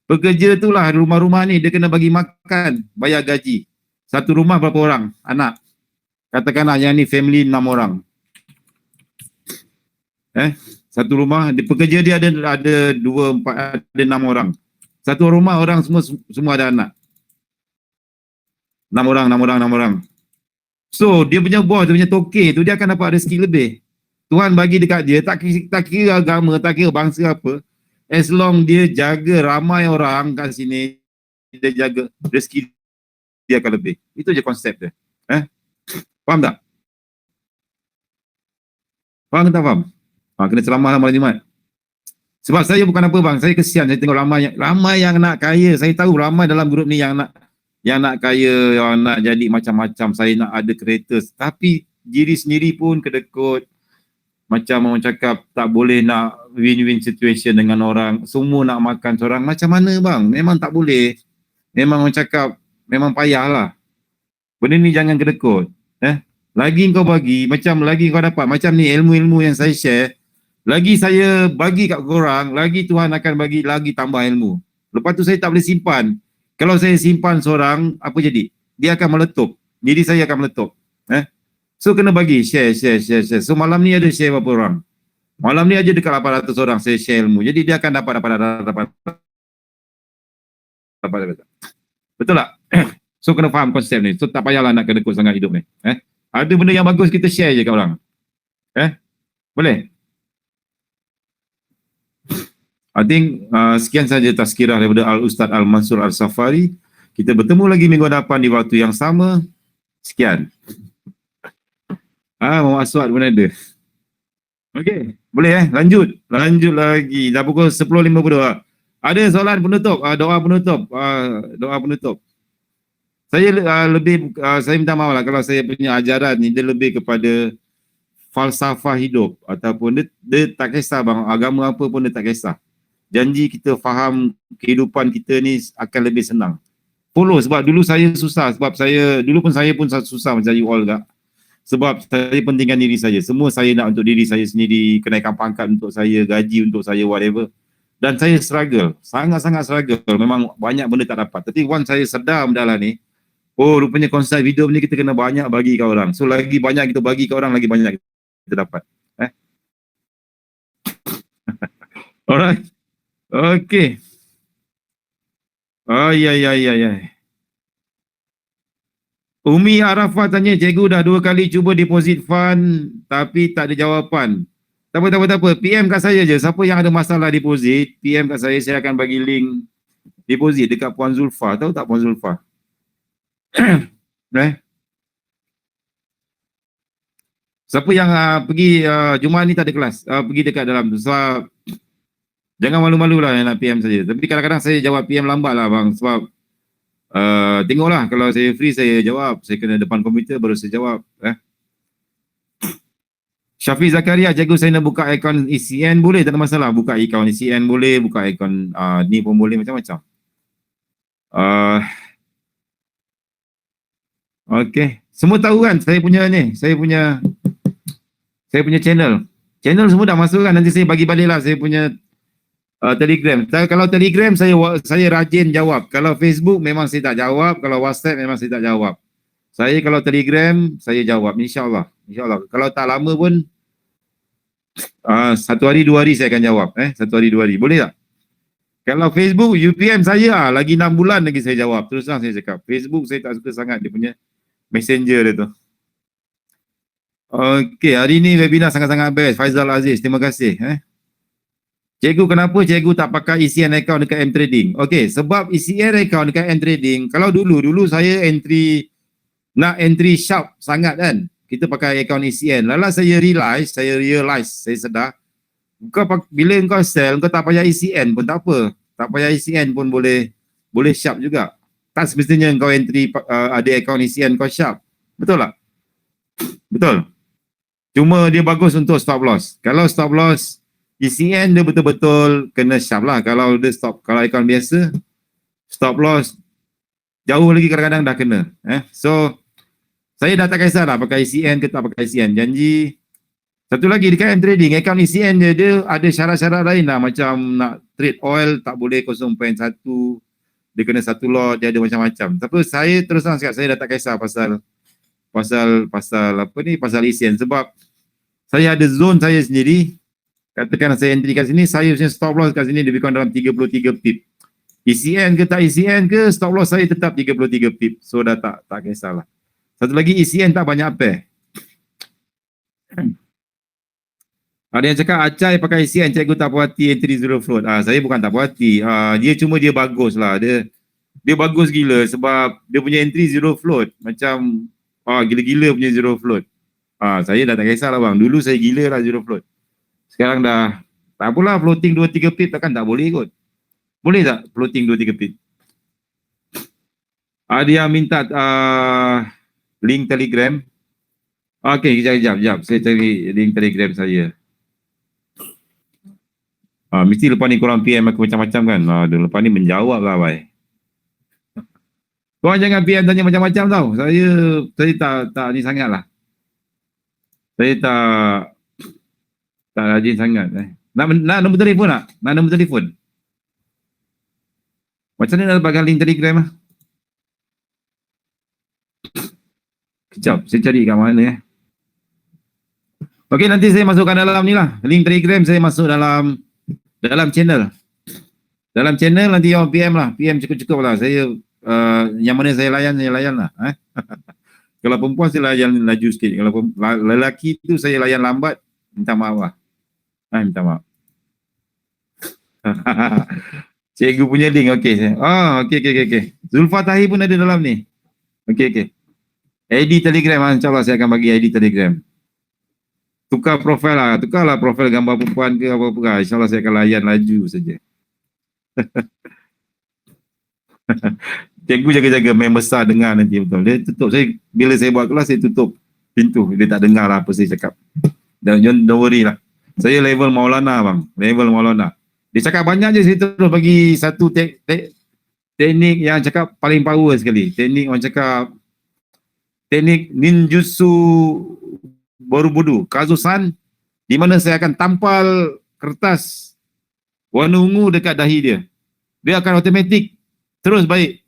Pekerja itulah rumah-rumah ni dia kena bagi makan, bayar gaji. Satu rumah berapa orang? Anak. Katakanlah yang ni family 6 orang. Satu rumah, pekerja dia ada 2, 4, ada 6 orang. Satu rumah orang semua ada anak. 6 orang. So, dia punya bos, dia punya toke tu, dia akan dapat rezeki lebih. Tuhan bagi dekat dia, tak kira agama, tak kira bangsa apa. As long dia jaga ramai orang kat sini, dia jaga rezeki dia akan lebih. Itu je konsep dia. Faham tak? Faham ke tak faham? Kena ceramah lah malam Jumaat. Sebab saya bukan apa bang, saya kesian saya tengok ramai yang nak kaya. Saya tahu ramai dalam grup ni yang nak kaya, yang nak jadi macam-macam. Saya nak ada kereta, tapi diri sendiri pun kedekut. Macam orang cakap tak boleh nak win-win situation dengan orang. Semua nak makan seorang. Macam mana bang? Memang tak boleh. Memang orang cakap, memang payahlah. Benda ni jangan kedekut. Lagi kau bagi, lagi kau dapat. Macam ni ilmu-ilmu yang saya share. Lagi saya bagi kat korang, lagi Tuhan akan bagi lagi tambah ilmu. Lepas tu saya tak boleh simpan. Kalau saya simpan seorang, apa jadi? Dia akan meletup. Diri saya akan meletup. So kena bagi, share. So malam ni ada share berapa orang? Malam ni aja dekat 800 orang saya share ilmu. Jadi dia akan dapat. Betul tak? So kena faham konsep ni. So tak payahlah nak kena ikut sangat hidup ni. Ada benda yang bagus kita share je kat orang. Boleh? I think sekian saja tazkirah daripada Al-Ustaz Al-Mansur Al-Safari. Kita bertemu lagi minggu depan di waktu yang sama. Sekian. Mau aswad pun ada. Okey, boleh lanjut lagi. Dah pukul 10.52. Ada soalan penutup, doa penutup. Saya saya minta maaf lah kalau saya punya ajaran ni dia lebih kepada falsafah hidup ataupun dia tak kisah bang, agama apa pun dia tak kisah. Janji kita faham kehidupan kita ni akan lebih senang. Follow, sebab dulu saya susah, dulu pun saya susah macam you all tak. Sebab saya pentingkan diri saya. Semua saya nak untuk diri saya sendiri, kenaikan pangkat untuk saya, gaji untuk saya, whatever. Dan saya struggle, sangat-sangat struggle. Memang banyak benda tak dapat. Tapi once saya sedar dalam ni, rupanya konsep hidup ni kita kena banyak bagi ke orang. So lagi banyak kita bagi ke orang, lagi banyak kita dapat. Alright. Okay. Ya. Umi Arafat tanya, cikgu dah 2 kali cuba deposit fund tapi tak ada jawapan. Tak apa. PM kat saya je. Siapa yang ada masalah deposit, PM kat saya akan bagi link deposit dekat Puan Zulfa. Tahu tak Puan Zulfa? Siapa yang pergi Jumaat ni tak ada kelas, pergi dekat dalam tu. Sebab jangan malu-malu lah yang nak PM saja. Tapi kadang-kadang saya jawab PM lambat lah bang. Sebab tengoklah, kalau saya free saya jawab. Saya kena depan komputer baru saya jawab. Syafiq Zakaria, cikgu saya nak buka akaun ECN, boleh, tak ada masalah. Buka akaun ECN boleh, buka akaun ni pun boleh, macam-macam. Okay, semua tahu kan saya punya ni, saya punya channel. Channel semua dah masuk kan, nanti saya bagi balik lah saya punya Telegram. Kalau Telegram saya rajin jawab. Kalau Facebook memang saya tak jawab. Kalau WhatsApp memang saya tak jawab. Saya kalau Telegram saya jawab, insyaAllah. Kalau tak lama pun 1 hari 2 hari saya akan jawab. 1 hari 2 hari. Boleh tak? Kalau Facebook, UPM saya lagi 6 bulan lagi saya jawab. Terus terang saya cakap. Facebook saya tak suka sangat dia punya messenger dia tu. Okey, hari ni webinar sangat-sangat best. Faizal Aziz, terima kasih. Cikgu, kenapa cikgu tak pakai ECN account dekat M-Trading? Okey, sebab ECN account dekat M-Trading, kalau dulu saya nak entry sharp sangat kan. Kita pakai account ECN. Lalu saya realize, saya sedar, bila kau sell, kau tak payah ECN pun tak apa. Tak payah ECN pun boleh sharp juga. Tak semestinya kau entry ada account ECN kau sharp. Betul tak? Betul. Cuma dia bagus untuk stop loss. Kalau stop loss, ECN dia betul-betul kena sharp lah. Kalau account biasa, stop loss jauh lagi kadang-kadang dah kena. So, saya dah tak kisah lah pakai ECN ke tak pakai ECN. Janji Satu lagi dekat M Trading, account ECN dia ada syarat-syarat lain lah, macam nak trade oil tak boleh 0.1, dia kena satu lot, dia ada macam-macam. Tapi saya terus terang cakap, saya dah tak kisah pasal ECN, sebab saya ada zone saya sendiri. Katakan saya entry kat sini, saya punya stop loss kat sini lebih kurang dalam 33 pip. ECN ke tak ECN ke, stop loss saya tetap 33 pip. So dah tak kisahlah. Satu lagi, ECN tak banyak pair. Ada yang cakap Acai pakai ECN, cikgu tak puas hati entry zero float. Saya bukan tak puas hati. Dia bagus lah. Dia bagus gila sebab dia punya entry zero float. Macam gila-gila punya zero float. Saya dah tak kisahlah bang. Dulu saya gila lah zero float. Sekarang dah tak apalah, floating 2-3 pip takkan tak boleh kot. Boleh tak floating 2-3 pip? Dia minta link Telegram. Okey, kejap. Saya cari link Telegram saya. Mesti lepas ni korang PM aku macam-macam kan. Lepas ni menjawab lah bhai. Korang jangan PM tanya macam-macam tau. Saya tak ni sangat lah. Saya tak rajin sangat. Nak nombor telefon tak? Nak nombor telefon? Macam mana nak dapatkan link Telegram lah? Kejap, saya cari kat mana Okey, nanti saya masukkan dalam ni lah. Link Telegram saya masuk dalam channel. Dalam channel nanti orang PM lah. PM cukup-cukup lah. Saya, yang mana saya layan lah. Kalau perempuan saya layan laju sikit. Kalau lelaki tu saya layan lambat, minta maaf lah. Minta maaf. Cikgu punya link, okey. Okey. Zulfa Tahir pun ada dalam ni. Okey. ID Telegram, insyaAllah saya akan bagi ID Telegram. Tukar profil lah, tukarlah profil gambar perempuan ke apa-apa lah. InsyaAllah saya akan layan laju saja. Cikgu jaga-jaga main besar dengar nanti betul. Dia tutup, bila saya buat kelas saya tutup pintu. Dia tak dengar lah apa saya cakap. Don't worry lah. Saya level Maulana bang, level Maulana. Dia cakap banyak je, saya terus bagi satu teknik yang cakap paling power sekali. Teknik orang cakap, teknik ninjutsu Borobudur, Kazusan, di mana saya akan tampal kertas warna ungu dekat dahi dia. Dia akan automatik terus baik.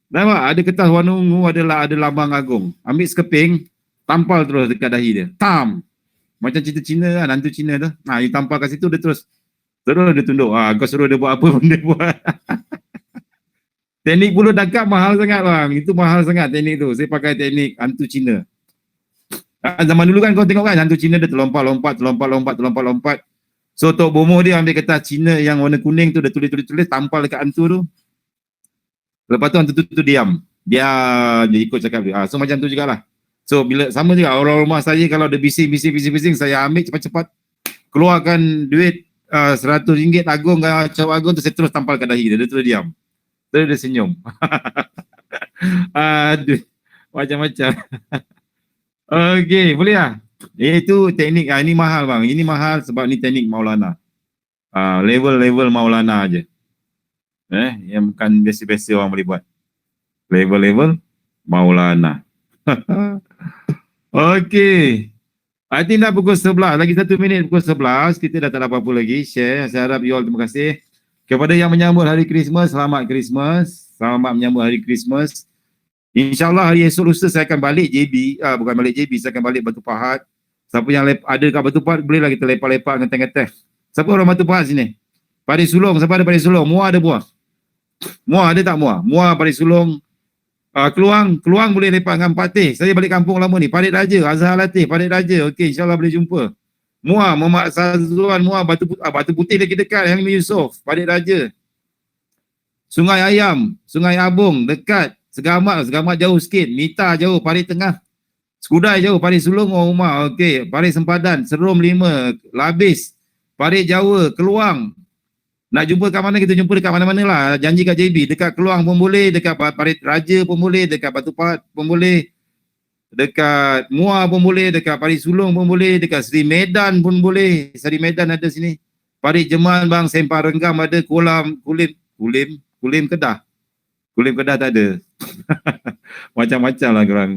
Nampak? Ada kertas warna ungu, ada lambang agung. Ambil sekeping, tampal terus dekat dahi dia. Tam. Macam cerita Cina kan, hantu Cina tu. Dia tampal kat situ, dia terus dia tunduk. Kau suruh dia buat apa pun dia buat. Teknik bulu dakap mahal sangat bang. Itu mahal sangat teknik tu. Saya pakai teknik hantu Cina. Zaman dulu kan kau tengok kan hantu Cina dia terlompat. So Tok Bomoh dia ambil kertas Cina yang warna kuning tu, dia tulis tampal dekat hantu tu. Lepas tu hantu tu diam. Dia ikut cakap dia. So macam tu jugalah. So bila sama juga orang rumah saya kalau ada bising, saya ambil cepat-cepat keluarkan duit RM100 agung tu, saya terus tampal kat dahi dia. Dia terus diam. Terus dia senyum. Aduh, macam-macam. Okey, boleh lah. Itu teknik, ini mahal bang. Ini mahal sebab ni teknik Maulana. Level Maulana aje. Yang bukan biasa-biasa orang boleh buat. Level Maulana. Okey. I think dah pukul 11. Lagi 1 minit pukul 11. Kita dah tak ada apa-apa lagi. Share. Saya harap you all terima kasih. Kepada yang menyambut hari Christmas, selamat Christmas. Selamat menyambut hari Christmas. InsyaAllah hari esok lusa saya akan balik JB. Bukan balik JB, saya akan balik Batu Pahat. Siapa yang ada kat Batu Pahat, bolehlah kita lepak-lepak, ngeteh-ngeteh. Siapa orang Batu Pahat sini? Paris Sulong, siapa ada Paris Sulong? Muar ada buah? Muar ada tak Muar? Muar, Paris Sulong. Keluang boleh lepak dengan Patih. Saya balik kampung lama ni. Parit Raja, Azhar Latih, Parit Raja. Okey, insyaAllah boleh jumpa. Muar, Muhammad Sazuan, Muar, Batu Putih lagi dekat, Helmi Yusof, Parit Raja. Sungai Ayam, Sungai Abung, dekat. Segamat jauh sikit. Mita jauh, Parit Tengah. Skudai jauh, Parit Sulong, Umar. Okey, Parit Sempadan, Serum 5, Labis, Parit Jawa, Keluang. Nak jumpa kat mana, kita jumpa dekat mana-mana lah. Janji kat JB, dekat Keluang pun boleh, dekat Parit Raja pun boleh, dekat Batu Pahat pun boleh, dekat Muar pun boleh, dekat Parit Sulong pun boleh, dekat Seri Medan pun boleh. Seri Medan ada sini. Parit Jeman bang, Sempah Renggam ada, Kulim Kedah. Kulim Kedah tak ada. Macam-macam lah korang.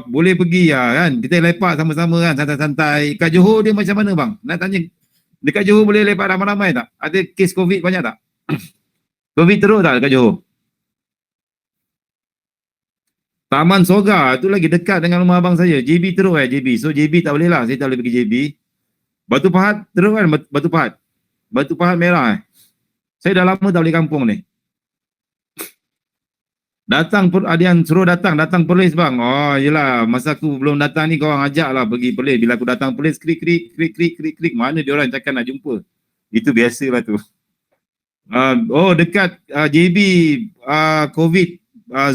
Boleh pergi lah kan. Kita lepak sama-sama kan, santai-santai. Kat Johor dia macam mana bang? Nak tanya, dekat Johor boleh lepak ramai-ramai tak? Ada kes COVID banyak tak? COVID teruk tak dekat Johor? Taman Soga tu lagi dekat dengan rumah abang saya. JB teruk JB. So JB tak boleh lah. Saya tak boleh pergi JB. Batu Pahat teruk kan? Batu Pahat. Batu Pahat merah Saya dah lama tak boleh kampung ni. Datang, ada yang suruh datang Perlis bang. Oh yelah, masa aku belum datang ni korang ajak lah pergi Perlis. Bila aku datang Perlis, krik. Mana dia orang cakap nak jumpa? Itu biasalah tu. Dekat JB COVID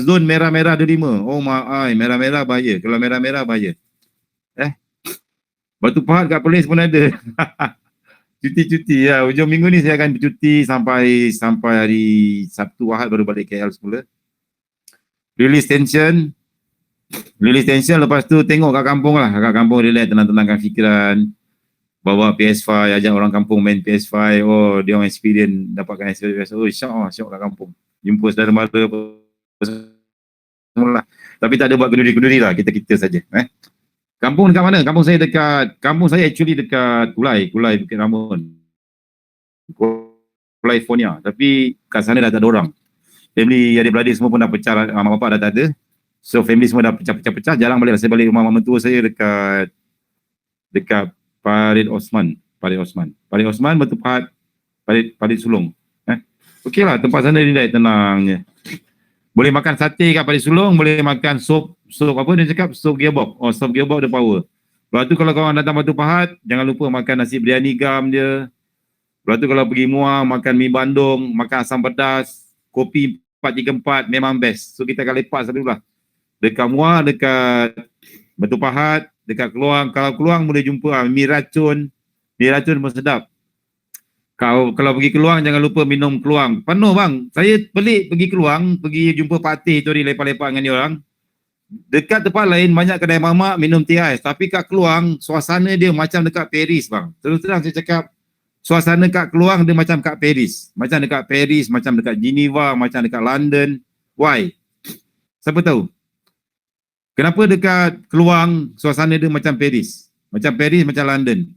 zon merah-merah 25. Oh merah-merah bahaya. Kalau merah-merah bahaya. Batu Pahat kat Perlis pun ada. Cuti ya. Hujung minggu ni saya akan bercuti sampai hari Sabtu Ahad baru balik KL semula. Release tension, lepas tu tengok kat kampung lah. Kat kampung relax, tenangkan fikiran. Bawa PS5, ajak orang kampung main PS5. Oh, dia orang experience, dapatkan experience. Oh, syok kat kampung. Jumpa saudara mara apa semua lah. Tapi tak ada buat kenduri-kenduri lah, kita saja. Kampung dekat mana? Kampung saya actually dekat Kulai Bukit Ramun. Kulai Fonia. Tapi kat sana dah tak ada orang. Family adik-beradik semua pun dah pecah, mak bapak dah tak ada. So family semua dah pecah, jarang balik. Saya balik rumah mak mentua saya dekat Parit Osman, Batu Pahat, Parit Sulong. Okey lah, tempat sana ni dah tenangnya. Boleh makan sate kat Parit Sulong, boleh makan sup apa dia cakap? Sup gearbox. Oh, sup gearbox dia power. Lepas tu kalau korang datang Batu Pahat, jangan lupa makan nasi biryani gam dia. Lepas tu kalau pergi Muar, makan mi bandung, makan asam pedas, kopi 434 memang best. So kita akan lepak satu lah. Dekat Muar, dekat Batu Pahat, dekat Keluang. Kalau Keluang boleh jumpa mi racun pun sedap. Kalau pergi Keluang jangan lupa minum Keluang. Penuh bang. Saya pelik pergi Keluang, pergi jumpa Pak Teh tu lepak-lepak dengan dia orang. Dekat tempat lain banyak kedai mamak minum teh ais. Tapi kat Keluang suasana dia macam dekat Paris bang. Terus terang saya cakap, suasana kat Keluang dia macam kat Paris. Macam dekat Paris, macam dekat Geneva, macam dekat London. Why? Siapa tahu? Kenapa dekat Keluang suasana dia macam Paris? Macam Paris, macam London.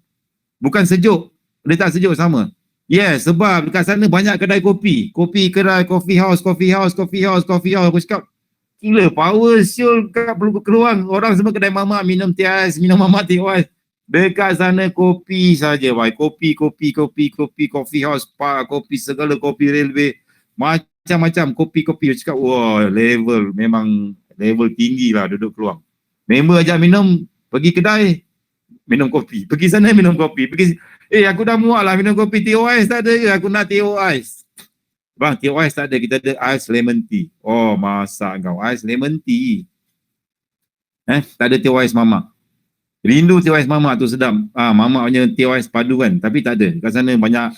Bukan sejuk. Dia tak sejuk sama. Yes, sebab dekat sana banyak kedai kopi. Kedai coffee house. Aku cakap, gila, power siul kat Keluang. Orang semua kedai mamak minum teh ais, minum mamak teh ais. Dekat sana kopi saja, boy. Kopi, coffee house, kopi segala, kopi railway, macam-macam kopi. Aku cakap, wah, memang level tinggi lah duduk Keluang. Member ajak minum, pergi kedai, minum kopi. Pergi sana minum kopi. Aku dah muak lah minum kopi. Teh ais tak ada ke? Aku nak teh ais. Bang, teh ais tak ada. Kita ada ais lemon tea. Oh, masak kau. Ais lemon tea. Tak ada teh ais mamak. Rindu teh ais mamak tu sedap. Mamak punya teh ais padu kan. Tapi tak ada. Kat sana banyak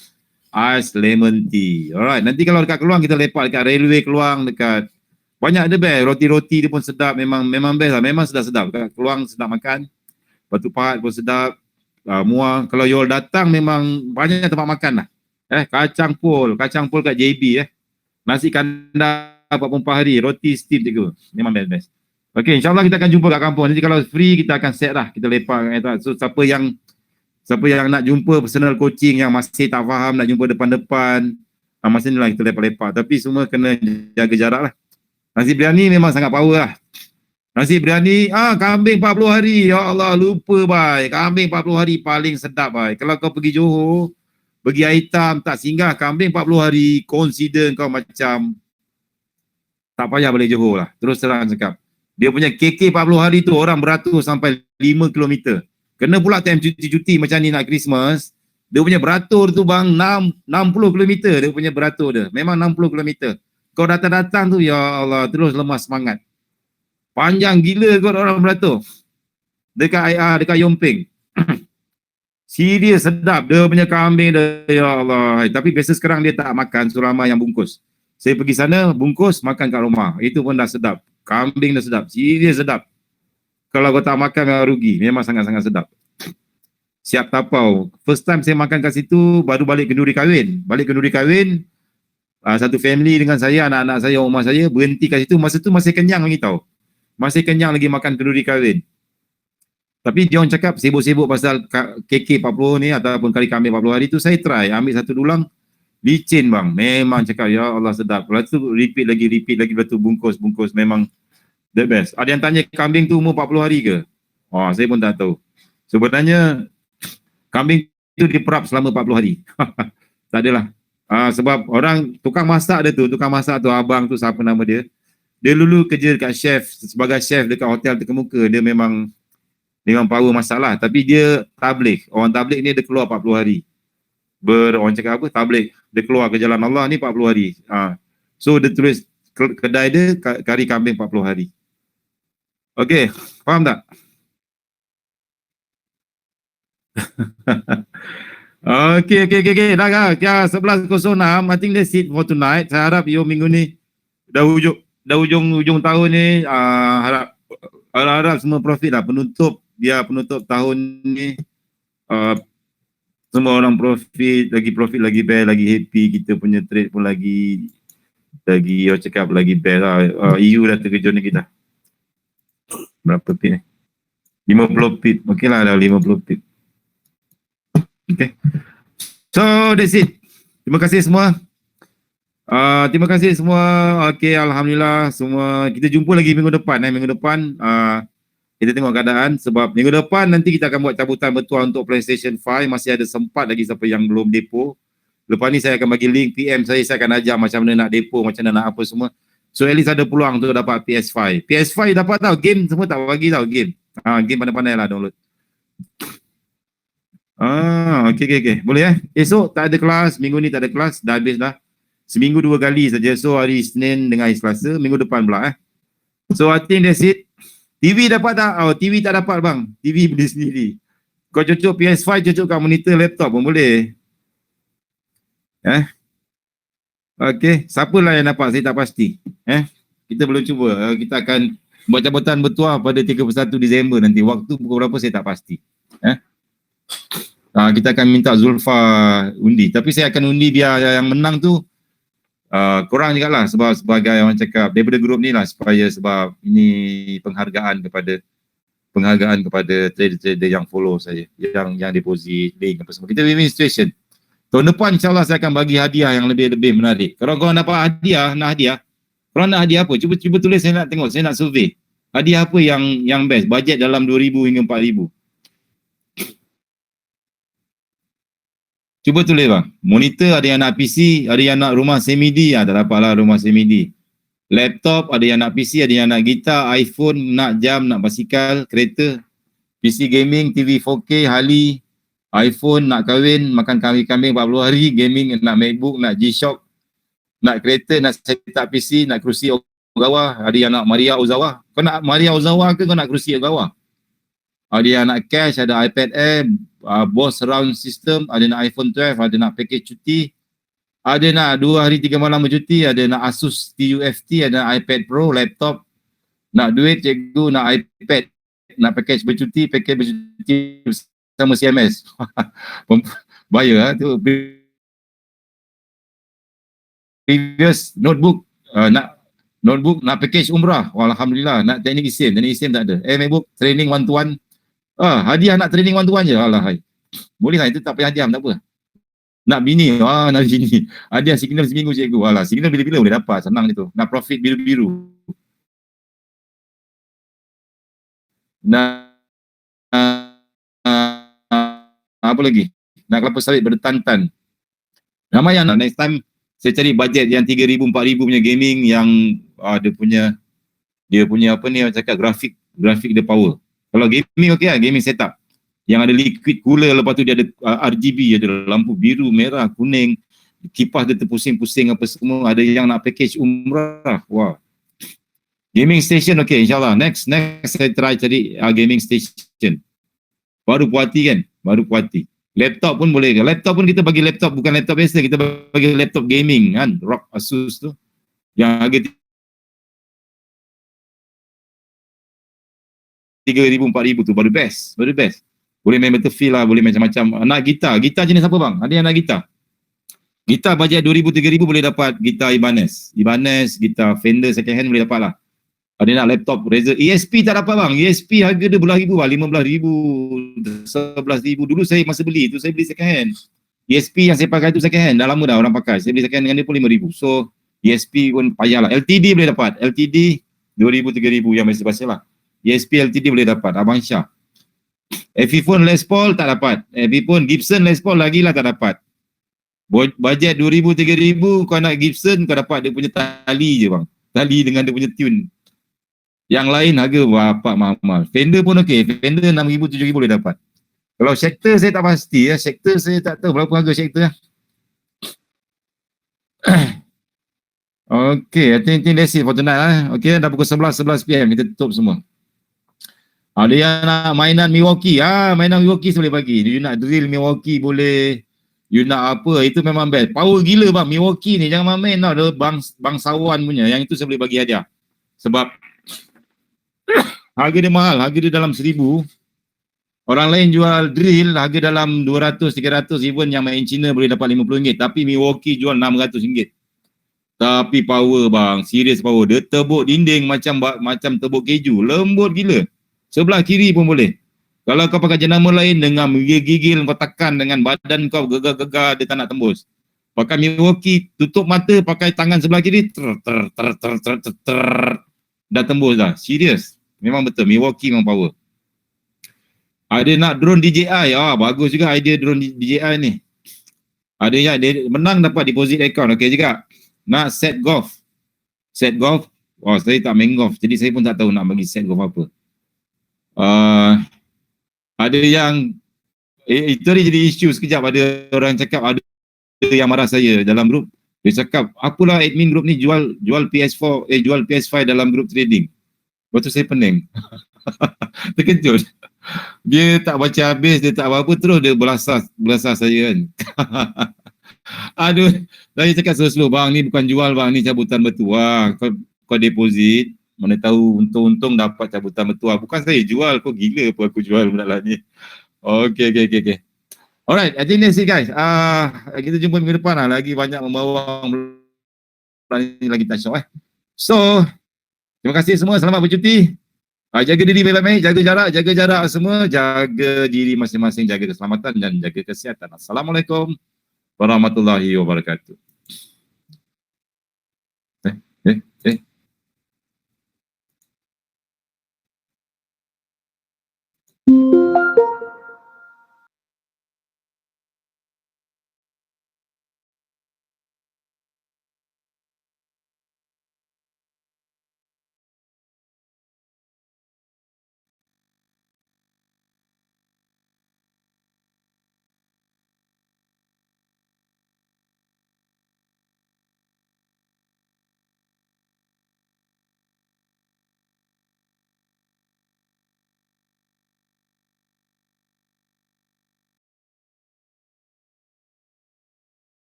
ais lemon tea. Alright. Nanti kalau dekat Keluang kita lepak dekat railway Keluang, dekat banyak ada best. Roti-roti dia pun sedap. Memang best lah. Memang sedap-sedap. Dekat Keluang sedap makan. Batu Pahat pun sedap. Muar. Kalau you all datang memang banyak tempat makan lah. Kacang pol kat JB. Nasi kandar 44 hari. Roti steam juga. Memang best. Okay, insyaAllah kita akan jumpa kat kampung. Nanti kalau free kita akan set lah. Kita lepak. So siapa yang nak jumpa personal coaching yang masih tak faham nak jumpa depan-depan, masa ni lah kita lepak-lepak. Tapi semua kena jaga jarak lah. Nasi biryani memang sangat power lah. Nasi biryani, kambing 40 hari. Ya Allah, lupa bhai. Kambing 40 hari paling sedap bhai. Kalau kau pergi Johor, pergi Aitam, tak singgah kambing 40 hari, consider kau macam tak payah balik Johor lah. Terus terang cakap. Dia punya KK 40 hari tu orang beratur sampai 5 km. Kena pula time cuti-cuti macam ni nak Christmas. Dia punya beratur tu bang 60 km dia punya beratur dia. Memang 60 km. Kau datang-datang tu ya Allah terus lemas semangat. Panjang gila kau orang beratur. Dekat IR, dekat Yomping. Serius sedap. Dia punya kambing dia ya Allah. Tapi biasa sekarang dia tak makan surama yang bungkus. Saya pergi sana bungkus makan kat rumah. Itu pun dah sedap. Kambing dah sedap. Serius sedap. Kalau kau tak makan memang rugi. Memang sangat-sangat sedap. Siap tapau. First time saya makan kat situ baru balik kenduri kahwin. Satu family dengan saya, anak-anak saya, rumah saya berhenti kat situ. Masa tu masih kenyang lagi tau. Masih kenyang lagi makan kenduri kahwin. Tapi dia orang cakap sibuk-sibuk pasal KK 40 ni ataupun kari kambing 40 hari tu, saya try ambil satu dulang, licin bang. Memang cakap ya Allah sedap. Lepas tu repeat lagi, lepas tu bungkus, memang the best. Ada yang tanya kambing tu umur 40 hari ke? Oh, saya pun tak tahu. Sebenarnya kambing tu diperap selama 40 hari. Tak adalah. Sebab orang tukang masak tu abang tu, siapa nama dia? Dia dulu kerja dekat chef, sebagai chef dekat hotel terkemuka. Dia memang power masalah, tapi dia tabligh. Orang tabligh ni dia keluar 40 hari. Orang cakap apa? Tabligh. Dia keluar ke jalan Allah ni 40 hari. So dia tulis kedai dia kari kambing 40 hari. Okey, faham tak? Okey. Dah 11.06. I think that's it for tonight. Saya harap you minggu ni dah hujung tahun ni, harap semua profit lah. Penutup tahun ni, semua orang profit, lagi best, lagi happy. Kita punya trade pun lagi orang cakap lagi best lah. EU dah terkejut ni kita. Berapa pit ni? 50 pit. Okey lah, dah 50 pit. Okay. So that's it. Terima kasih semua. Okey, alhamdulillah semua. Kita jumpa lagi minggu depan. Kita tengok keadaan, sebab minggu depan nanti kita akan buat cabutan virtual untuk PlayStation 5. Masih ada sempat lagi siapa yang belum depo. Lepas ni saya akan bagi link PM saya akan ajar macam mana nak depo, macam mana nak apa semua. So at least ada peluang untuk dapat PS5. PS5 dapat tau, game semua tak bagi tau game. Game pandai-pandai lah download. Okey. Boleh Esok tak ada kelas, minggu ni tak ada kelas, dah habis dah. Seminggu 2 kali saja. So hari Isnin dengan hari Selasa, minggu depan pula So I think that's it. TV dapat tak? TV tak dapat bang. TV beli sendiri. Kau cocok PS5, cocok kat monitor laptop pun boleh. Okey, siapalah yang dapat saya tak pasti. Kita belum cuba. Kita akan buat cabutan virtual pada 31 Disember nanti. Waktu pukul berapa saya tak pasti. Kita akan minta Zulfa undi. Tapi saya akan undi dia yang menang tu kurang juga lah, sebab sebagai orang cakap daripada grup ni lah, sebab ini penghargaan kepada trader-trader yang follow saya, yang deposit link apa semua. Kita win-win situation. Tahun depan insyaAllah saya akan bagi hadiah yang lebih menarik. Kalau korang dapat hadiah, korang nak hadiah apa? Cuba tulis, saya nak tengok, saya nak survey. Hadiah apa yang best? Bajet dalam 2,000 hingga 4,000. Cuba tulis bang. Monitor ada yang nak PC, ada yang nak rumah semi-D, tak dapatlah rumah semi-D. Laptop ada yang nak PC, ada yang nak gitar, iPhone, nak jam, nak basikal, kereta, PC gaming, TV 4K, Harley, iPhone, nak kahwin, makan kambing 40 hari, gaming, nak MacBook, nak G-Shock, nak kereta, nak setup PC, nak kerusi Ogawa, ada yang nak Maria Ozawa. Kau nak Maria Ozawa ke kau nak kerusi Ogawa? Ada yang nak cash, ada iPad Air, Boss Surround System, ada nak iPhone 12, ada nak package cuti, ada nak 2 hari 3 malam bercuti, ada nak Asus TUFT, ada nak iPad Pro, laptop, nak duit cikgu, nak iPad, nak package bercuti bersama CMS. Bayar tu. Previous notebook, nak package umrah. Alhamdulillah, nak teknik SIM tak ada. MacBook training 1-to-1. Hadiah nak training 1-to-1 je. Alahai. Boleh lah, itu tak payah hadiah, tak apa. Nak bini, nak bini. Hadiah signal seminggu cikgu. Alah, signal bila-bila boleh dapat, senang itu. Nak profit biru-biru. Apa lagi? Nak kelapa sawit bertantan. Ramai yang nak next time saya cari bajet yang 3,000, 4,000 punya gaming yang dia punya apa ni, orang cakap grafik dia power. Kalau gaming okey lah, gaming setup yang ada liquid cooler, lepas tu dia ada RGB, ada lampu biru, merah, kuning, kipas dia terpusing-pusing apa semua. Ada yang nak package umrah. Wah. Gaming station okey, insyaAllah. Next saya try cari gaming station. Baru puati kan? Laptop pun boleh. Laptop pun kita bagi laptop, bukan laptop biasa, kita bagi laptop gaming kan, ROG Asus tu. Yang harga 3,000, 4,000 tu baru best. Boleh main Battlefield lah, boleh macam-macam. Nak gitar jenis apa bang? Ada yang nak gitar? Gitar bajet 2,000, 3,000 boleh dapat gitar Ibanez, gitar Fender second hand boleh dapat lah. Ada nak laptop Razer. ESP tak dapat bang. ESP harga dia belah ribu bang. 15,000, 11,000. Dulu saya masa beli tu, saya beli second hand. ESP yang saya pakai tu second hand. Dah lama dah orang pakai. Saya beli second hand dengan dia pun 5,000. So, ESP pun payah lah. LTD boleh dapat. LTD 2,000, 3,000 yang biasa-biasa lah. ESP LTD boleh dapat. Abang Syah. Epiphone Les Paul tak dapat. Epiphone Gibson Les Paul lagi lah tak dapat. Bajet 2,000, 3,000 kau nak Gibson, kau dapat dia punya tali je bang. Tali dengan dia punya tune. Yang lain harga bapak mahal. Fender pun okey. Fender 6,000, 7,000 boleh dapat. Kalau Schecter saya tak pasti ya. Schecter saya tak tahu berapa harga Schecter. Okay, I think that's it for tonight. Okay, dah pukul 11 PM. Kita tutup semua. Ada yang nak mainan Milwaukee. Mainan Milwaukee saya boleh bagi. You nak drill Milwaukee boleh. You nak apa, itu memang best. Power gila bang. Milwaukee ni jangan main tau. Dia bangsawan punya. Yang itu saya boleh bagi hadiah. Sebab harga dia mahal. Harga dia dalam 1,000. Orang lain jual drill harga dalam 200, 300. Even yang main Cina boleh dapat RM50. Tapi Milwaukee jual RM600. Tapi power bang, serius power. Dia tebuk dinding macam tebuk keju. Lembut gila. Sebelah kiri pun boleh. Kalau kau pakai jenama lain dengan gigil kau tekan dengan badan kau gegar-gegar, dia tak nak tembus. Pakai Milwaukee, tutup mata, pakai tangan sebelah kiri, dah tembus dah. Serius. Memang betul, Milwaukee memang power. Ada nak drone DJI, bagus juga idea drone DJI ni. Ada yang dia menang dapat deposit account, okey juga. Nak set golf. Set golf, saya tak main golf, jadi saya pun tak tahu nak bagi set golf apa. Ada yang itu jadi isu sekejap. Ada orang cakap, ada yang marah saya dalam grup. Dia cakap, apalah admin grup ni jual PS4, jual PS5 dalam grup trading. Lepas tu saya pening. Terkejut. Dia tak baca habis, dia tak apa-apa, terus dia belasah saya kan. Aduh, saya cakap slow-slow, bang ni bukan jual bang, ni cabutan bertuah. Kau deposit, mana tahu untung-untung dapat cabutan bertuah. Bukan saya jual, kau gila apa aku jual benda lah ni. Okay. Alright, I think that's it guys. Kita jumpa minggu depan lah. Lagi banyak membawa lagi touch up. So, terima kasih semua, selamat bercuti. Jaga diri baik-baik, jaga jarak semua, jaga diri masing-masing, jaga keselamatan dan jaga kesihatan. Assalamualaikum warahmatullahi wabarakatuh.